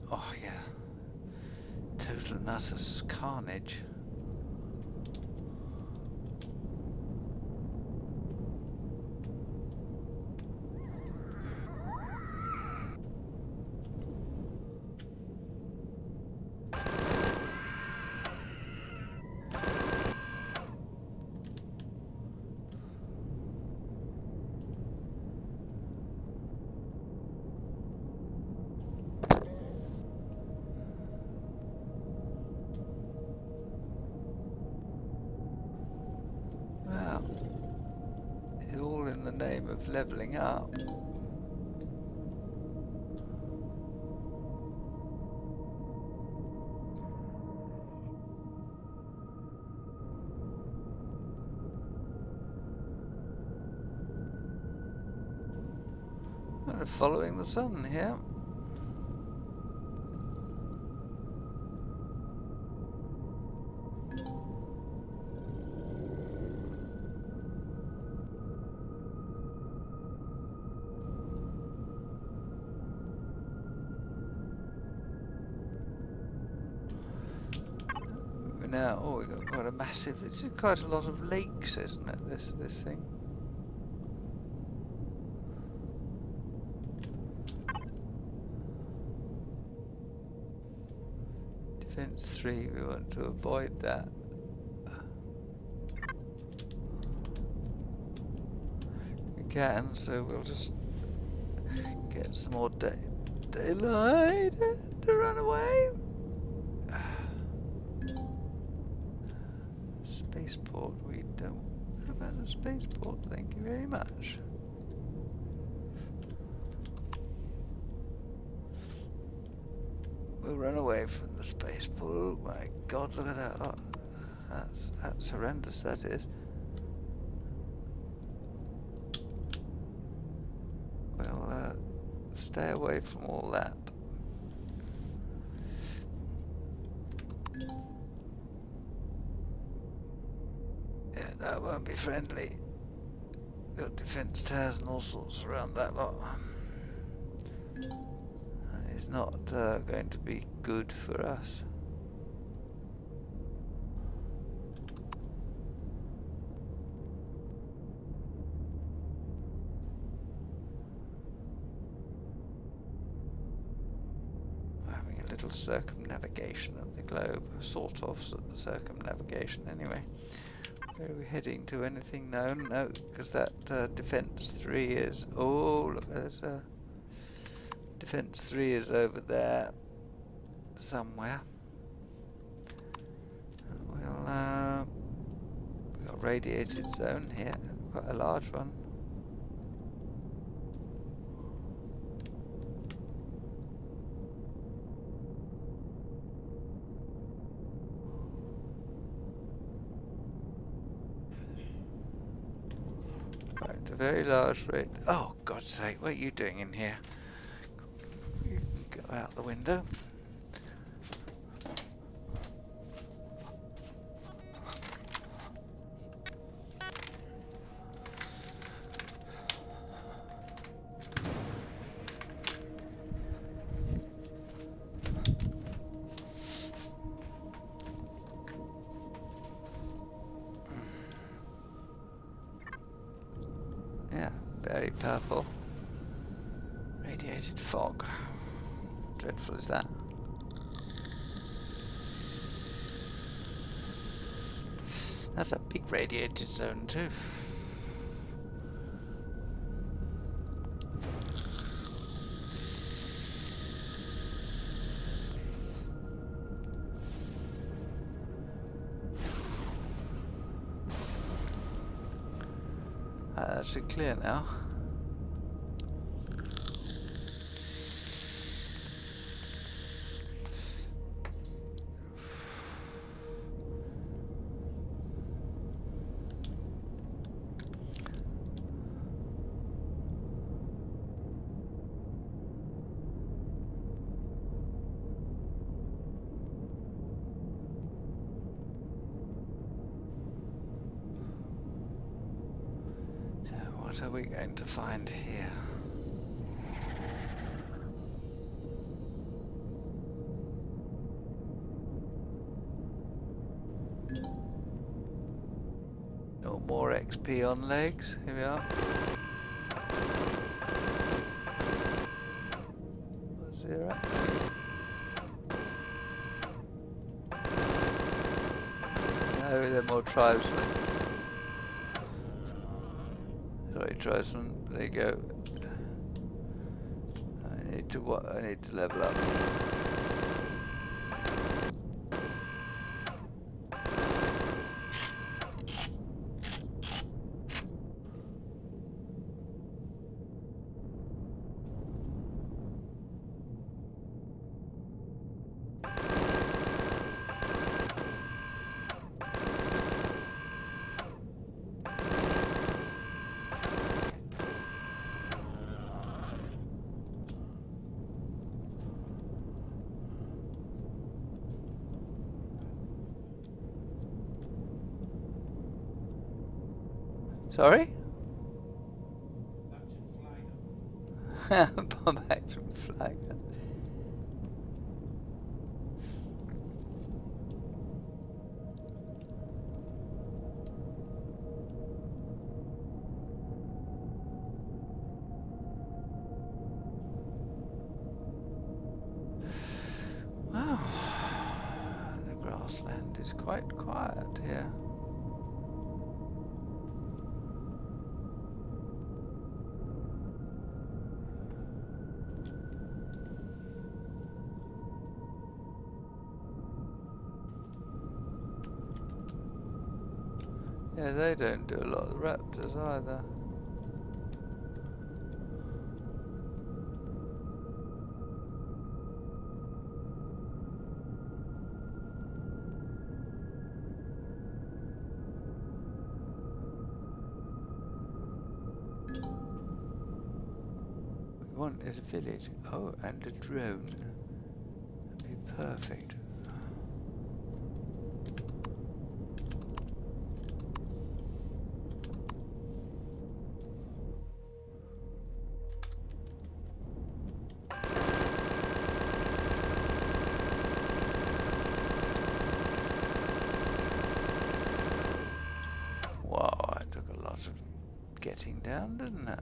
Oh yeah. Total and utter carnage. Well, it's all in the name of leveling up. And following the sun here. Now, oh, we've got quite a massive. It's quite a lot of lakes, isn't it? This thing. Defense 3. We want to avoid that. We can, so we'll just get some more daylight to run away. Spaceport, we don't. What about the spaceport? Thank you very much. We'll run away from the spaceport. Oh my God, look at that! Oh, that's horrendous. That is. We'll stay away from all that. Yeah, that won't be friendly. Got defense towers and all sorts around that lot. That is not going to be good for us. We're having a little circumnavigation of the globe, sort of circumnavigation anyway. Where are we heading to? Anything known? No, because that defense 3 is. Oh, look, there's a defense 3 is over there somewhere. We've got a radiated zone here, quite a large one. very large rate. Oh, God's sake, what are you doing in here? You can go out the window. Yeah, very purple. Radiated fog. Dreadful is that. That's a big radiated zone too. That should clear now. So what are we going to find here? No more XP on legs. Here we are. 0. No, they're more tribesmen. Sorry, tribesmen. There you go. I need to what? I need to level up. Sorry? Bomb action flag. Wow, the grassland is quite quiet here. Yeah, they don't do a lot of raptors either. We want is a village. Oh, and a drone. That'd be perfect. Wow, that took a lot of getting down, didn't it?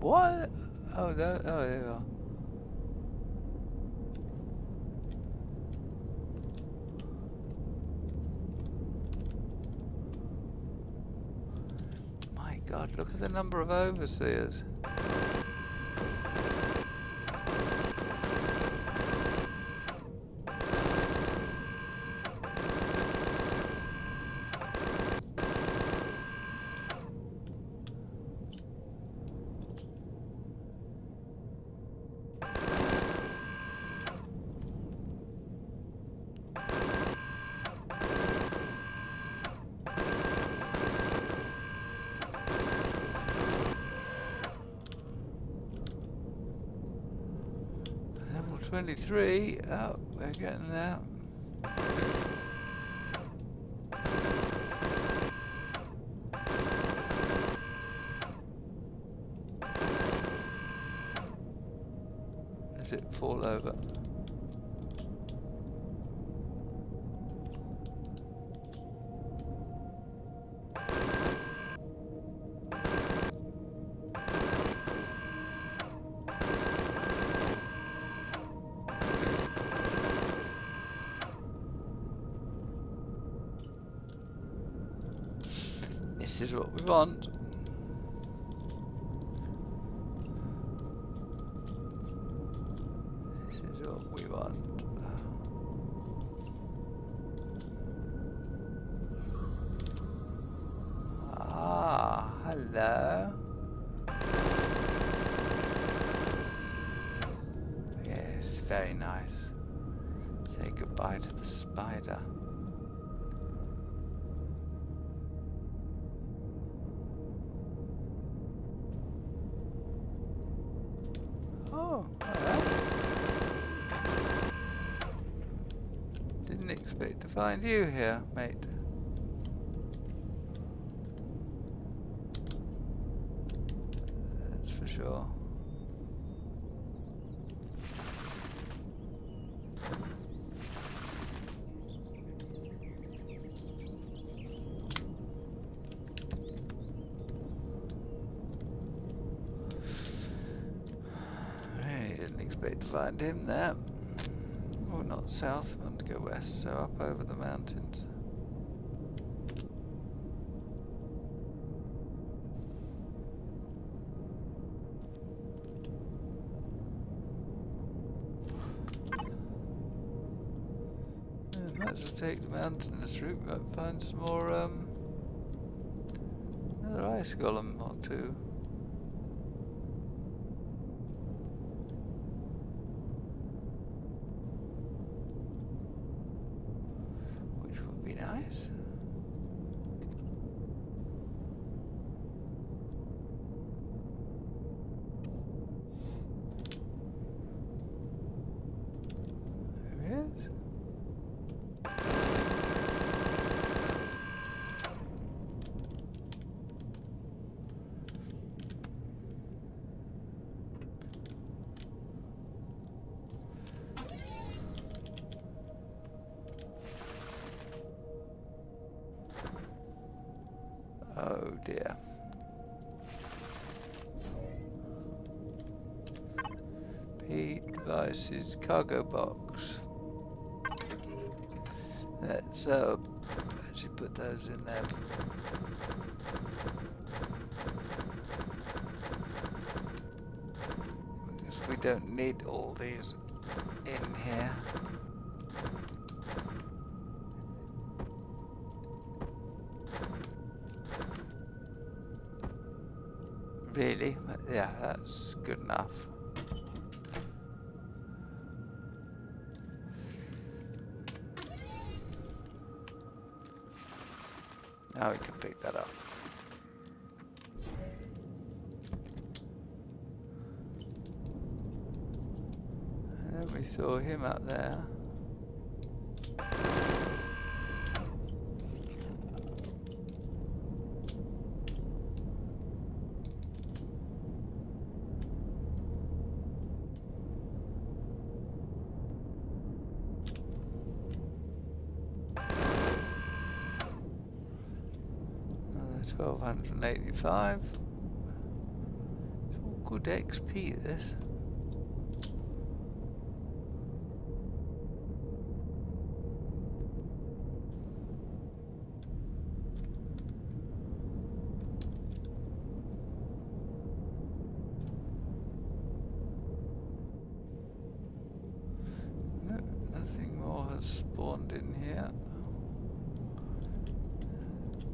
What? Oh, there you are. God, look at the number of overseers. Level 23. Oh, we're getting there. Let it fall over. This is what we want. This is what we want. Ah, hello. Yes, very nice. Say goodbye to the spider. Oh, hello. Didn't expect to find you here, mate. That's for sure. I didn't expect to find him there. Oh, not south, I want to go west, so up over the mountains. Yeah, might as well take the mountainous route, might find some more, another ice golem or two. Which would be nice. There he is. Oh dear. P devices cargo box. Let's actually put those in there. Because we don't need all these in here. Really? Yeah, that's good enough. Now we can pick that up. And we saw him up there. Another 1285. It's all good XP, this. around in here.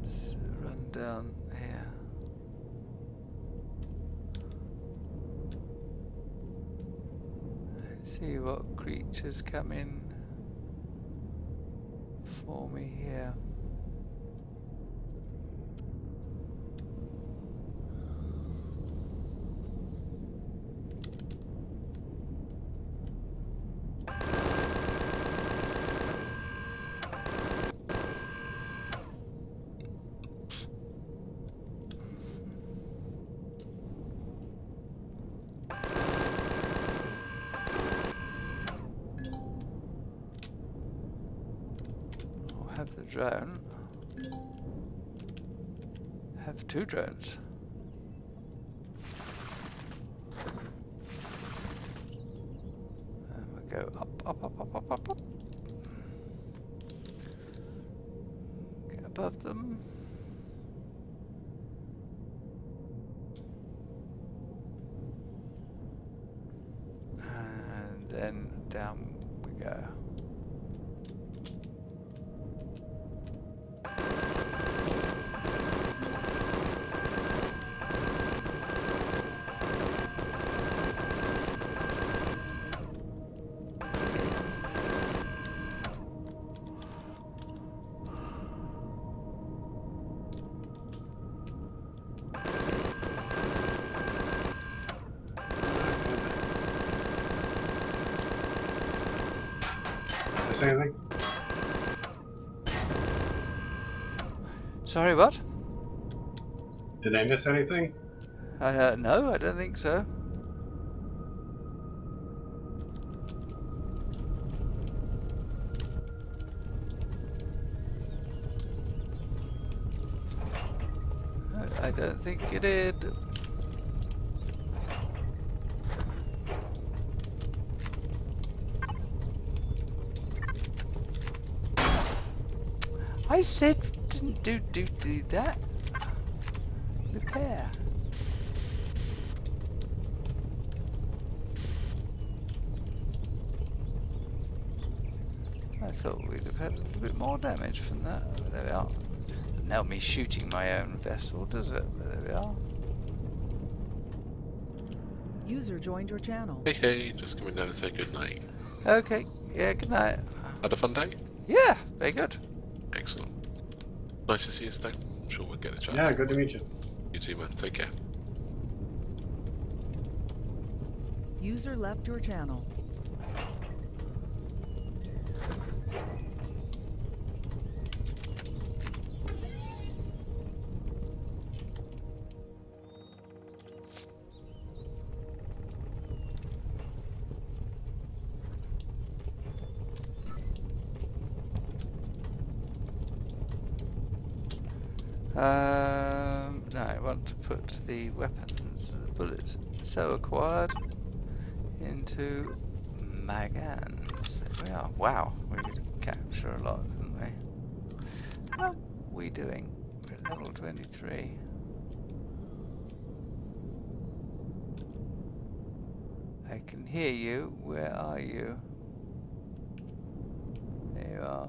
Let's run down here. See what creatures come in for me here. Have the drone. Have 2 drones. And we go up. Get above them. And then down we go. Miss anything? Sorry, what? Did I miss anything? No, I don't think so. I don't think you did. I said didn't do that. Repair. I thought we'd have had a little bit more damage from that. Oh, there we are. Doesn't help me shooting my own vessel, does it? But there we are. User joined your channel. Hey, just coming down to say good night. Okay. Yeah. Good night. Had a fun day? Yeah. Very good. Excellent. Nice to see you, Stone. I'm sure we'll get a chance. Yeah, good to meet you. You too, man. Take care. User left your channel. No, I want to put the weapons, the bullets so acquired into magans. There we are. Wow, we did capture a lot, didn't we? How are we doing? We're at level 23. I can hear you. Where are you? There you are.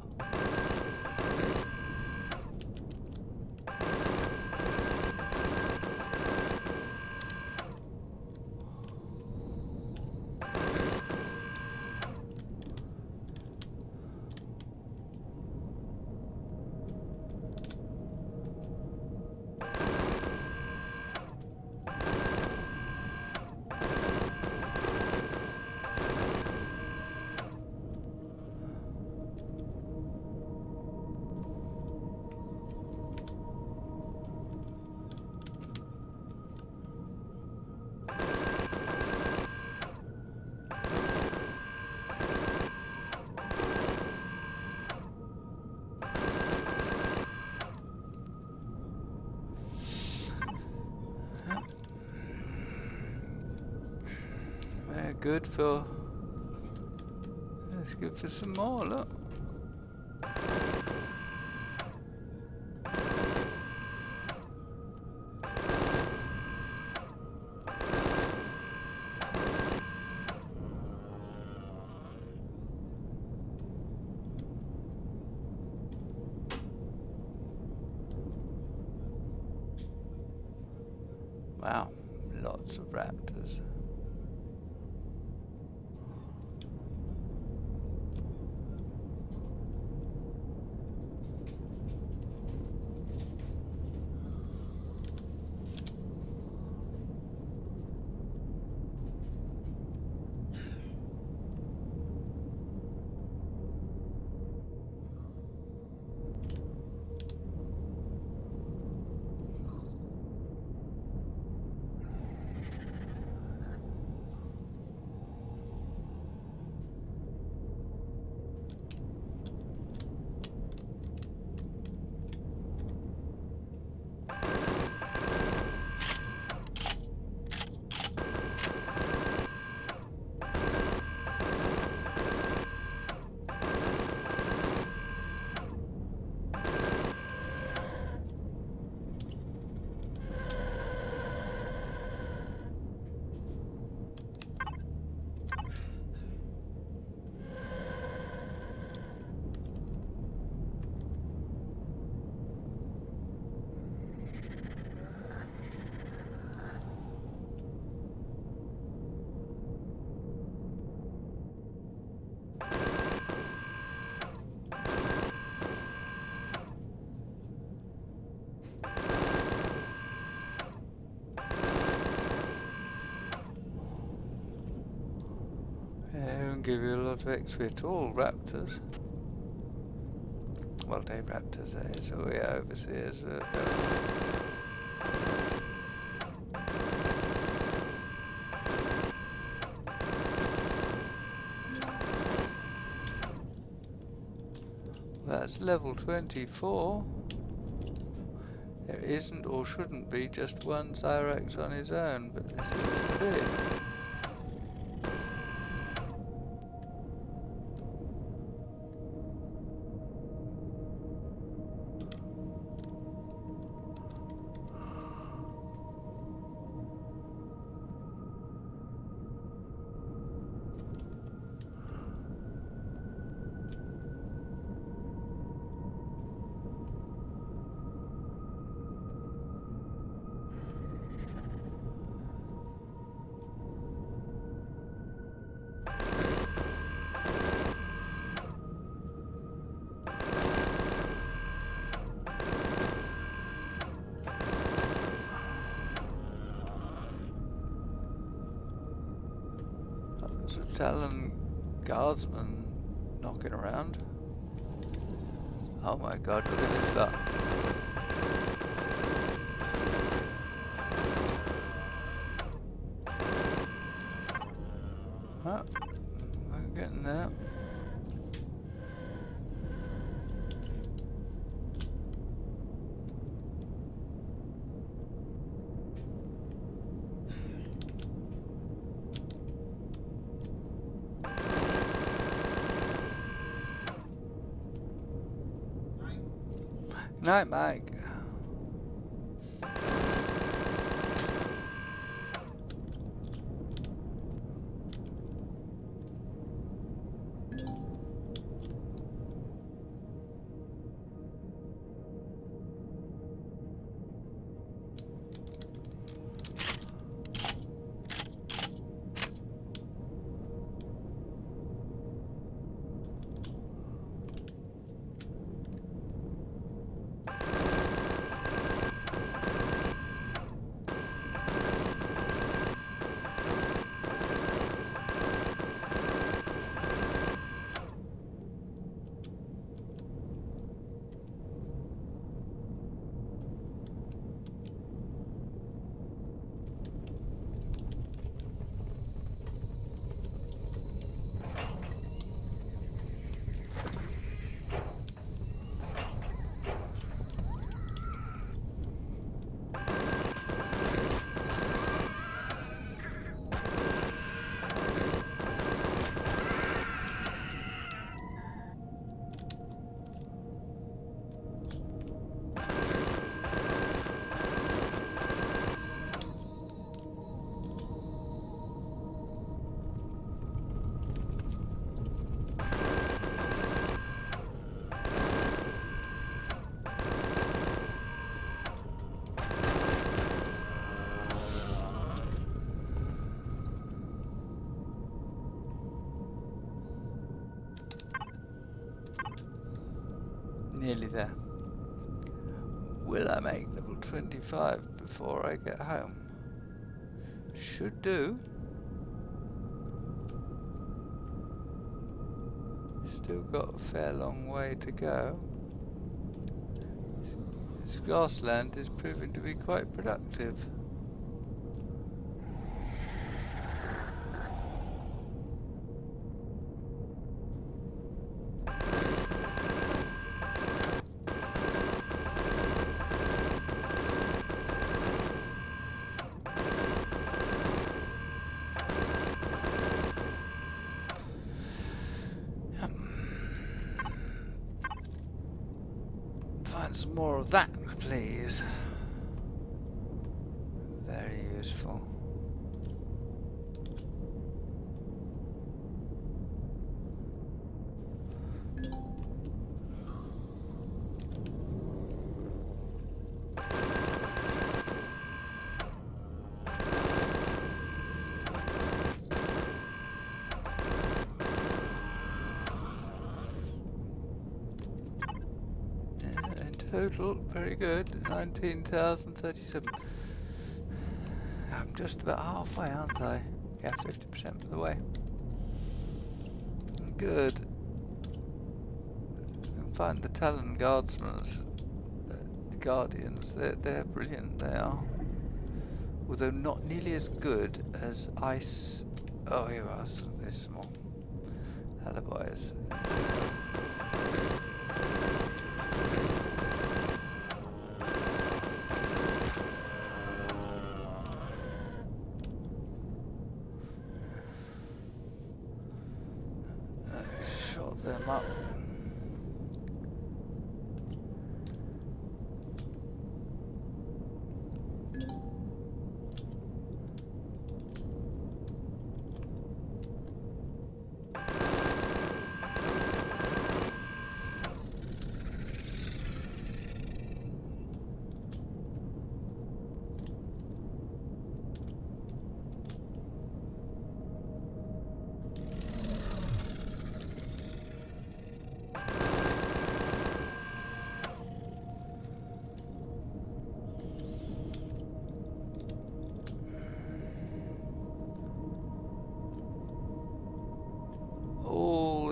They're good for. That's good for some more. Look. Wow, lots of raptors. Yeah, they don't give you a lot of XP at all, raptors. Well, day raptors, that is. Oh yeah, overseers. That's level 24. There isn't or shouldn't be just one Cyrax on his own, but there seems to be. There's a Talon guardsman knocking around. Oh my god, look at this lot. Oh, I'm getting there. Night, Mike. Nearly there. Will I make level 25 before I get home? Should do. Still got a fair long way to go. This grassland is proving to be quite productive. Find some more of that, please. Very useful. Total, very good. 19,037. I'm just about halfway, aren't I? Yeah, 50% of the way. Good. And find the Talon Guardsmen, Guardians. They're brilliant. They are. Although not nearly as good as Ice. Oh, here are some. There's some more alibis. Shot them up.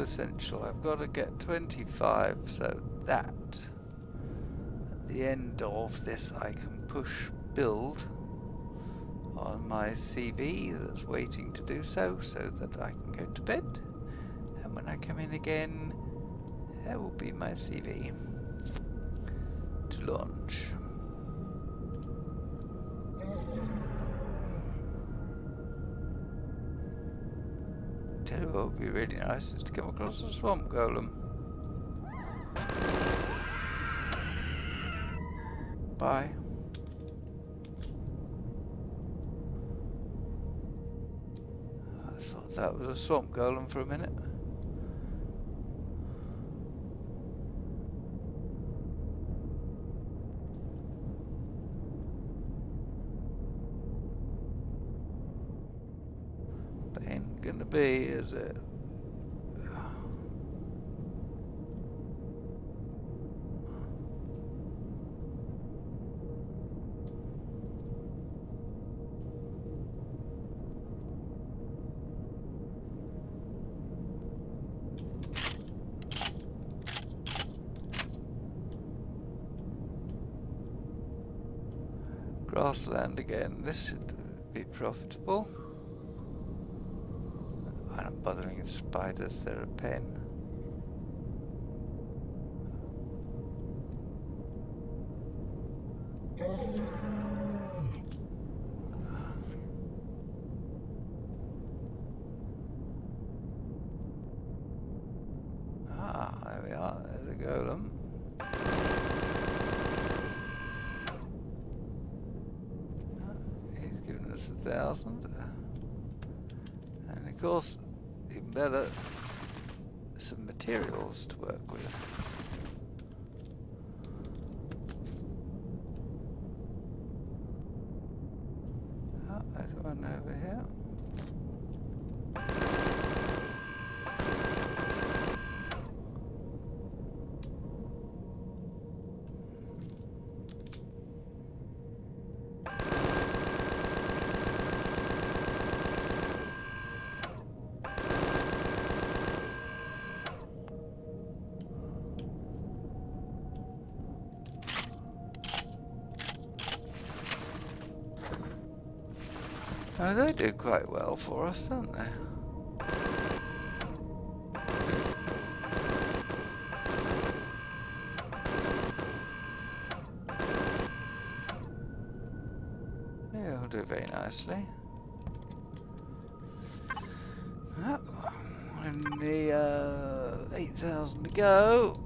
Essential. I've got to get 25 so that at the end of this I can push build on my CV that's waiting to do so that I can go to bed, and when I come in again there will be my CV to launch. Tell you what would be really nice is to come across a swamp golem. Bye. I thought that was a swamp golem for a minute. But ain't gonna be, is it? Grassland again. This should be profitable. I'm not bothering with spiders, they're a pain. Ah, there we are, there's a golem. He's given us 1,000. And of course, even better, some materials to work with. Oh, there's one over here. Oh, they do quite well for us, don't they? Yeah, will do very nicely. Yep. Only 8,000 to go.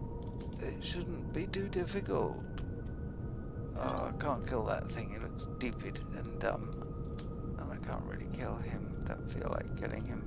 It shouldn't be too difficult. Oh, I can't kill that thing. It looks stupid and dumb. And I can't really kill him. Don't feel like killing him.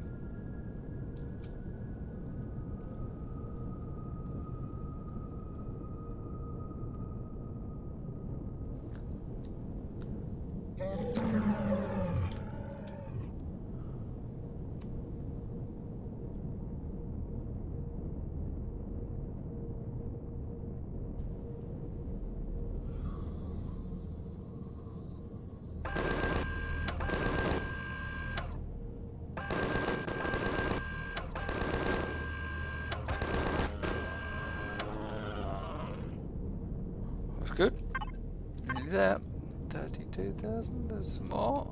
That's good. Nearly there. 32,000. There's some more.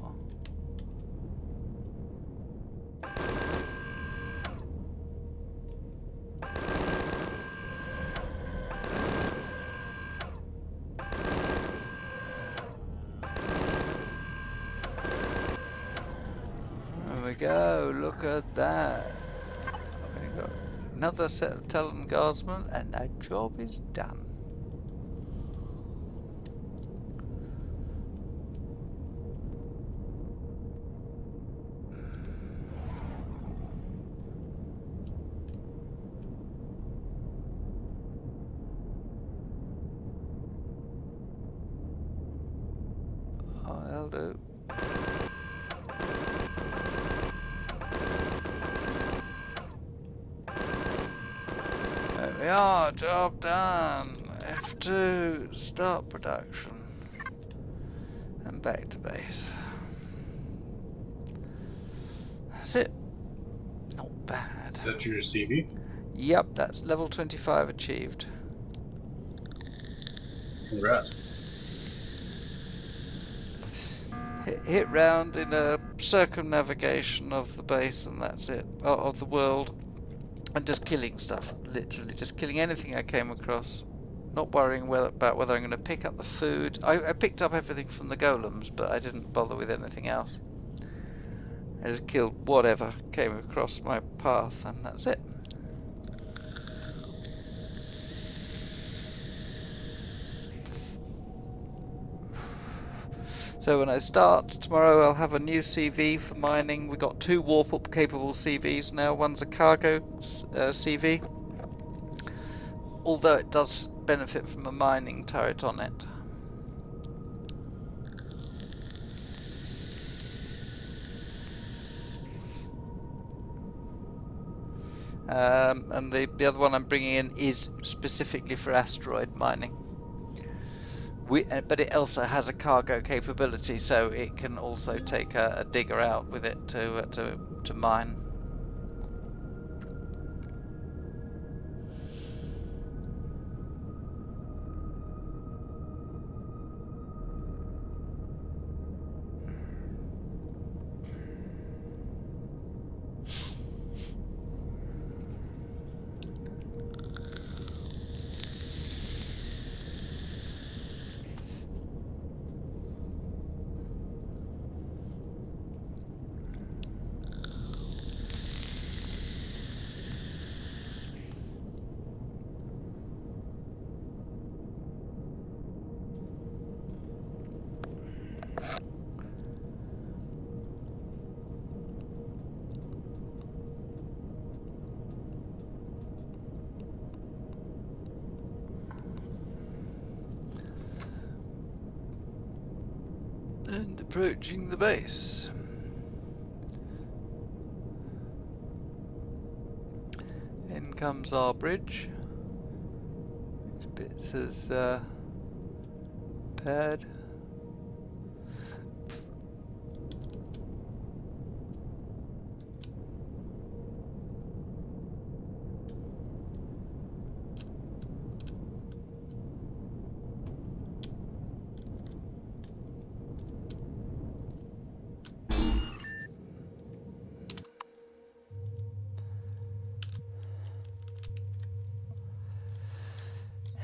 There we go. Look at that. I've only got another set of Talon Guardsmen, and that job is done. Oh, that'll do. There we are, job done. F2, start production. And back to base. That's it. Not bad. Is that your CV? Yep, that's level 25 achieved. Congrats. Hit round in a circumnavigation of the base, and that's it. Of the world. And just killing stuff. Literally, just killing anything I came across. Not worrying about whether I'm going to pick up the food. I picked up everything from the golems, but I didn't bother with anything else. I just killed whatever came across my path, and that's it. So when I start tomorrow, I'll have a new CV for mining. We've got 2 warp-up capable CVs now. One's a cargo CV, although it does benefit from a mining turret on it. And the other one I'm bringing in is specifically for asteroid mining. But it also has a cargo capability, so it can also take a digger out with it to mine. And approaching the base. In comes our bridge. Which bits is paired.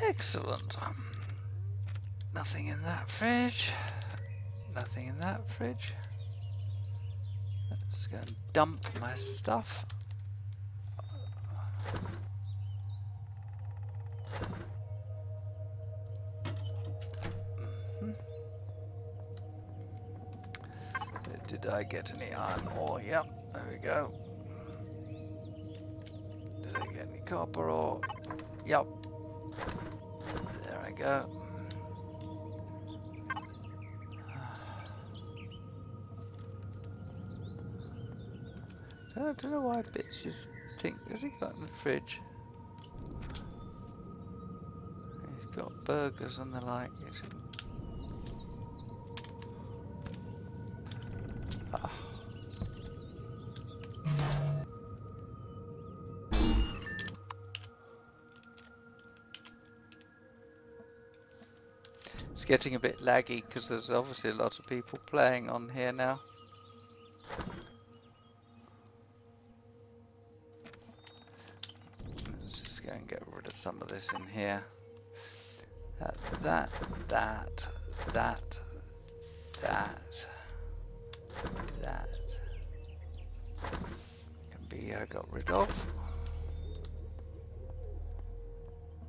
Excellent. Nothing in that fridge. Nothing in that fridge. Let's go and dump my stuff. Did I get any iron ore? Yep, there we go. Did I get any copper ore? Yep. There I go. I don't know why Bits is has he got in the fridge? He's got burgers and the like. Ah. It's getting a bit laggy because there's obviously a lot of people playing on here now. Let's just go and get rid of some of this in here. That can be got rid of.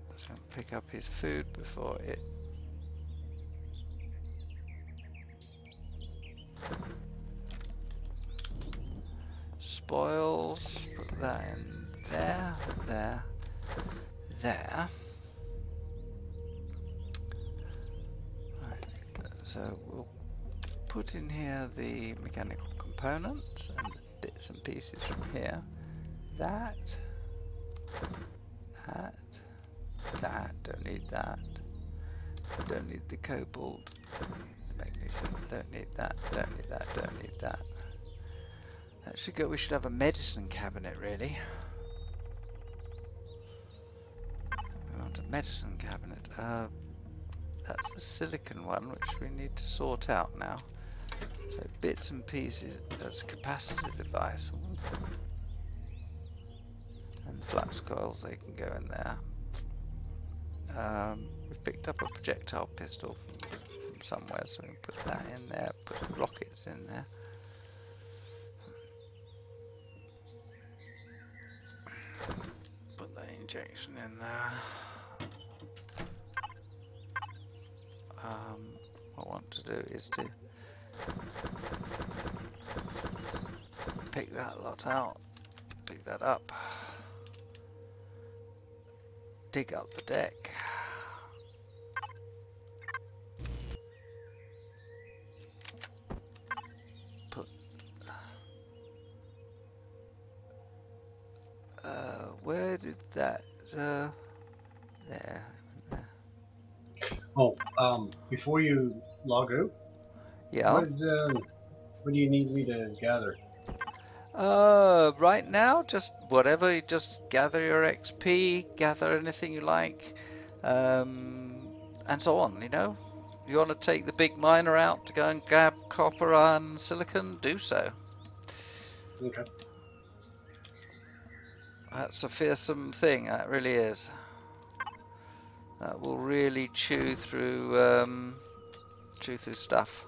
Let's go and pick up his food before it spoils. Put that in there, there. Right. So we'll put in here the mechanical components and the bits and pieces from here. That, don't need that. Don't need the cobalt. Magnesium, don't need that, don't need that, don't need that. That should go, we should have a medicine cabinet really. We want a medicine cabinet. That's the silicon one which we need to sort out now. So bits and pieces, that's a capacitor device. And flux coils, they can go in there. We've picked up a projectile pistol from somewhere, so we can put that in there, put the rockets in there. Put the injection in there. What I want to do is to pick that lot out, pick that up, dig up the deck. Put where did that there. Oh, before you log out, Yeah. what do you need me to gather? Right now, just whatever. You just gather your XP, gather anything you like, and so on. You know, you want to take the big miner out to go and grab copper, iron, silicon, do so. Okay. That's a fearsome thing. That really is. That will really chew through stuff.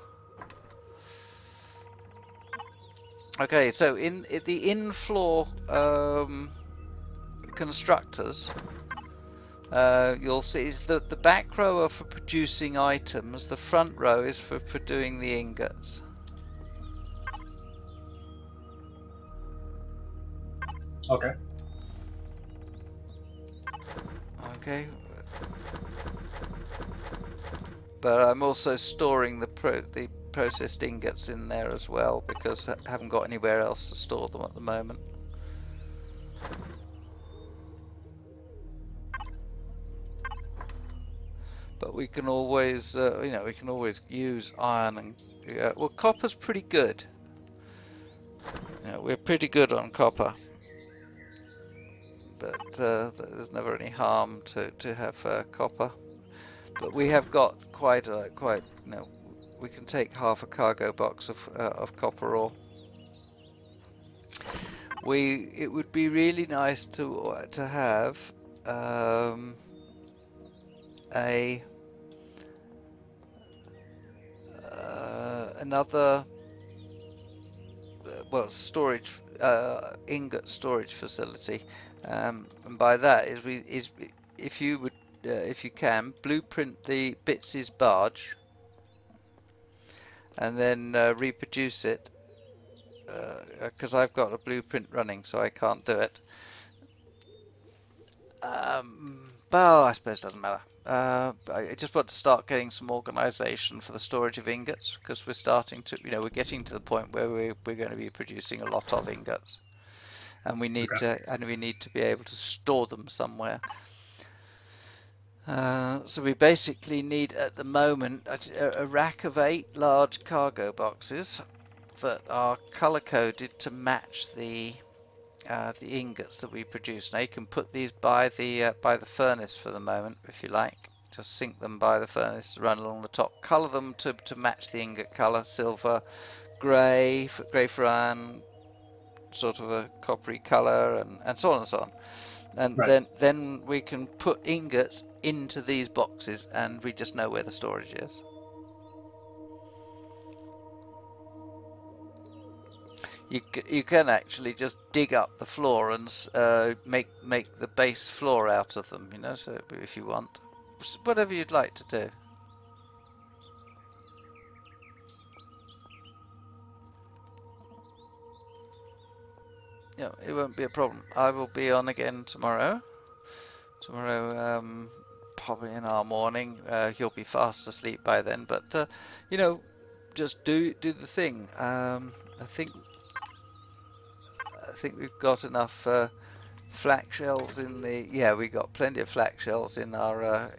Okay, so in the in-floor constructors, you'll see is that the back row are for producing items, the front row is for doing the ingots. Okay. Okay. But I'm also storing the processed ingots in there as well because I haven't got anywhere else to store them at the moment. But we can always, you know, we can always use iron and well, copper's pretty good. You know, we're pretty good on copper, but there's never any harm to have copper. But we have got quite, you know, we can take half a cargo box of copper ore. It would be really nice to have a another well, storage ingot storage facility, and by that is if you would if you can blueprint the Bits's barge and then reproduce it, because I've got a blueprint running, so I can't do it. But I suppose it doesn't matter. I just want to start getting some organisation for the storage of ingots, because we're starting to, we're getting to the point where we're going to be producing a lot of ingots, and we need to be able to store them somewhere. So we basically need at the moment a rack of 8 large cargo boxes that are color coded to match the ingots that we produce. Now you can put these by the furnace for the moment if you like. Just sink them by the furnace, run along the top, color them to match the ingot color: silver, grey for iron, sort of a coppery color, and so on and so on. And then we can put ingots into these boxes, and we just know where the storage is. You can actually just dig up the floor and make the base floor out of them, so if you want, whatever you'd like to do. Yeah, it won't be a problem. I will be on again tomorrow. Probably in our morning. You'll be fast asleep by then, but just do the thing. I think we've got enough flak shells in the. Yeah, we got plenty of flak shells in our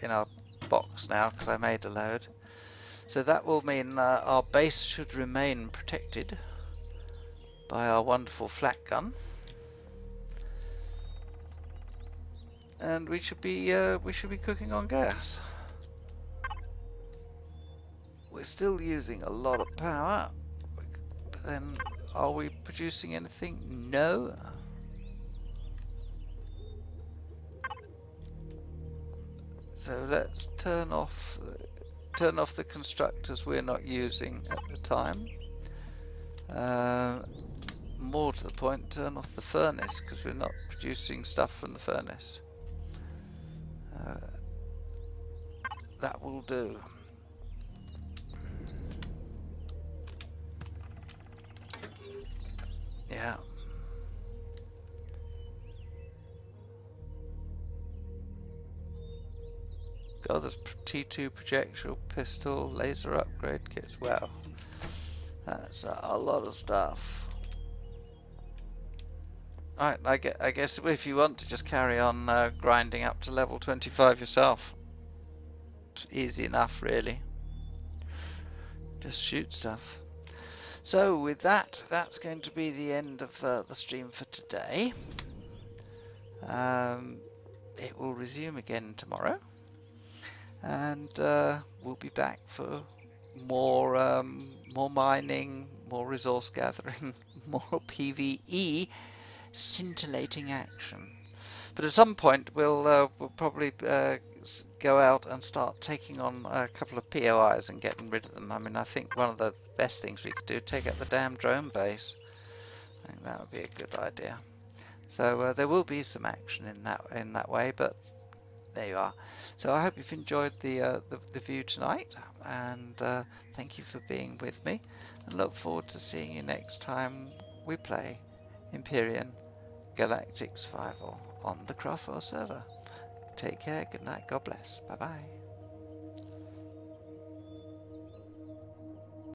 box now, because I made a load. So that will mean our base should remain protected by our wonderful flak gun, and we should be cooking on gas. We're still using a lot of power, but then are we producing anything? No. So let's turn off the constructors we're not using at the time. More to the point, turn off the furnace, because we're not producing stuff from the furnace. That will do. Yeah. God, there's T2 projectile pistol, laser upgrade kits. Wow, that's a lot of stuff. Alright, I guess if you want to just carry on grinding up to level 25 yourself, it's easy enough, really. Just shoot stuff. So with that, that's going to be the end of the stream for today. It will resume again tomorrow, and we'll be back for more mining, more resource gathering, more PvE, scintillating action. But at some point we'll probably go out and start taking on a couple of POIs and getting rid of them. I mean, I think one of the best things we could do, take out the damn drone base. I think that would be a good idea. So there will be some action in that way, but there you are. So I hope you've enjoyed the view tonight, and thank you for being with me, and look forward to seeing you next time we play Empyrion Galactic Survival on the Craftworld server. Take care, good night, God bless, bye bye.